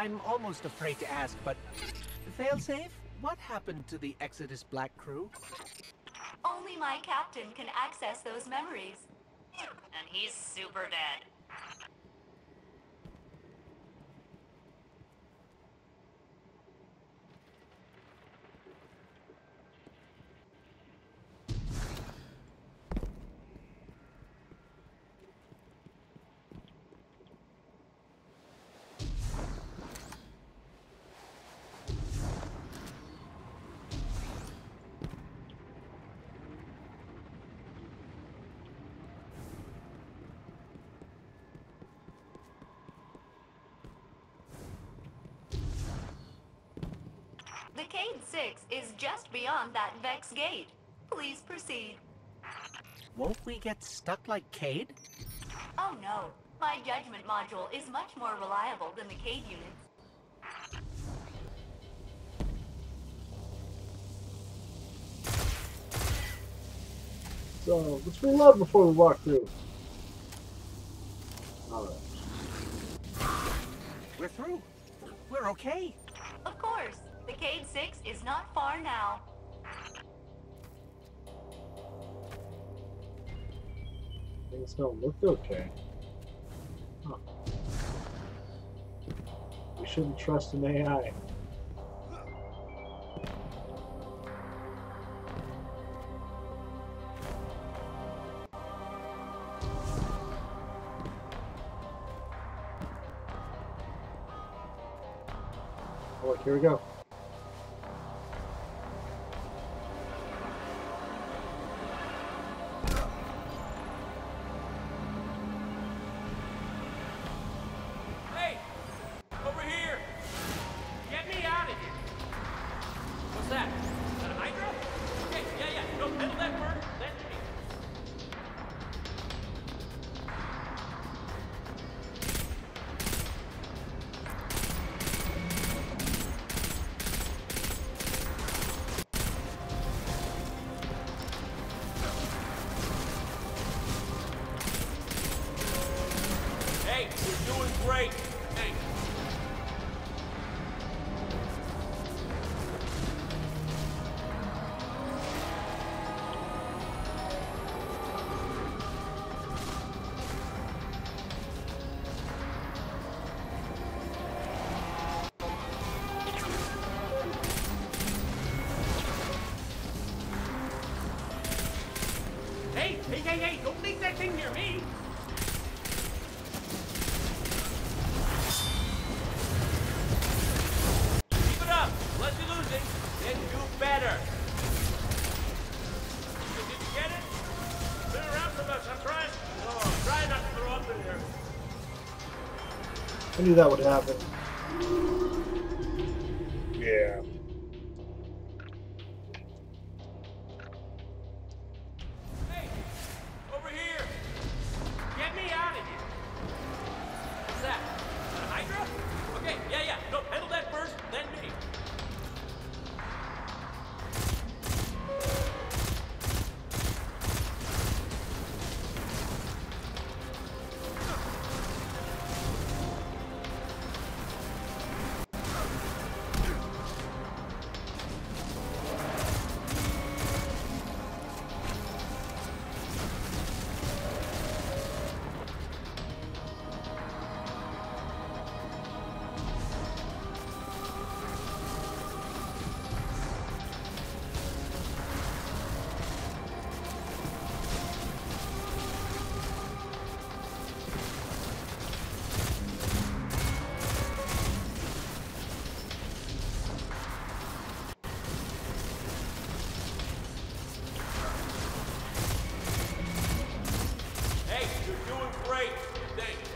I'm almost afraid to ask, but Failsafe, what happened to the Exodus Black crew? Only my captain can access those memories. And he's super dead. The Cade 6 is just beyond that Vex gate. Please proceed. Won't we get stuck like Cade? Oh no. My judgment module is much more reliable than the Cade units. let's reload before we walk through. Alright. We're through. We're okay. Of course. The Cade 6 is not far now. Things don't look okay. Huh. We shouldn't trust an AI. Oh, look, here we go. Hey! Over here! Get me out of here! What's that? Is that a Hydra? Okay, yeah. No, handle that first, then me. Hey, you're doing great. Thanks. Hey, don't leave that thing near me! Keep it up! Unless you're losing, then do better! Did you get it? Been around so much, I'm trying not to throw up in here. I knew that would happen. Yeah. Hey! Over here! Get me out of here! What's that? Is that a Hydra? Okay, yeah. No, handle that first, then me. Hey, you're doing great. Thanks.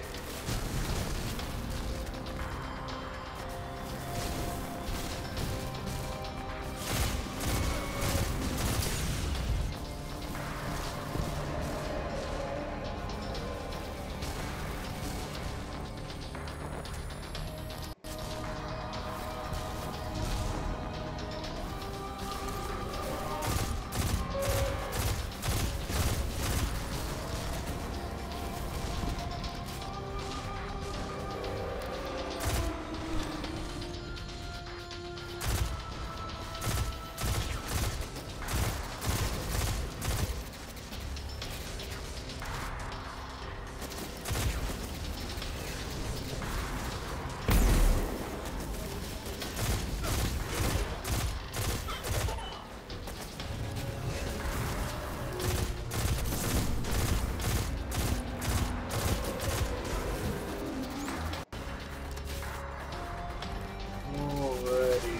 Alrighty.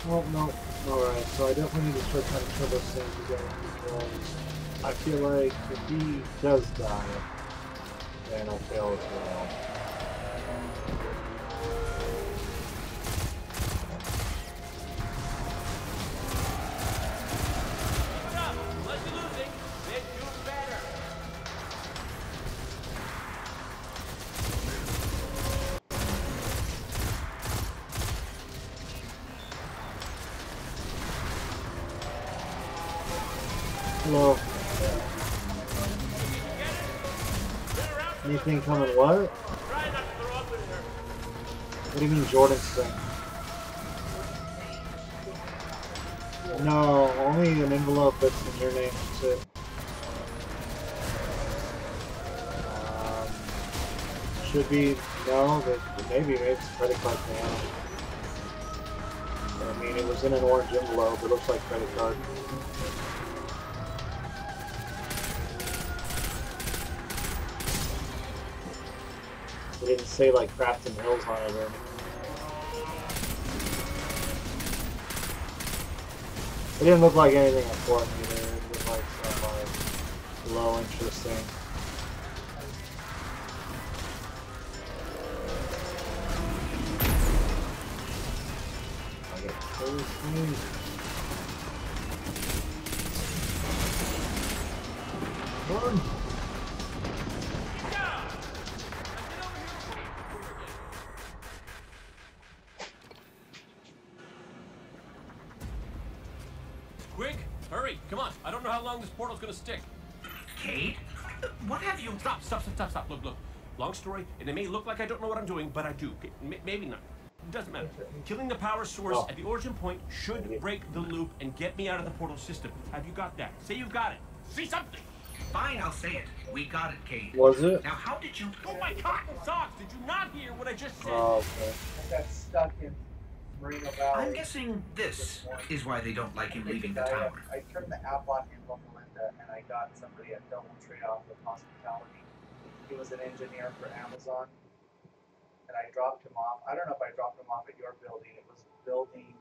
Oh, no. Alright, so I definitely need to start trying to kill those things again because I feel like if he does die, then I'll fail as well. Keep it up. Unless you're losing, then do better. Hello. Anything coming what? What do you mean Jordan's thing? No, only an envelope that's in your name, that's it. Should be, no, but maybe it's a credit card now. I mean, it was in an orange envelope, it looks like credit card. It didn't say like Crafton Hills on it or anything. It didn't look like anything important either. It looked like some like low interest thing. I get so sneezed. Run! Quick, hurry, come on. I don't know how long this portal's gonna stick. Cade? What have you... Stop. Look. Long story, and it may look like I don't know what I'm doing, but I do. Okay, maybe not. Doesn't matter. Killing the power source at the origin point should break the loop and get me out of the portal system. Have you got that? Say you've got it. Say something. Fine, I'll say it. We got it, Cade. Was it? Now, how did you... Oh, my cotton socks! Did you not hear what I just said? Oh, okay. I got stuck in Merino Valley. I'm guessing this is why they don't like him leaving the tower. I turned the app on in Melinda, and I got somebody at Doubletree off with hospitality. He was an engineer for Amazon, and I dropped him off. I don't know if I dropped him off at your building. It was building...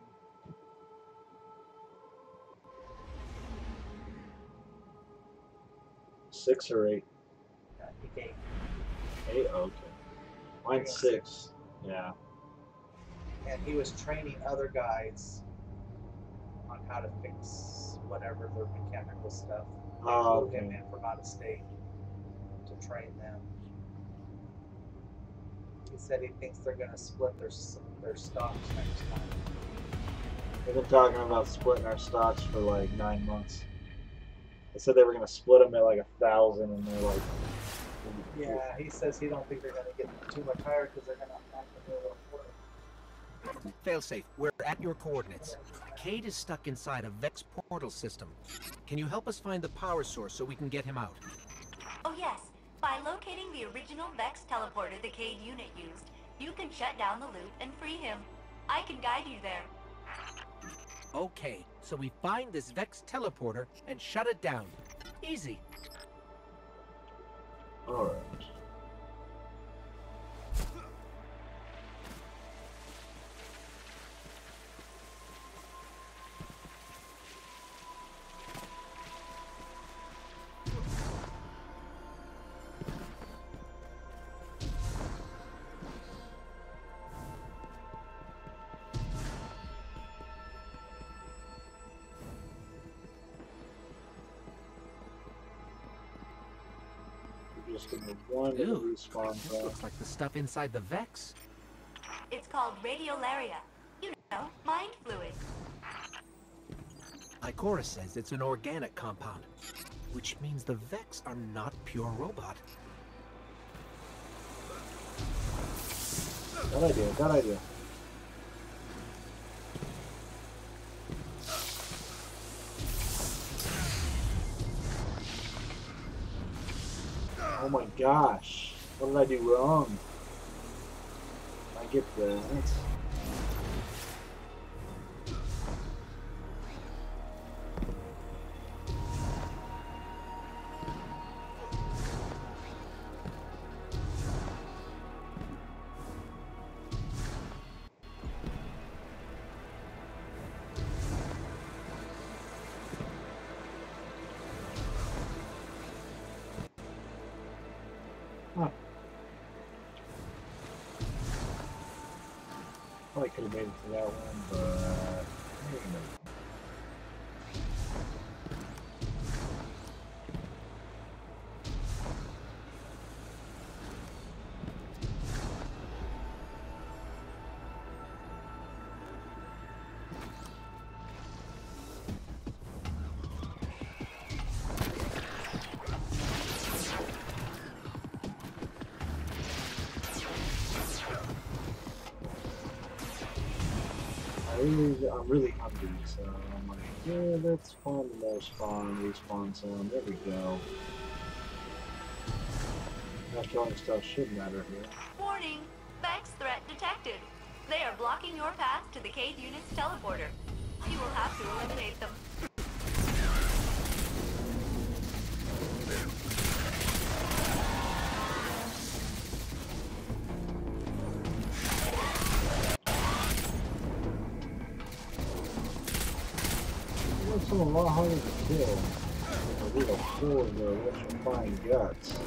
Six or eight? I think 8. 8? Okay. Mine's 6. Yeah. And he was training other guys on how to fix whatever their mechanical stuff. They flew him in from out of state to train them. He said he thinks they're going to split their stocks next time. They've been talking about splitting our stocks for like 9 months. They said they were going to split them at like 1,000, and they're like... Yeah, he says he don't think they're going to get too much higher because they're going to have to do a little more. Failsafe, we're at your coordinates. Cade is stuck inside a Vex portal system. Can you help us find the power source so we can get him out? Oh yes, by locating the original Vex teleporter the Cade unit used, you can shut down the loop and free him. I can guide you there. Okay, so we find this Vex teleporter and shut it down. Easy. Alright. Just give me one respawn This time. looks like the stuff inside the Vex. It's called radiolaria. You know, mind fluid. Ikora says it's an organic compound, which means the Vex are not pure robot. Good idea, good idea. Oh my gosh, what did I do wrong? I get that. Huh. Probably could have made it to that one, but maybe not. I'm really hungry, so I'm like, yeah, let's find more respawn zone. There we go. That throwing stuff should matter here. Warning! Vex threat detected. They are blocking your path to the Cade unit's teleporter. You will have to eliminate them. That's a lot harder to kill. A real sword or electrifying guts.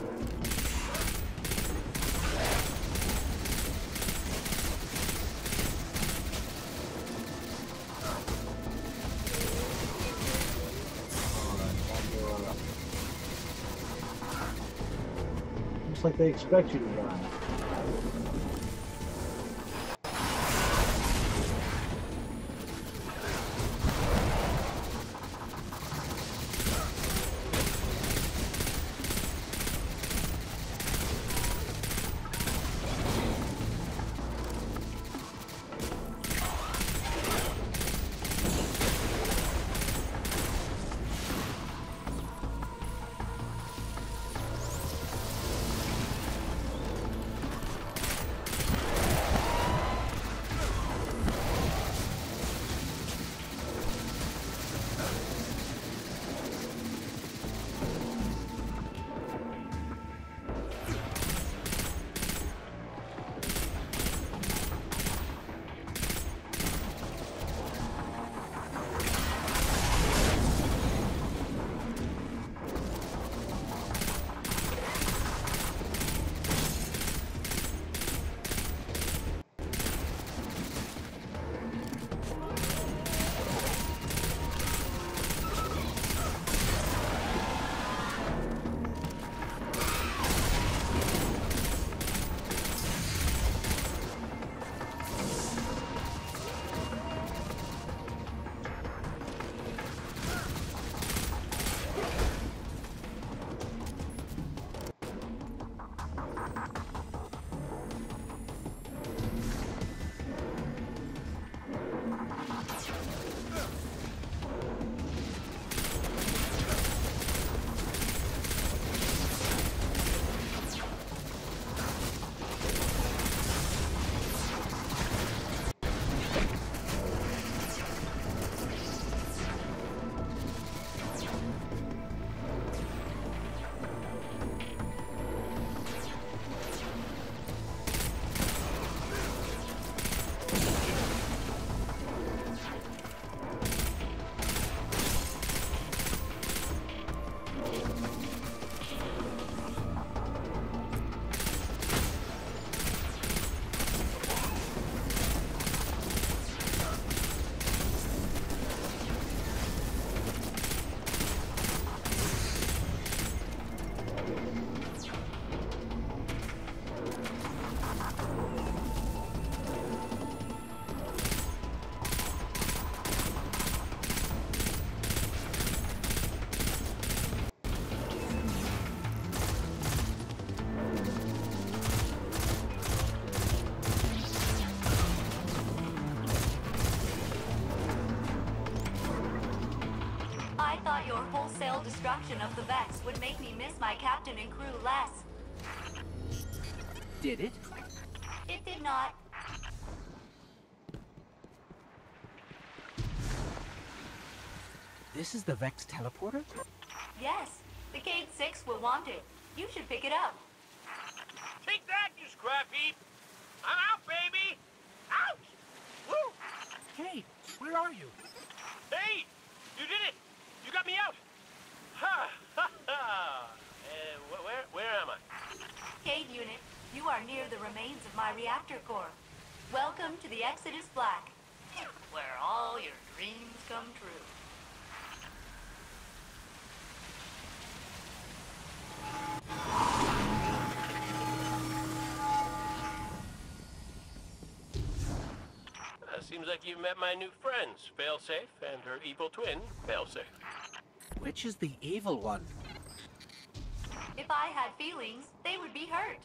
Looks like they expect you to die. Your wholesale destruction of the Vex would make me miss my captain and crew less. Did it? It did not. This is the Vex teleporter? Yes. The Cade 6 will want it. You should pick it up. Take that, you scrap heap! I'm out, baby! Ouch! Woo! Hey, where are you? Hey! You did it! You got me out! Ha! Ha! Ha! Where am I? Cade unit, you are near the remains of my reactor core. Welcome to the Exodus Black, where all your dreams come true. Seems like you've met my new friends, Failsafe, and her evil twin, Failsafe. Which is the evil one? If I had feelings, they would be hurt.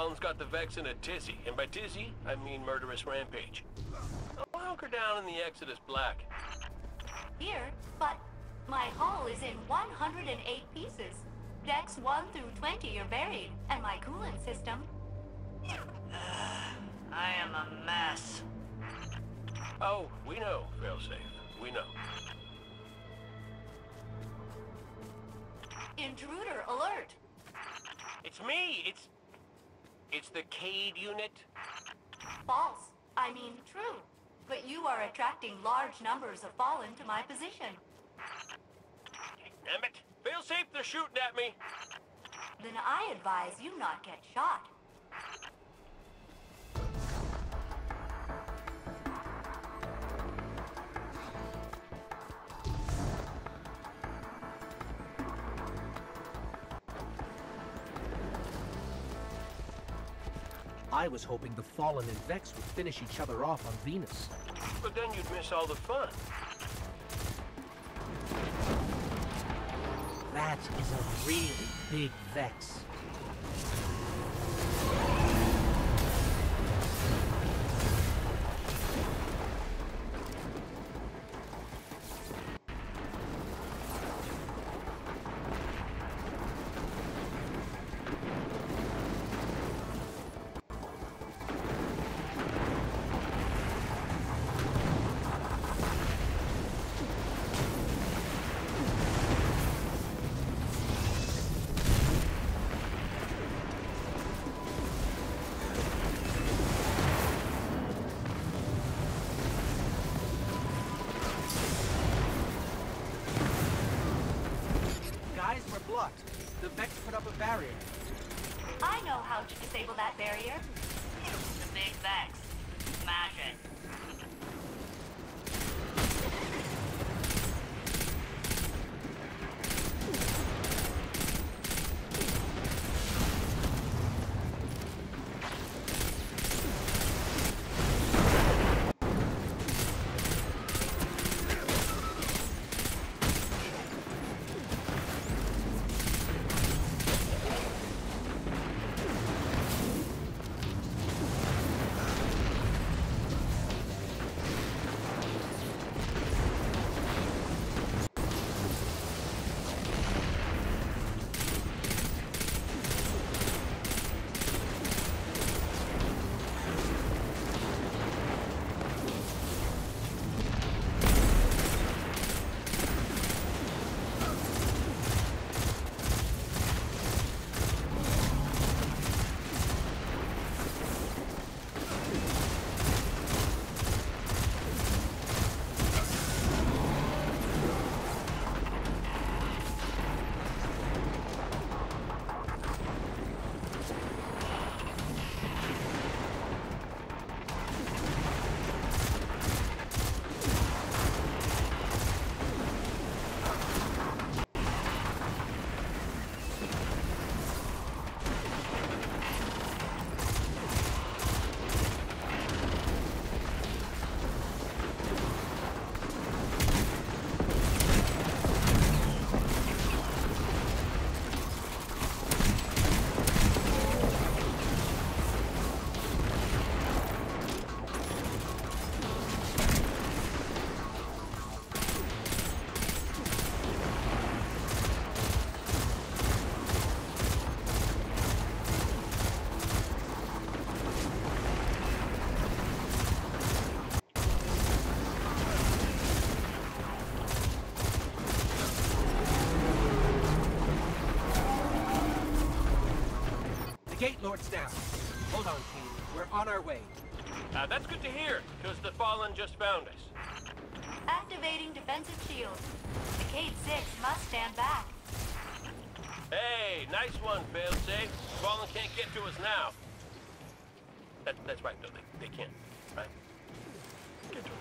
Fallen's got the Vex in a tizzy, and by tizzy, I mean murderous rampage. I'll hunker down in the Exodus Black. Here, but my hull is in 108 pieces. Decks 1 through 20 are buried, and my coolant system... I am a mess. Oh, we know, Failsafe. We know. Intruder alert! It's me! It's the Cade unit. False. I mean true. But you are attracting large numbers of Fallen to my position. Damn it! Failsafe, they're shooting at me! Then I advise you not get shot. I was hoping the Fallen and Vex would finish each other off on Venus. But then you'd miss all the fun. That is a really big Vex. The Vex put up a barrier. I know how to disable that barrier. The big Vex. Smash it. Gate Lord's down. Hold on, Cade. We're on our way. That's good to hear, because the Fallen just found us. Activating defensive shield. The Cade 6 must stand back. Hey, nice one, Failsafe. Fallen can't get to us now. That's right, though. They can't, right? Get to us.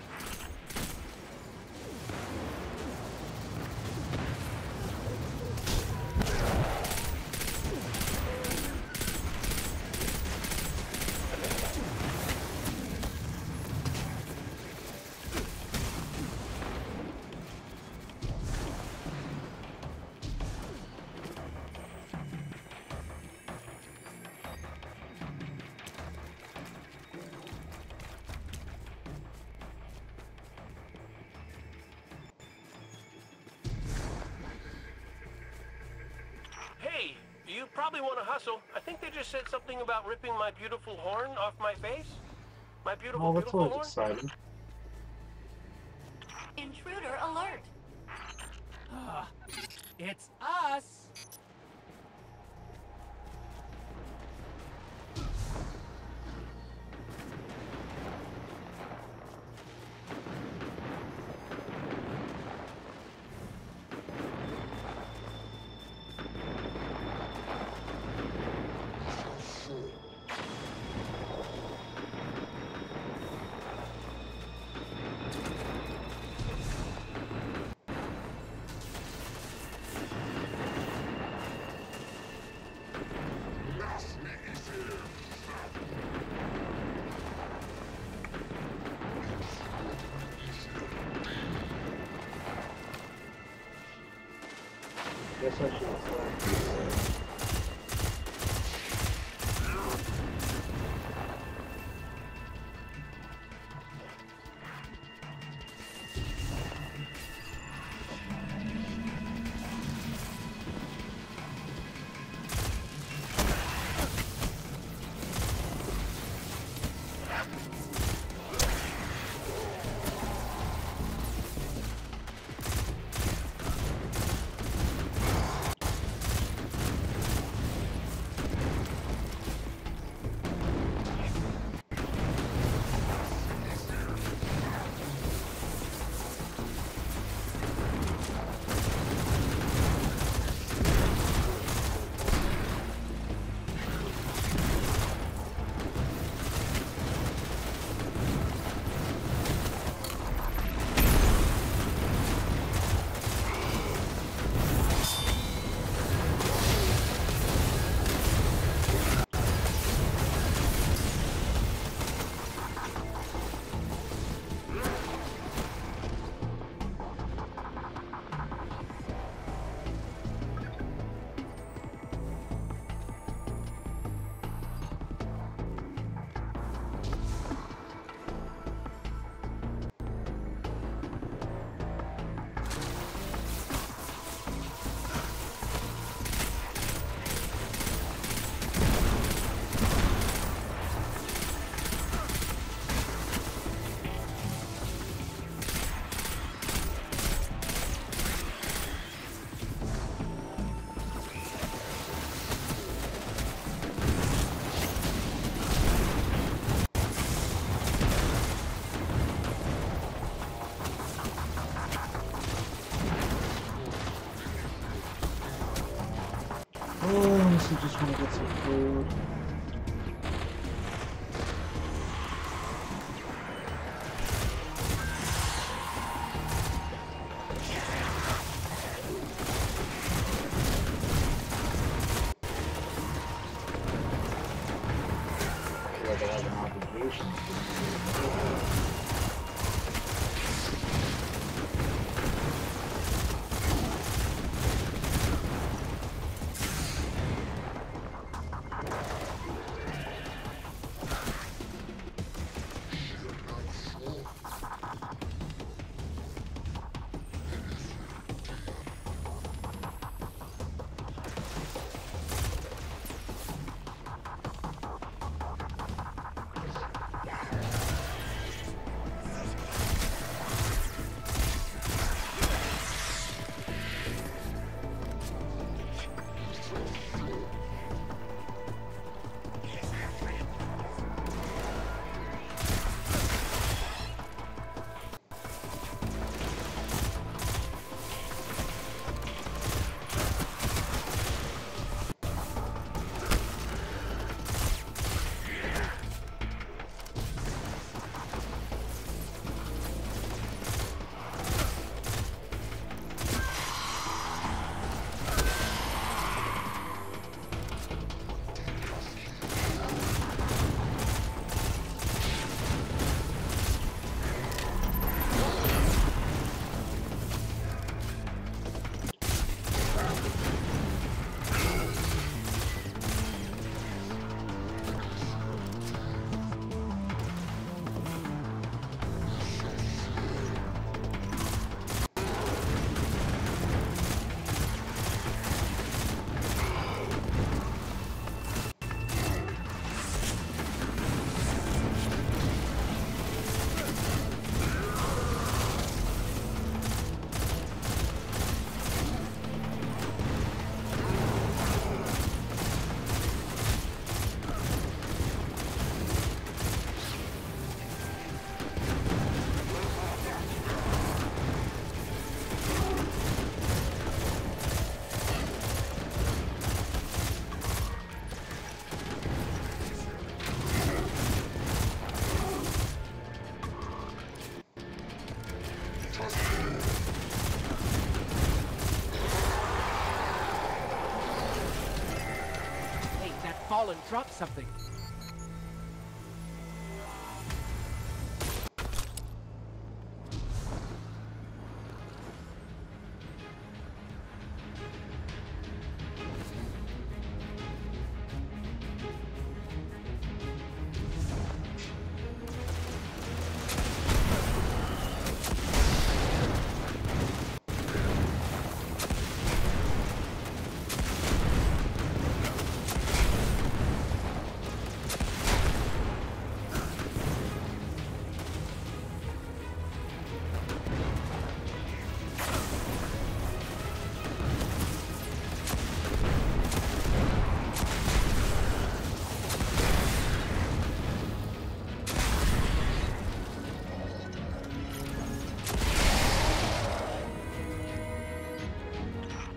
hustle. I think they just said something about ripping my beautiful horn off my face. My beautiful, Oh, that's beautiful always horn. exciting. Intruder alert. It's us! Guess I should have honestly just want to get some food. I feel like I have an obligation to fall and drop something.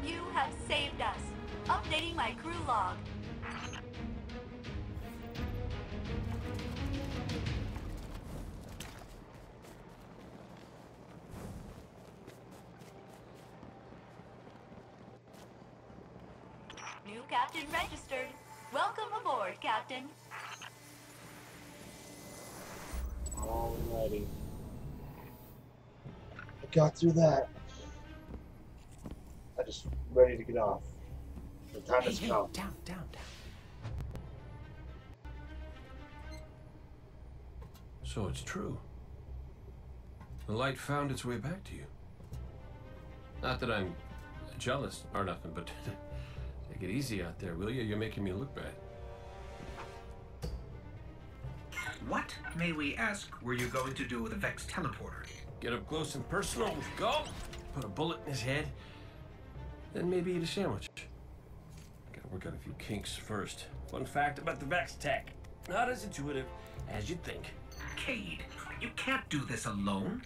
You have saved us. Updating my crew log. New captain registered. Welcome aboard, Captain. Alrighty. I got through that. I'm just ready to get off. The time has come. Down. So it's true. The light found its way back to you. Not that I'm jealous or nothing, but take it easy out there, will you? You're making me look bad. What, may we ask, were you going to do with the Vex teleporter? Get up close and personal with Gull, put a bullet in his head, then maybe eat a sandwich. Gotta work out a few kinks first. Fun fact about the Vex tech. Not as intuitive as you'd think. Cade, you can't do this alone.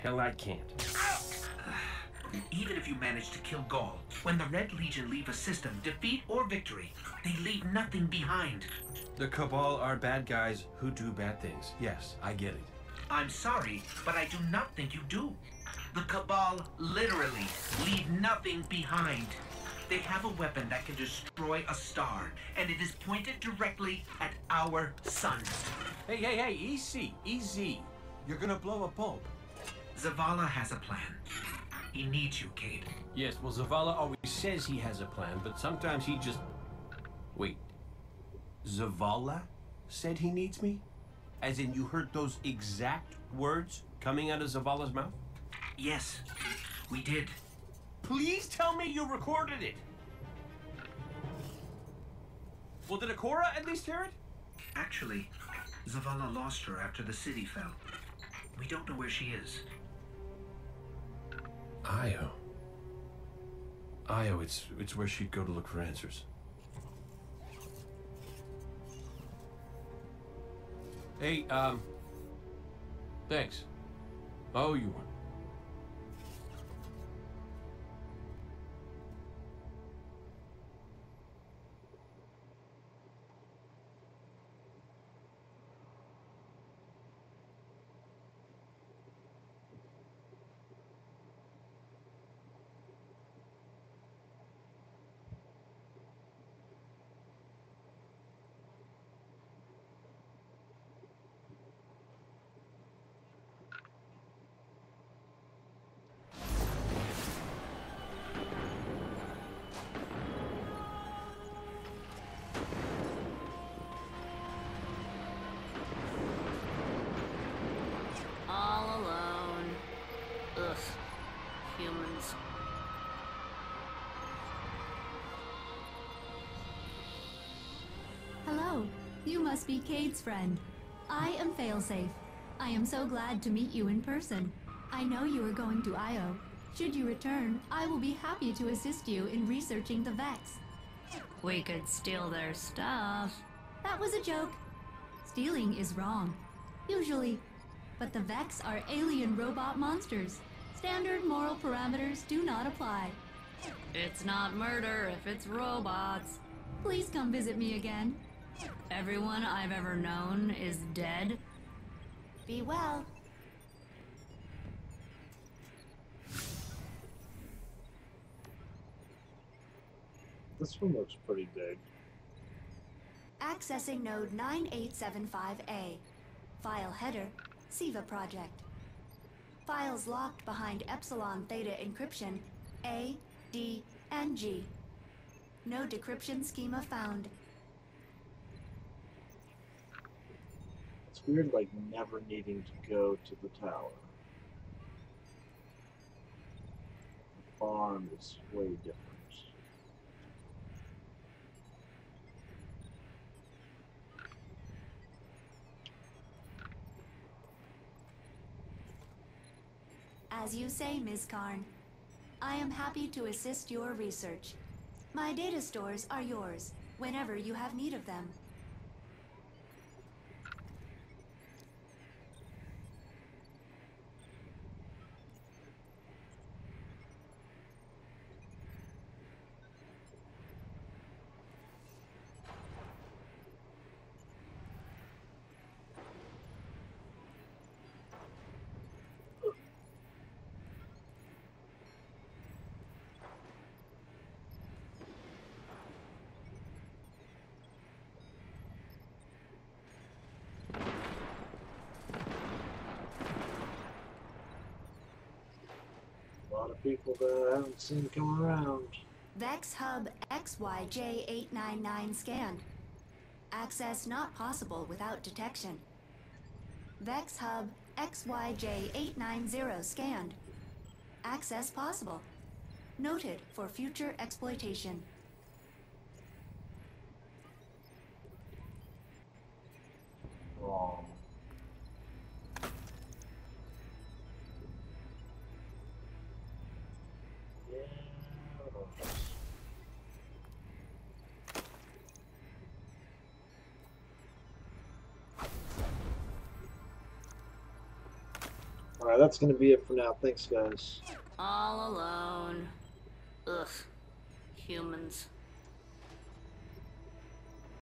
Hell, I can't. Even if you manage to kill Gaul, when the Red Legion leave a system, defeat or victory, they leave nothing behind. The Cabal are bad guys who do bad things. Yes, I get it. I'm sorry, but I do not think you do. The Cabal literally leave nothing behind. They have a weapon that can destroy a star, and it is pointed directly at our sun. Hey, easy. You're gonna blow a bulb. Zavala has a plan. He needs you, Cade. Yes, well, Zavala always says he has a plan, but sometimes he just... Wait. Zavala said he needs me? As in you heard those exact words coming out of Zavala's mouth? Yes, we did. Please tell me you recorded it! Well, did Ikora at least hear it? Actually, Zavala lost her after the city fell. We don't know where she is. Io, it's where she'd go to look for answers. Hey, thanks. Oh, you won. All alone. Ugh. Humans. Hello. You must be Cade's friend. I am Failsafe. I am so glad to meet you in person. I know you are going to Io. Should you return, I will be happy to assist you in researching the Vex. We could steal their stuff. That was a joke. Stealing is wrong. Usually. But the Vex are alien robot monsters. Standard moral parameters do not apply. It's not murder if it's robots. Please come visit me again. Everyone I've ever known is dead. Be well. This one looks pretty big. Accessing node 9875A. File header, SIVA project. Files locked behind Epsilon Theta encryption, A, D, and G. No decryption schema found. It's weird, like, never needing to go to the tower. The farm is way different. As you say, Ms. Karn. I am happy to assist your research. My data stores are yours, whenever you have need of them. A lot of people that I haven't seen come around. Vex Hub XYJ899 scanned. Access not possible without detection. Vex Hub XYJ890 scanned. Access possible. Noted for future exploitation. Wrong. Alright, that's going to be it for now. Thanks, guys. All alone. Ugh. Humans.